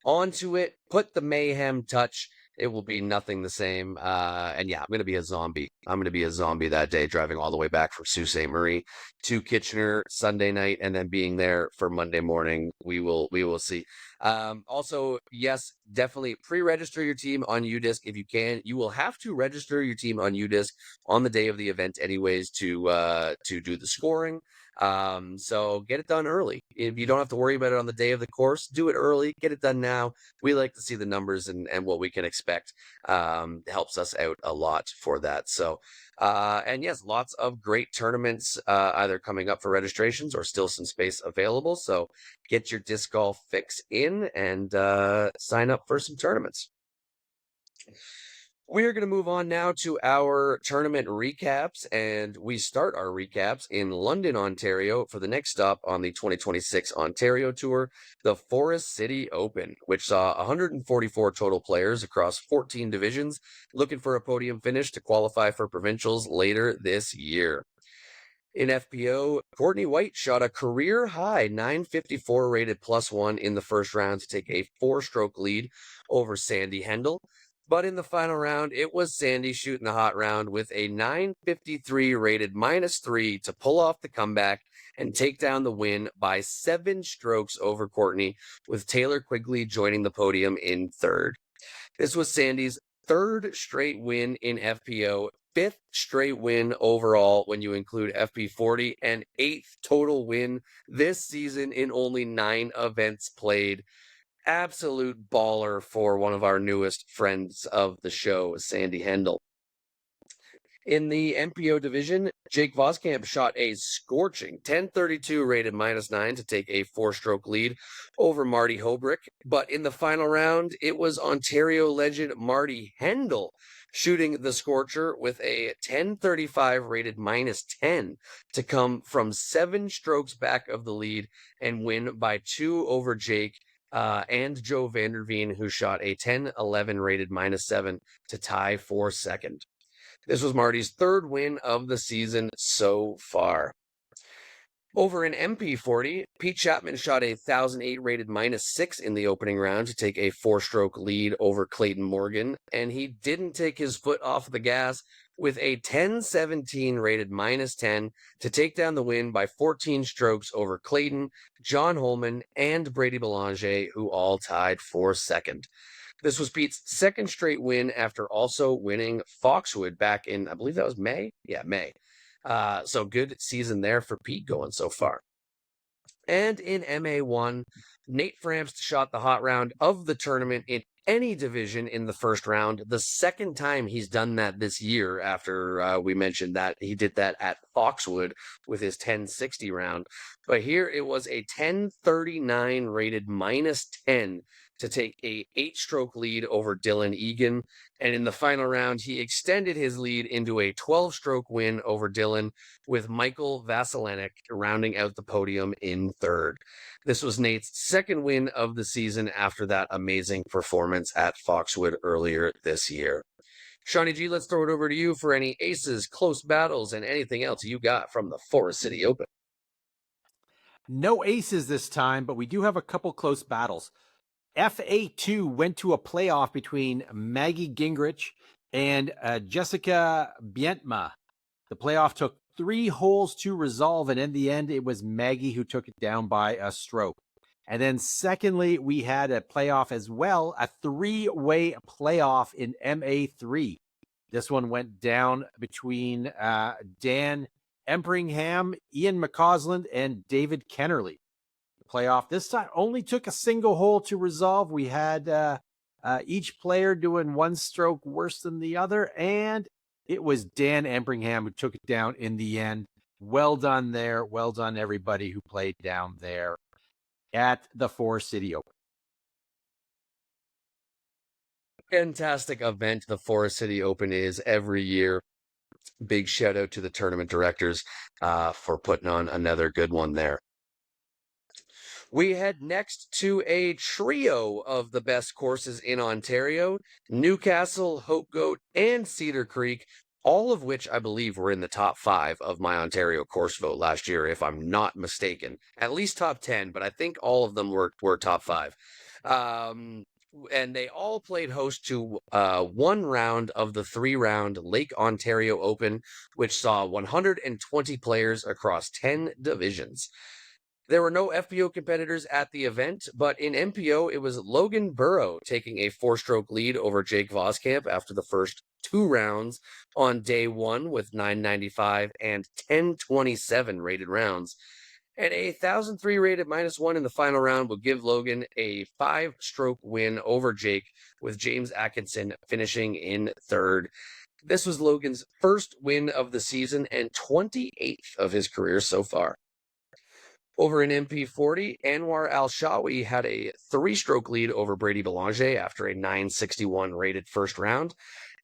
onto it, put the mayhem touch. It will be nothing the same. And yeah, I'm going to be a zombie. I'm going to be a zombie that day, driving all the way back from Sault Ste. Marie to Kitchener Sunday night, and then being there for Monday morning. We will see. Also, yes, definitely pre-register your team on UDisc if you can. You will have to register your team on UDisc on the day of the event anyways to do the scoring. So get it done early. If you don't have to worry about it on the day of the course, do it early, get it done now. We like to see the numbers and what we can expect. Helps us out a lot for that. So, and yes, lots of great tournaments, either coming up for registrations or still some space available. So get your disc golf fix in and, sign up for some tournaments. We're going to move on now to our tournament recaps, and we start our recaps in London, Ontario, for the next stop on the 2026 Ontario Tour, the Forest City Open, which saw 144 total players across 14 divisions looking for a podium finish to qualify for provincials later this year. In FPO, Courtney White shot a career-high 954 rated +1 in the first round to take a 4-stroke lead over Sandy Hendel. But in the final round, it was Sandy shooting the hot round with a 953 rated -3 to pull off the comeback and take down the win by 7 strokes over Courtney, with Taylor Quigley joining the podium in third. This was Sandy's 3rd straight win in FPO, 5th straight win overall when you include FP40, and 8th total win this season in only 9 events played. Absolute baller for one of our newest friends of the show, Sandy Hendel. In the MPO division, Jake Voskamp shot a scorching 1032 rated -9 to take a 4-stroke lead over Marty Hobrick. But in the final round, it was Ontario legend Marty Hendel shooting the scorcher with a 1035 rated -10 to come from 7 strokes back of the lead and win by 2 over Jake. And Joe Vanderveen, who shot a 1011 rated -7 to tie for second. This was Marty's 3rd win of the season so far. Over in MP40, Pete Chapman shot a 1008 rated -6 in the opening round to take a 4-stroke lead over Clayton Morgan, and he didn't take his foot off the gas with a 1017 rated -10 to take down the win by 14 strokes over Clayton, John Holman, and Brady Belanger, who all tied for second. This was Pete's 2nd straight win after also winning Foxwood back in, I believe that was May? Yeah, May. So good season there for Pete going so far. And in MA1, Nate Framst shot the hot round of the tournament in any division in the first round. The 2nd time he's done that this year, after we mentioned that he did that at Foxwood with his 1060 round. But here it was a 1039 rated -10 to take a 8-stroke lead over Dylan Egan. And in the final round, he extended his lead into a 12-stroke win over Dylan, with Michael Vasilenek rounding out the podium in third. This was Nate's 2nd win of the season after that amazing performance at Foxwood earlier this year. Shawnee G, let's throw it over to you for any aces, close battles, and anything else you got from the Forest City Open. No aces this time, but we do have a couple close battles. FA2 went to a playoff between Maggie Gingrich and Jessica Bientma. The playoff took 3 holes to resolve, and in the end, it was Maggie who took it down by a stroke. And then secondly, we had a playoff as well, a 3-way playoff in MA3. This one went down between Dan Empringham, Ian McCausland, and David Kennerly. The playoff this time only took a single hole to resolve. We had each player doing 1 stroke worse than the other, and it was Dan Empringham who took it down in the end. Well done there. Well done, everybody who played down there at the Forest City Open. Fantastic event the Forest City Open is every year. Big shout out to the tournament directors for putting on another good one there. We head next to a trio of the best courses in Ontario: Newcastle, Hope Goat, and Cedar Creek, all of which I believe were in the top 5 of my Ontario course vote last year, if I'm not mistaken. At least top 10, but I think all of them were top 5. And they all played host to 1 round of the 3-round Lake Ontario Open, which saw 120 players across 10 divisions. There were no FPO competitors at the event, but in MPO, it was Logan Burrow taking a 4-stroke lead over Jake Voskamp after the first 2 rounds on day 1 with 995 and 1027 rated rounds. And a 1003 rated -1 in the final round will give Logan a 5-stroke win over Jake, with James Atkinson finishing in 3rd. This was Logan's first win of the season and 28th of his career so far. Over in MP40, Anwar Al-Shawi had a 3-stroke lead over Brady Belanger after a 961 rated first round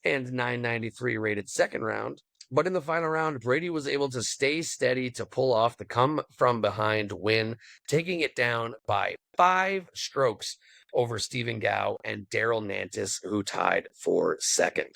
and 993 rated second round. But in the final round, Brady was able to stay steady to pull off the come-from-behind win, taking it down by 5 strokes over Stephen Gow and Daryl Nantis, who tied for second.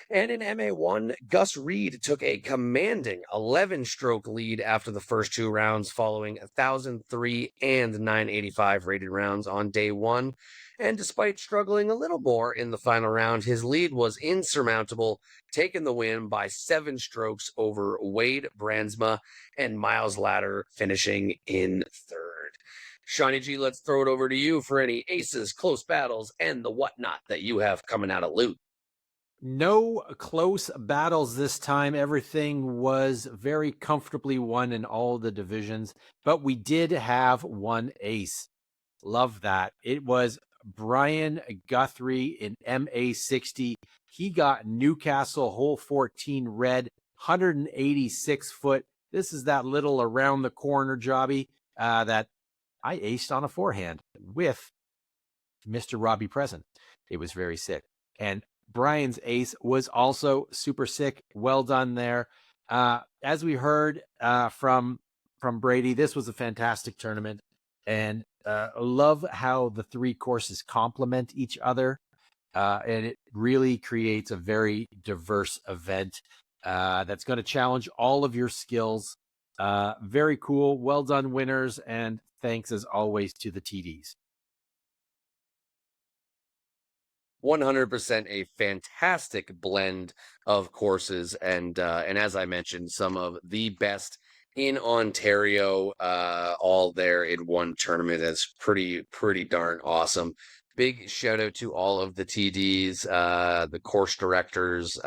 And in MA1, Gus Reed took a commanding 11-stroke lead after the first 2 rounds, following 1,003 and 985 rated rounds on day 1. And despite struggling a little more in the final round, his lead was insurmountable, taking the win by 7 strokes over Wade Brandsma and Miles Ladder, finishing in 3rd. Shawnee G, let's throw it over to you for any aces, close battles, and the whatnot that you have coming out of loot. No close battles this time. Everything was very comfortably won in all the divisions, but we did have 1 ace. Love that. It was Brian Guthrie in MA60. He got Newcastle hole 14 red, 186 foot. This is that little around the corner jobby that I aced on a forehand with Mr. Robbie present. It was very sick. And Brian's ace was also super sick. Well done there. As we heard from Brady, this was a fantastic tournament, and love how the 3 courses complement each other, and it really creates a very diverse event that's going to challenge all of your skills. Very cool. Well done, winners, and thanks as always to the TDs. 100% a fantastic blend of courses, and as I mentioned, some of the best in Ontario, all there in one tournament. That's pretty darn awesome. Big shout out to all of the TDs, the course directors,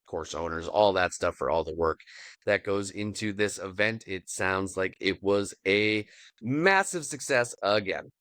course owners, all that stuff for all the work that goes into this event. It sounds like it was a massive success again.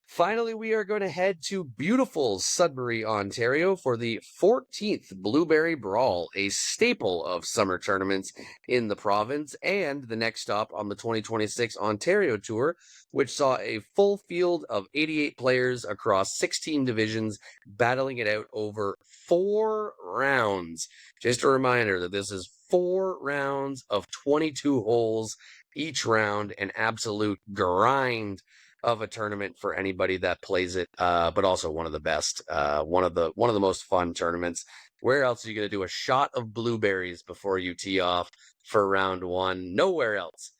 Finally, we are going to head to beautiful Sudbury, Ontario for the 14th Blueberry Brawl, a staple of summer tournaments in the province, and the next stop on the 2026 Ontario Tour, which saw a full field of 88 players across 16 divisions, battling it out over 4 rounds. Just a reminder that this is 4 rounds of 22 holes, each round an absolute grind of a tournament for anybody that plays it, but also one of the best, one of the most fun tournaments. Where else are you going to do a shot of blueberries before you tee off for round one? Nowhere else.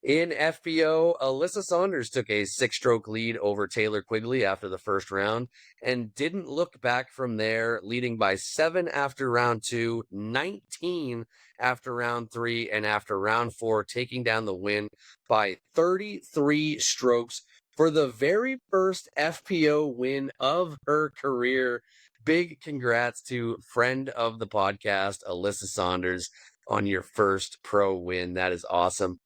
In FPO, Alyssa Saunders took a 6-stroke lead over Taylor Quigley after the first round and didn't look back from there, leading by 7 after round 2, 19 after round 3, and after round 4, taking down the win by 33 strokes for the very first FPO win of her career. Big congrats to friend of the podcast, Alyssa Saunders, on your first pro win. That is awesome.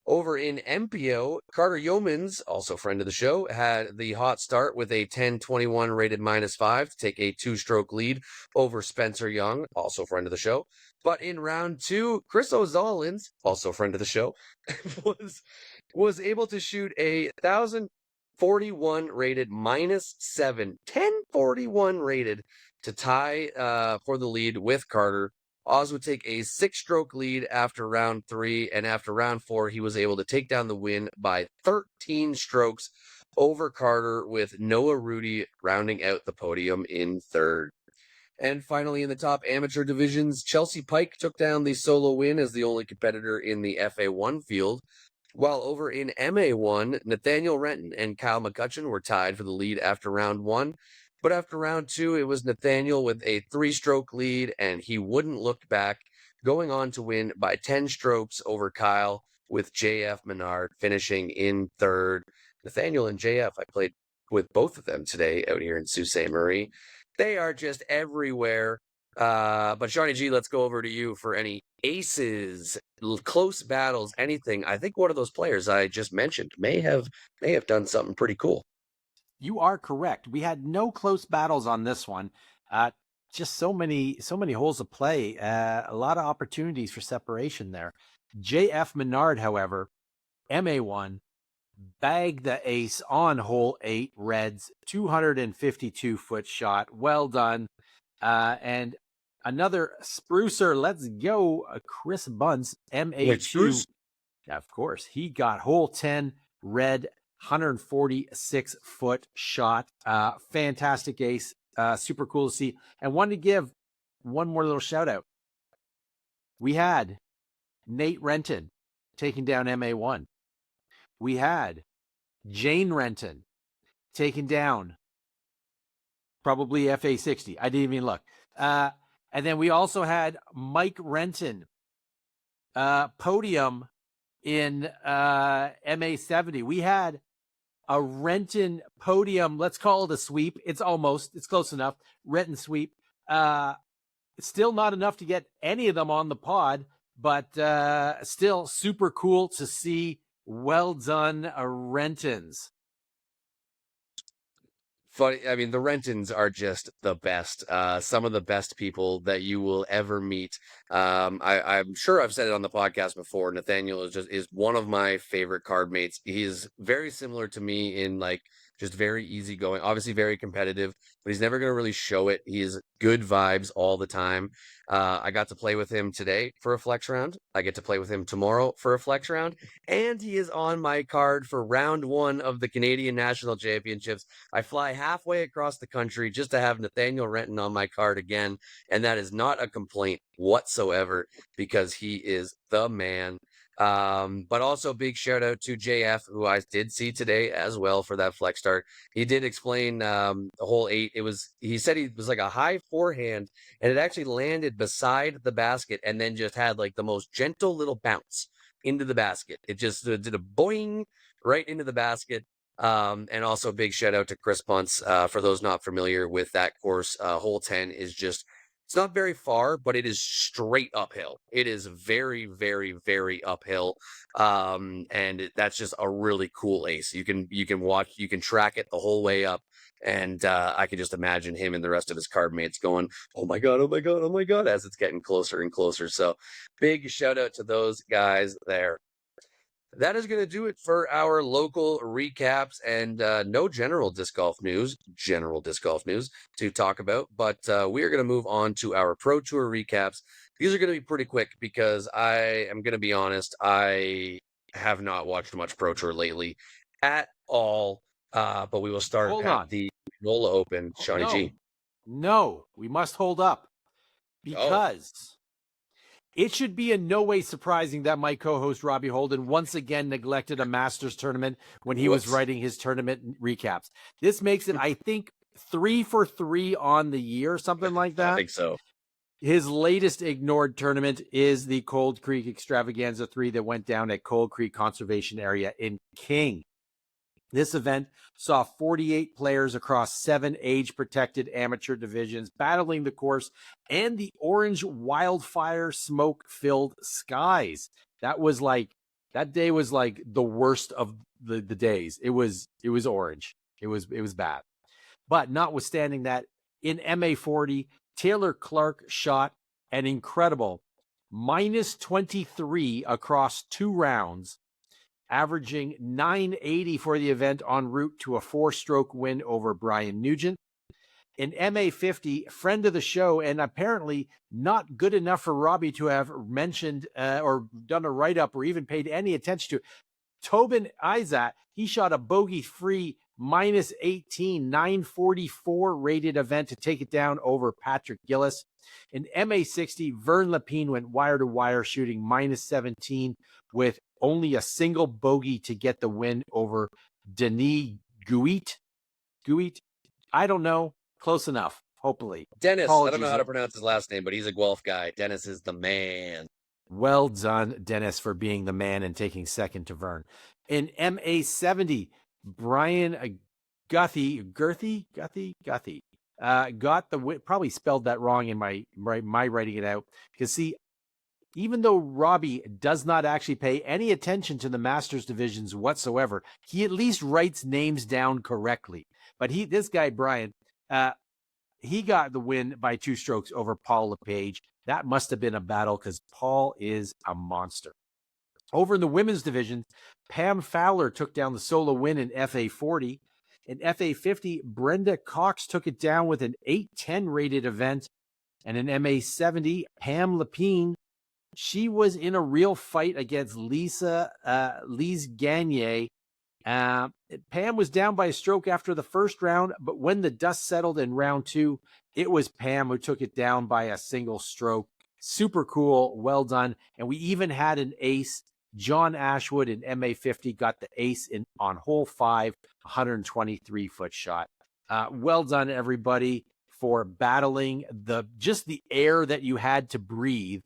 Over in MPO, Carter Yeomans, also friend of the show, had the hot start with a 10-21 rated -5 to take a 2-stroke lead over Spencer Young, also friend of the show. But in round 2, Chris O'Zolins, also friend of the show, was able to shoot a 1,041 rated -7, 1041 rated to tie for the lead with Carter. Oz would take a 6-stroke lead after round 3, and after round 4, he was able to take down the win by 13 strokes over Carter, with Noah Rudy rounding out the podium in third. And finally, in the top amateur divisions, Chelsea Pike took down the solo win as the only competitor in the FA1 field, while over in MA1, Nathaniel Renton and Kyle McCutcheon were tied for the lead after round 1. But after round 2, it was Nathaniel with a 3-stroke lead, and he wouldn't look back, going on to win by 10 strokes over Kyle, with JF Menard finishing in third. Nathaniel and JF, I played with both of them today out here in Sault Ste. Marie. They are just everywhere. But Shawnee G, let's go over to you for any aces, close battles, anything. I think one of those players I just mentioned may have done something pretty cool. You are correct. We had no close battles on this one. Just so many holes of play. A lot of opportunities for separation there. JF Menard, however, MA1, bagged the ace on hole 8, reds, 252-foot shot. Well done. And another sprucer. Let's go, Chris Bunce, MA2. Of course, he got hole 10, red, 146-foot shot. Fantastic ace. Super cool to see. And wanted to give one more little shout out. We had Nate Renton taking down MA1. We had Jane Renton taking down probably FA60. I didn't even look. And then we also had Mike Renton podium in MA70. We had a Renton podium. Let's call it a sweep. It's close enough. Renton sweep. It's still not enough to get any of them on the pod, but still super cool to see. Well done, Rentons. Funny, I mean, the Rentons are just the best. Some of the best people that you will ever meet. I'm sure I've said it on the podcast before. Nathaniel is one of my favorite card mates. He's very similar to me in just very easygoing, obviously very competitive, but he's never going to really show it. He's good vibes all the time. I got to play with him today for a flex round. I get to play with him tomorrow for a flex round, and he is on my card for round 1 of the Canadian National Championships. I fly halfway across the country just to have Nathaniel Renton on my card again, and that is not a complaint whatsoever, because he is the man. But also big shout out to JF, who I did see today as well for that flex start. He did explain the hole 8. He said he was like a high forehand, and it actually landed beside the basket and then just had the most gentle little bounce into the basket. It just did a boing right into the basket. And also big shout out to Chris Bunce. For those not familiar with that course, hole 10 is it's not very far, but it is straight uphill. It is very, very, very uphill. And that's just a really cool ace. You can track it the whole way up. And I can just imagine him and the rest of his card mates going, oh my God, oh my God, oh my God, as it's getting closer and closer. So big shout out to those guys there. That is going to do it for our local recaps, and no general disc golf news to talk about, but we are going to move on to our Pro Tour recaps. These are going to be pretty quick because I am going to be honest, I have not watched much Pro Tour lately. At all. But we will start Hold at on. the Heinola Open, Shawnee G. No, we must hold up because it should be in no way surprising that my co-host Robbie Holden once again neglected a Masters tournament when he was Whoops. writing his tournament recaps. This makes it, I think, 3 for 3 on the year, something like that. I think so. His latest ignored tournament is the Cold Creek Extravaganza 3 that went down at Cold Creek Conservation Area in King. This event saw 48 players across 7 age-protected amateur divisions battling the course and the orange wildfire smoke-filled skies. That day was like the worst of the days. It was orange. It was bad. But notwithstanding that, in MA40, Taylor Clark shot an incredible -23 across 2 rounds, averaging 980 for the event en route to a 4-stroke win over Brian Nugent. In MA50, friend of the show, and apparently not good enough for Robbie to have mentioned or done a write-up or even paid any attention to, Tobin Isaac, he shot a bogey-free -18, 944 rated event to take it down over Patrick Gillis. In MA60, Vern Lapine went wire to wire, shooting -17 with only a single bogey to get the win over Denis Guit. I don't know. Close enough, hopefully. Dennis, Apologies. I don't know how to pronounce his last name, but he's a Guelph guy. Dennis is the man. Well done, Dennis, for being the man and taking second to Vern. In MA70, Brian Guthie got the win. Probably spelled that wrong in my writing it out. Because see, even though Robbie does not actually pay any attention to the Masters divisions whatsoever, he at least writes names down correctly. But this guy, Brian, he got the win by 2 strokes over Paul LePage. That must have been a battle because Paul is a monster. Over in the women's division, Pam Fowler took down the solo win in FA40. In FA50, Brenda Cox took it down with an 810 rated event. And in MA70, Pam Lapine, she was in a real fight against Lise Gagne. Pam was down by a stroke after the first round, but when the dust settled in round 2, it was Pam who took it down by a single stroke. Super cool. Well done. And we even had an ace. John Ashwood in MA50 got the ace on hole 5, 123-foot shot. Well done, everybody, for battling the air that you had to breathe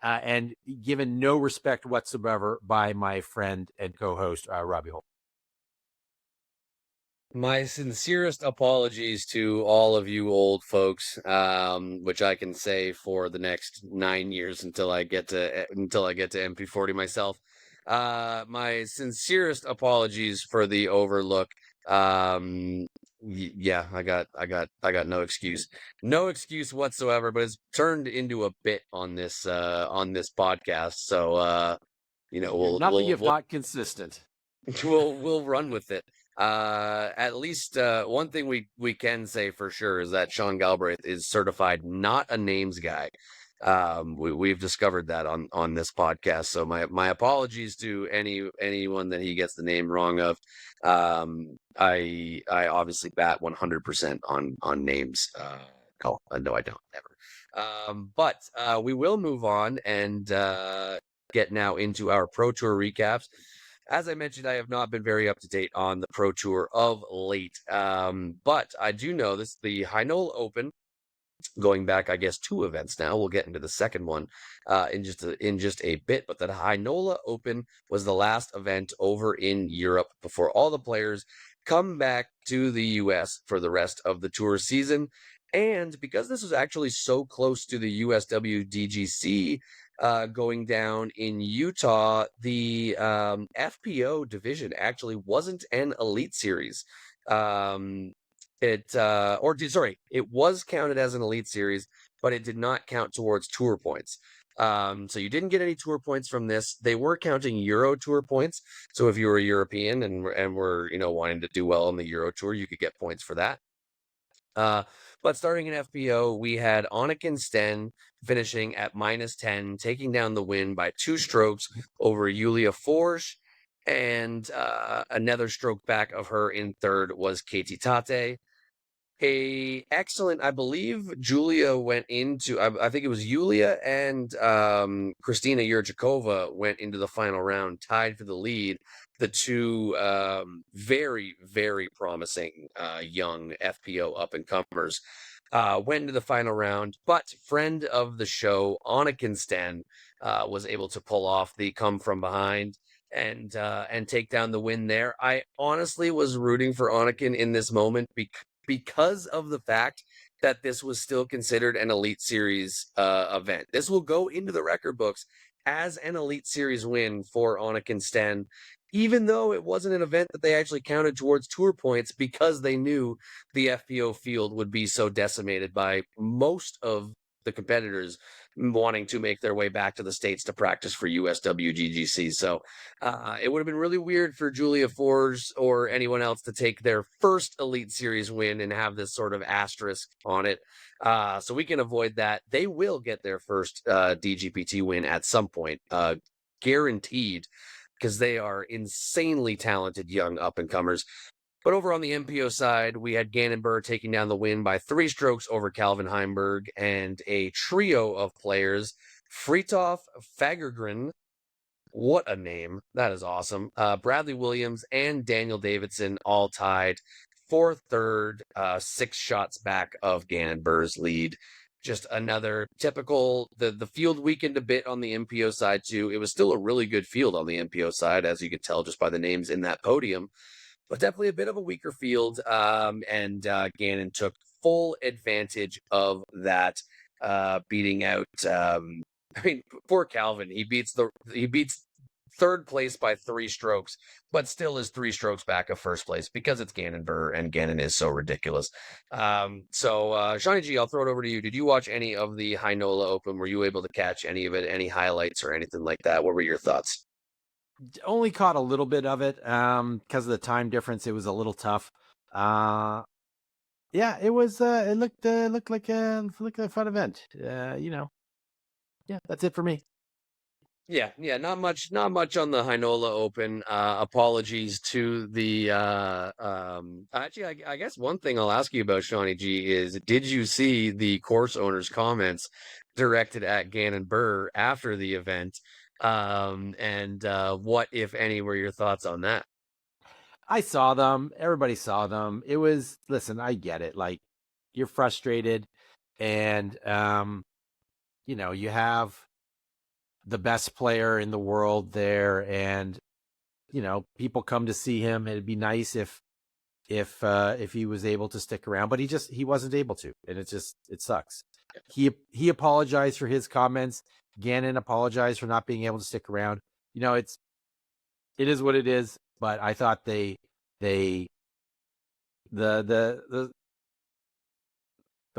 and given no respect whatsoever by my friend and co-host, Robbie Holt. My sincerest apologies to all of you old folks, which I can say for the next 9 years until I get to MP40 myself. My sincerest apologies for the overlook. Yeah, I got no excuse whatsoever. But it's turned into a bit on this podcast. So You're nothing if not consistent. we'll run with it. At least one thing we can say for sure is that Sean Galbraith is certified not a names guy. We've discovered that on this podcast. So my apologies to anyone that he gets the name wrong of. I obviously bat 100% on names. No, I don't. Never. But we will move on and get now into our Pro Tour recaps. As I mentioned, I have not been very up to date on the Pro Tour of late, but I do know this: the Heinola Open, going back, I guess, 2 events now. We'll get into the second one in just a bit. But the Heinola Open was the last event over in Europe before all the players come back to the U.S. for the rest of the tour season. And because this was actually so close to the USWDGC going down in Utah, the FPO division actually wasn't an elite series. It was counted as an elite series, but it did not count towards tour points. So you didn't get any tour points from this. They were counting Euro Tour points. So if you were a European and were wanting to do well on the Euro Tour, you could get points for that. But starting in FPO, we had Anniken Sten finishing at -10, taking down the win by 2 strokes over Julia Forge. And another stroke back of her in third was Katie Tate. I believe Julia went into, I think it was Yulia and Kristina Yurchikova went into the final round tied for the lead. The two very, very promising young FPO up-and-comers went into the final round, but friend of the show, Anakin Sten, was able to pull off the come from behind and take down the win there. I honestly was rooting for Anakin in this moment because of the fact that this was still considered an Elite Series event. This will go into the record books as an Elite Series win for Anakin Sten, even though it wasn't an event that they actually counted towards tour points because they knew the FPO field would be so decimated by most of the competitors wanting to make their way back to the States to practice for USWDGC. So it would have been really weird for Julia Forge or anyone else to take their first Elite Series win and have this sort of asterisk on it. So we can avoid that. They will get their first DGPT win at some point, guaranteed, because they are insanely talented young up-and-comers. But over on the MPO side, we had Gannon Burr taking down the win by 3 strokes over Calvin Heimberg and a trio of players, Fritjof Fagergren, what a name. That is awesome. Bradley Williams and Daniel Davidson all tied for third, 6 shots back of Gannon Burr's lead. Just another typical, the field weakened a bit on the MPO side too. It was still a really good field on the MPO side, as you could tell just by the names in that podium, but definitely a bit of a weaker field. And Gannon took full advantage of that, beating out, I mean, poor Calvin. He beats third place by 3 strokes, but still is 3 strokes back of first place because it's Gannon Burr and Gannon is so ridiculous. So Shawnee G, I'll throw it over to you. Did you watch any of the Heinola Open? Were you able to catch any of it, any highlights or anything like that? What were your thoughts? Only caught a little bit of it because of the time difference. It was a little tough. Yeah, it was. It looked like a fun event. Yeah, that's it for me. Yeah, not much on the Heinola Open. Apologies to the actually, I guess one thing I'll ask you about, Shawnee G, is did you see the course owner's comments directed at Gannon Burr after the event? And what, if any, were your thoughts on that? I saw them. Everybody saw them. It was, listen, I get it. Like, you're frustrated, and you have the best player in the world there, and people come to see him. It'd be nice if he was able to stick around, but he wasn't able to, and it sucks. He apologized for his comments. Gannon apologized for not being able to stick around. It is what it is. But I thought the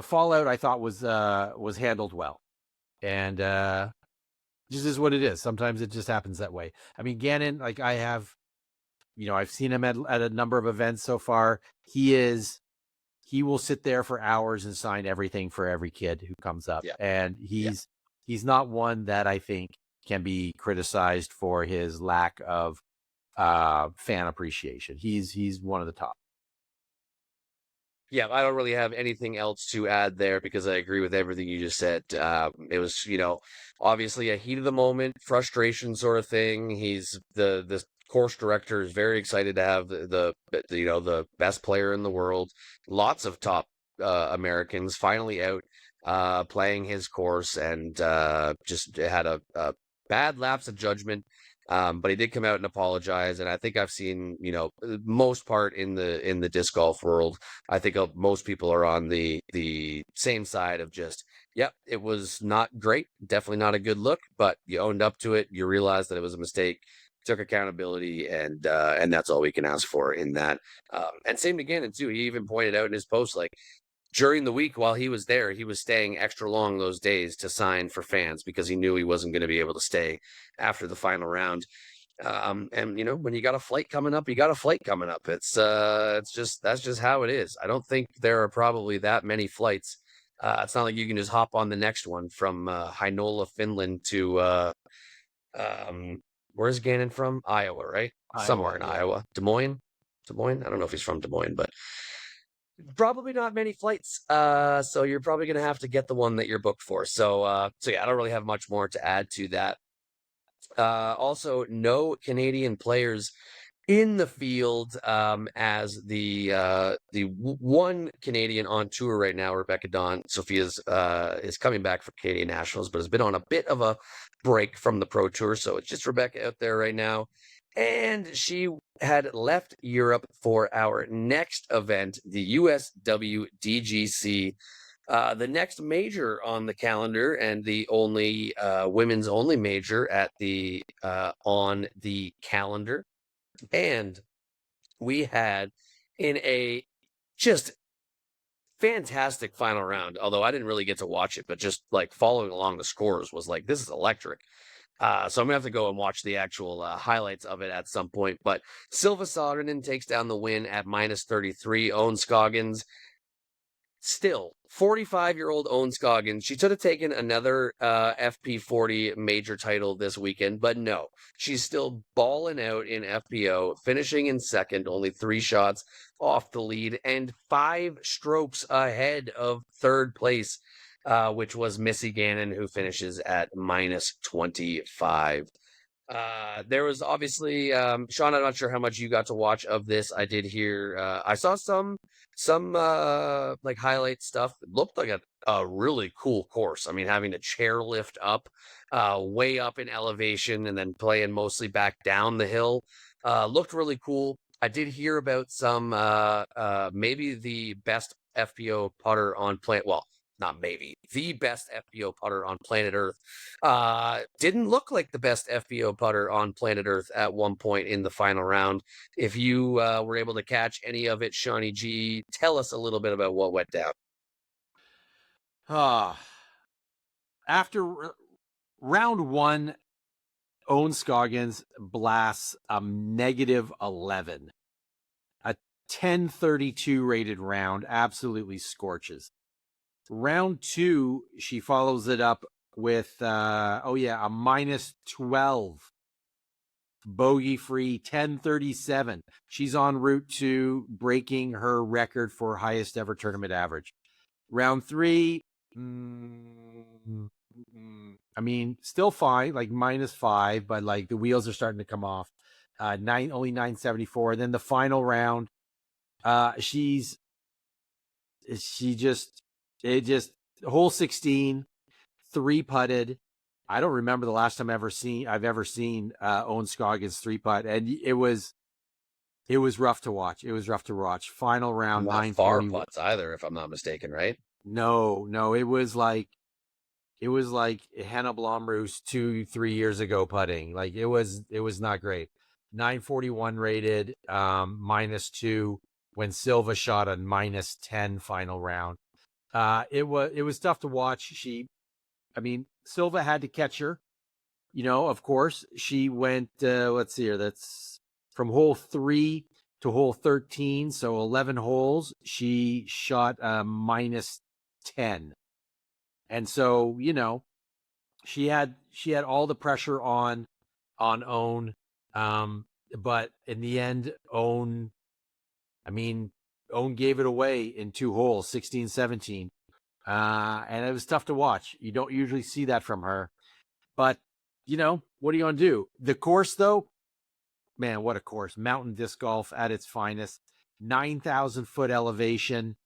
fallout I thought was handled well, and just is what it is. Sometimes it just happens that way. I mean, Gannon, like I've seen him at a number of events so far. He will sit there for hours and sign everything for every kid who comes up. Yeah. And he's not one that I think can be criticized for his lack of fan appreciation. He's one of the top. Yeah, I don't really have anything else to add there because I agree with everything you just said. It was, obviously a heat of the moment, frustration sort of thing. He's the course director is very excited to have the best player in the world. Lots of top Americans finally out playing his course, and just had a bad lapse of judgment. But he did come out and apologize, and I think I've seen, most part in the disc golf world, I think most people are on the same side of just, yep, it was not great, definitely not a good look, but you owned up to it, you realized that it was a mistake, took accountability, and that's all we can ask for in that. And same to Gannon too. He even pointed out in his post, like, during the week while he was there, he was staying extra long those days to sign for fans because he knew he wasn't going to be able to stay after the final round. And when you got a flight coming up, you got a flight coming up. It's that's just how it is. I don't think there are probably that many flights. It's not like you can just hop on the next one from Heinola, Finland to Where's Gannon from? Iowa, right? Somewhere in yeah. Iowa. Des Moines? Des Moines? I don't know if he's from Des Moines, but probably not many flights. So you're probably gonna have to get the one that you're booked for. So yeah, I don't really have much more to add to that. Also, no Canadian players in the field, as the one Canadian on tour right now, Rebecca Dawn Sophia's is coming back for Canadian Nationals, but has been on a bit of a break from the Pro Tour, so it's just Rebecca out there right now. And she had left Europe for our next event, the USWDGC, the next major on the calendar, and the only women's only major at the on the calendar. And we had in a just fantastic final round, although I didn't really get to watch it, but just like following along the scores was like, this is electric. So I'm gonna have to go and watch the actual highlights of it at some point. But Silva Sodernen takes down the win at -33. Owen Scoggins, still 45-year-old Owen Scoggins. She should have taken another FP40 major title this weekend, but no, she's still balling out in FPO, finishing in second, only 3 shots off the lead and 5 strokes ahead of third place, which was Missy Gannon, who finishes at -25. There was obviously, Sean, I'm not sure how much you got to watch of this. I did hear, I saw some like highlight stuff. It looked like a really cool course. I mean, having a chair lift up, way up in elevation and then playing mostly back down the hill, looked really cool. I did hear about some, maybe the best FPO putter on planet, well, not maybe, the best FPO putter on planet Earth. Didn't look like the best FPO putter on planet Earth at one point in the final round. If you were able to catch any of it, Shawnee G, tell us a little bit about what went down. After round 1, Owen Scoggins blasts a -11. A 10:32 rated round, absolutely scorches. Round 2, she follows it up with a -12. Bogey free 10:37. She's en route to breaking her record for highest ever tournament average. Round 3, I mean, still fine, like -5, but like the wheels are starting to come off. Only 974. Then the final round, hole 16, 3 putted. I don't remember the last time I've ever seen Owen Scoggins 3 putt, and it was rough to watch. It was rough to watch. Final round, Not far 940. putts either, if I'm not mistaken, right? No, it was like Hannah Blomroos 2-3 years ago putting. Like it was not great. 941 rated, -2 when Silva shot a -10 final round. It was tough to watch. Silva had to catch her. Of course, she went, let's see here. That's from hole 3 to hole 13. So 11 holes. She shot a -10. And so, she had all the pressure on Owen. But in the end, Owen gave it away in 2 holes, 16, 17. And it was tough to watch. You don't usually see that from her. But, what are you going to do? The course, though, man, what a course. Mountain disc golf at its finest. 9,000 foot elevation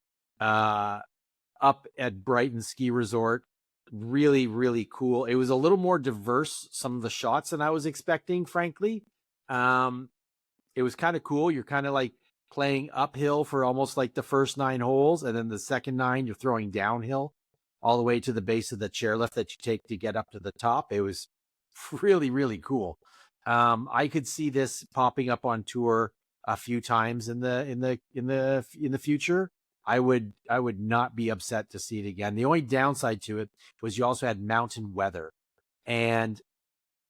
up at Brighton Ski Resort. Really, really cool. It was a little more diverse, some of the shots than I was expecting, frankly. It was kind of cool. You're kind of like playing uphill for almost like the first 9 holes, and then the second 9 you're throwing downhill all the way to the base of the chairlift that you take to get up to the top. It was really, really cool. I could see this popping up on tour a few times in the future. I would not be upset to see it again. The only downside to it was you also had mountain weather, and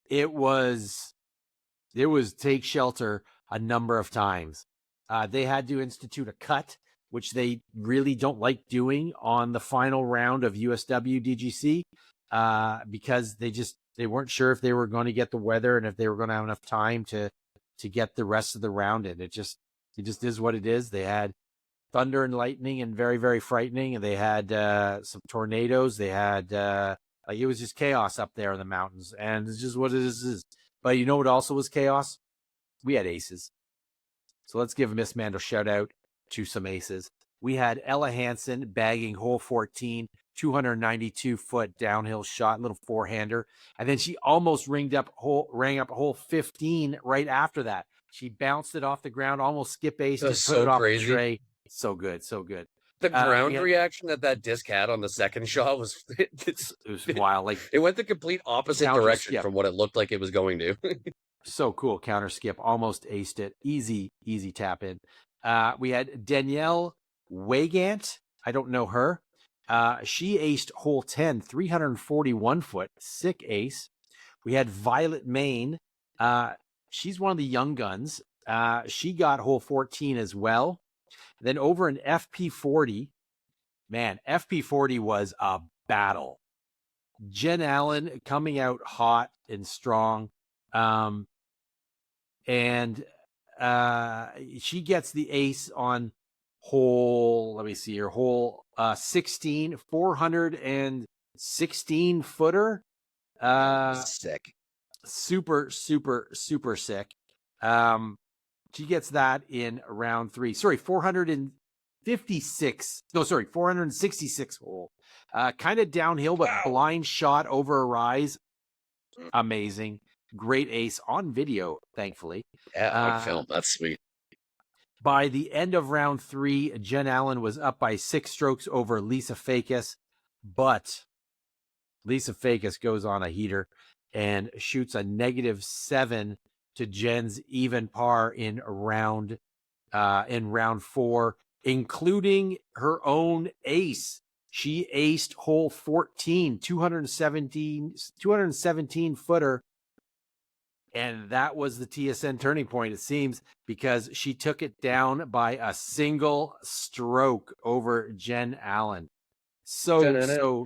it was take shelter a number of times. They had to institute a cut, which they really don't like doing on the final round of USWDGC, because They weren't sure if they were going to get the weather and if they were going to have enough time to get the rest of the round in. It just is what it is. They had thunder and lightning and very, very frightening. And they had some tornadoes. They had like it was just chaos up there in the mountains, and it's just what it is. But you know what also was chaos? We had aces. So let's give Miss Mando shout out to some aces. We had Ella Hansen bagging hole 14, 292-foot downhill shot, little four-hander. And then she almost rang up hole 15 right after that. She bounced it off the ground, almost skip aced it, put it off the tray. So good, so good. The ground reaction that disc had on the second shot was it was wild. Like it went the complete opposite direction from what it looked like it was going to. So cool. Counter skip, almost aced it. Easy tap in. We had Danielle Wagant. I don't know her. She aced hole 10, 341 foot, sick ace. We had Violet Main. She's one of the young guns. She got hole 14 as well. Then over in FP40, man, FP40 was a battle. Jen Allen coming out hot and strong. And she gets the ace on hole, let me see here, hole 16, 416 footer. Sick. Super sick. She gets that in round 3. Sorry, 466 hole. Kind of downhill, but blind shot over a rise. Amazing. Great ace on video, thankfully. Yeah, on film. That's sweet. By the end of round 3, Jen Allen was up by 6 strokes over Lisa Fakis, but Lisa Fakis goes on a heater and shoots a -7 to Jen's even par in round 4, including her own ace. She aced hole 14, 217 footer. And that was the TSN turning point, it seems, because she took it down by a single stroke over Jen Allen. So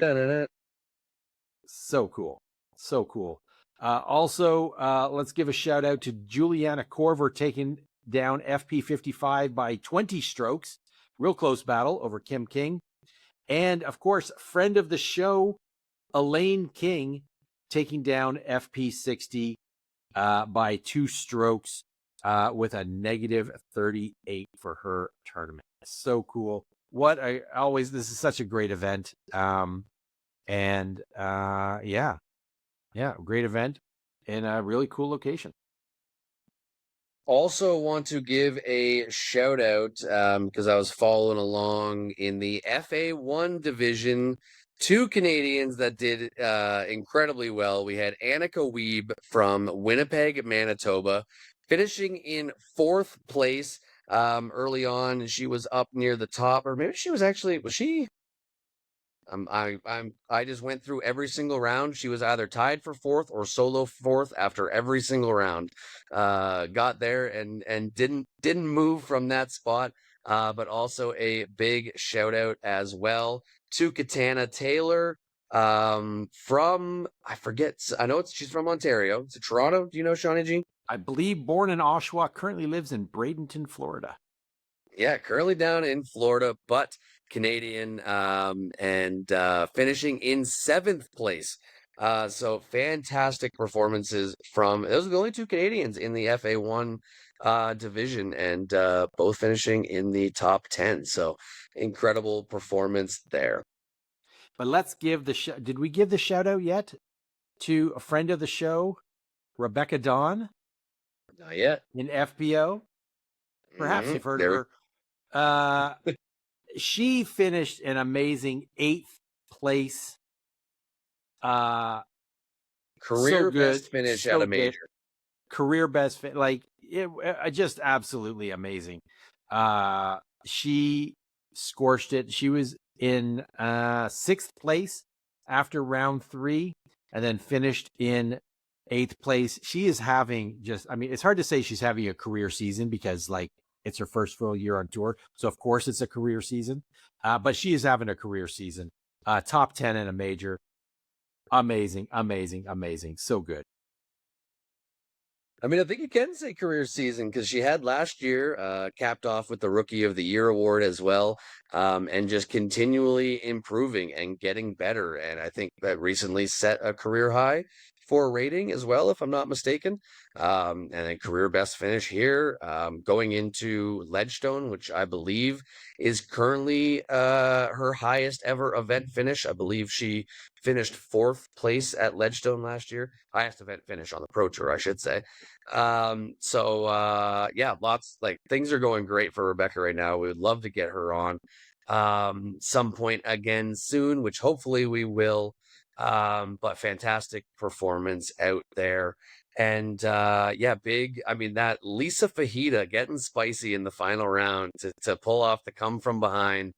cool. So cool. Also, let's give a shout out to Juliana Corver taking down FP55 by 20 strokes. Real close battle over Kim King. And, of course, friend of the show, Elaine King, taking down FP60 by 2 strokes with a -38 for her tournament. So cool. This is such a great event. Great event in a really cool location. Also want to give a shout out because I was following along in the FA1 division. 2 Canadians that did incredibly well. We had Annika Wiebe from Winnipeg, Manitoba, finishing in 4th place early on. She was up near the top, or maybe she was actually, was she? I just went through every single round. She was either tied for 4th or solo 4th after every single round. Got there and didn't move from that spot. But also a big shout out as well to Katana Taylor from, I forget, I know she's from Ontario. Is it Toronto? Do you know, Shawnee G? I believe born in Oshawa, currently lives in Bradenton, Florida. Yeah, currently down in Florida, but Canadian, and finishing in 7th place. So fantastic performances from, those are the only 2 Canadians in the FA1 division, and both finishing in the top 10. So incredible performance there. But let's give did we give the shout out yet to a friend of the show, Rebecca Dawn? Not yet. In FPO? Perhaps you've heard of her. She finished an amazing 8th place. Career best finish at a major. Career best just absolutely amazing. She scorched it. She was in 6th place after round 3 and then finished in 8th place. She is having it's hard to say she's having a career season because it's her first full year on tour. So of course it's a career season, but she is having a career season, top 10 in a major. Amazing, amazing, amazing. So good. I mean, I think you can say career season because she had last year, capped off with the Rookie of the Year award as well, and just continually improving and getting better. And I think that recently set a career high for rating as well, if I'm not mistaken. And a career best finish here, going into Ledgestone, which I believe is currently her highest ever event finish. I believe she finished 4th place at Ledgestone last year. Highest event finish on the Pro Tour, I should say. Yeah, lots like things are going great for Rebecca right now. We would love to get her on some point again soon, which hopefully we will. But fantastic performance out there. And yeah, big. I mean, that Lisa Fajita getting spicy in the final round to pull off the come from behind.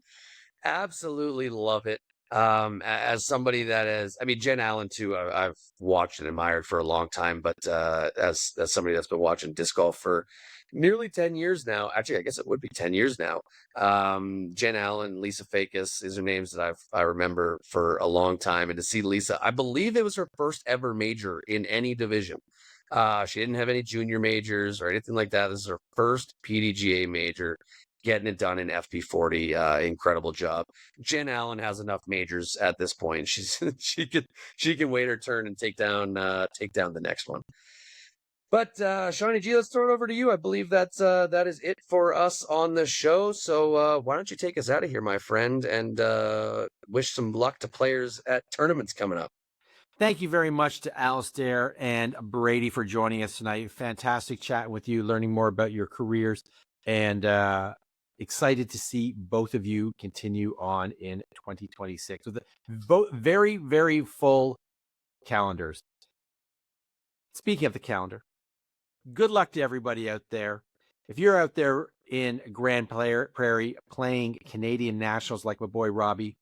Absolutely love it. As somebody that is, I mean, Jen Allen too, I've watched and admired for a long time, but as somebody that's been watching disc golf for nearly 10 years now, actually, I guess it would be 10 years now. Jen Allen, Lisa Fakis, these are names that I remember for a long time. And to see Lisa, I believe it was her first ever major in any division. She didn't have any junior majors or anything like that. This is her first PDGA major. Getting it done in FP40, incredible job. Jen Allen has enough majors at this point. She can wait her turn and take down the next one. But Shawnee G, let's throw it over to you. I believe that is it for us on the show. So why don't you take us out of here, my friend, and wish some luck to players at tournaments coming up. Thank you very much to Alasdair and Brady for joining us tonight. Fantastic chatting with you, learning more about your careers, and excited to see both of you continue on in 2026 with very, very full calendars. Speaking of the calendar, good luck to everybody out there. If you're out there in Grand Prairie playing Canadian Nationals like my boy Robbie,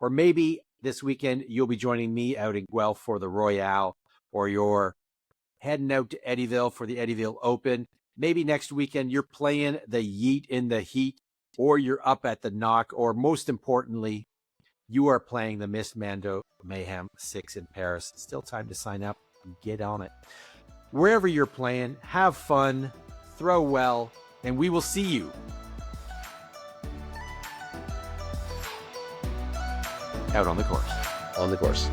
or maybe this weekend you'll be joining me out in Guelph for the Royale, or you're heading out to Eddyville for the Eddyville Open. Maybe next weekend you're playing the Yeet in the Heat, or you're up at the Knock, or most importantly, you are playing the Miss Mando Mayhem 6 in Paris. Still time to sign up and get on it. Wherever you're playing, have fun, throw well, and we will see you out on the course. On the course.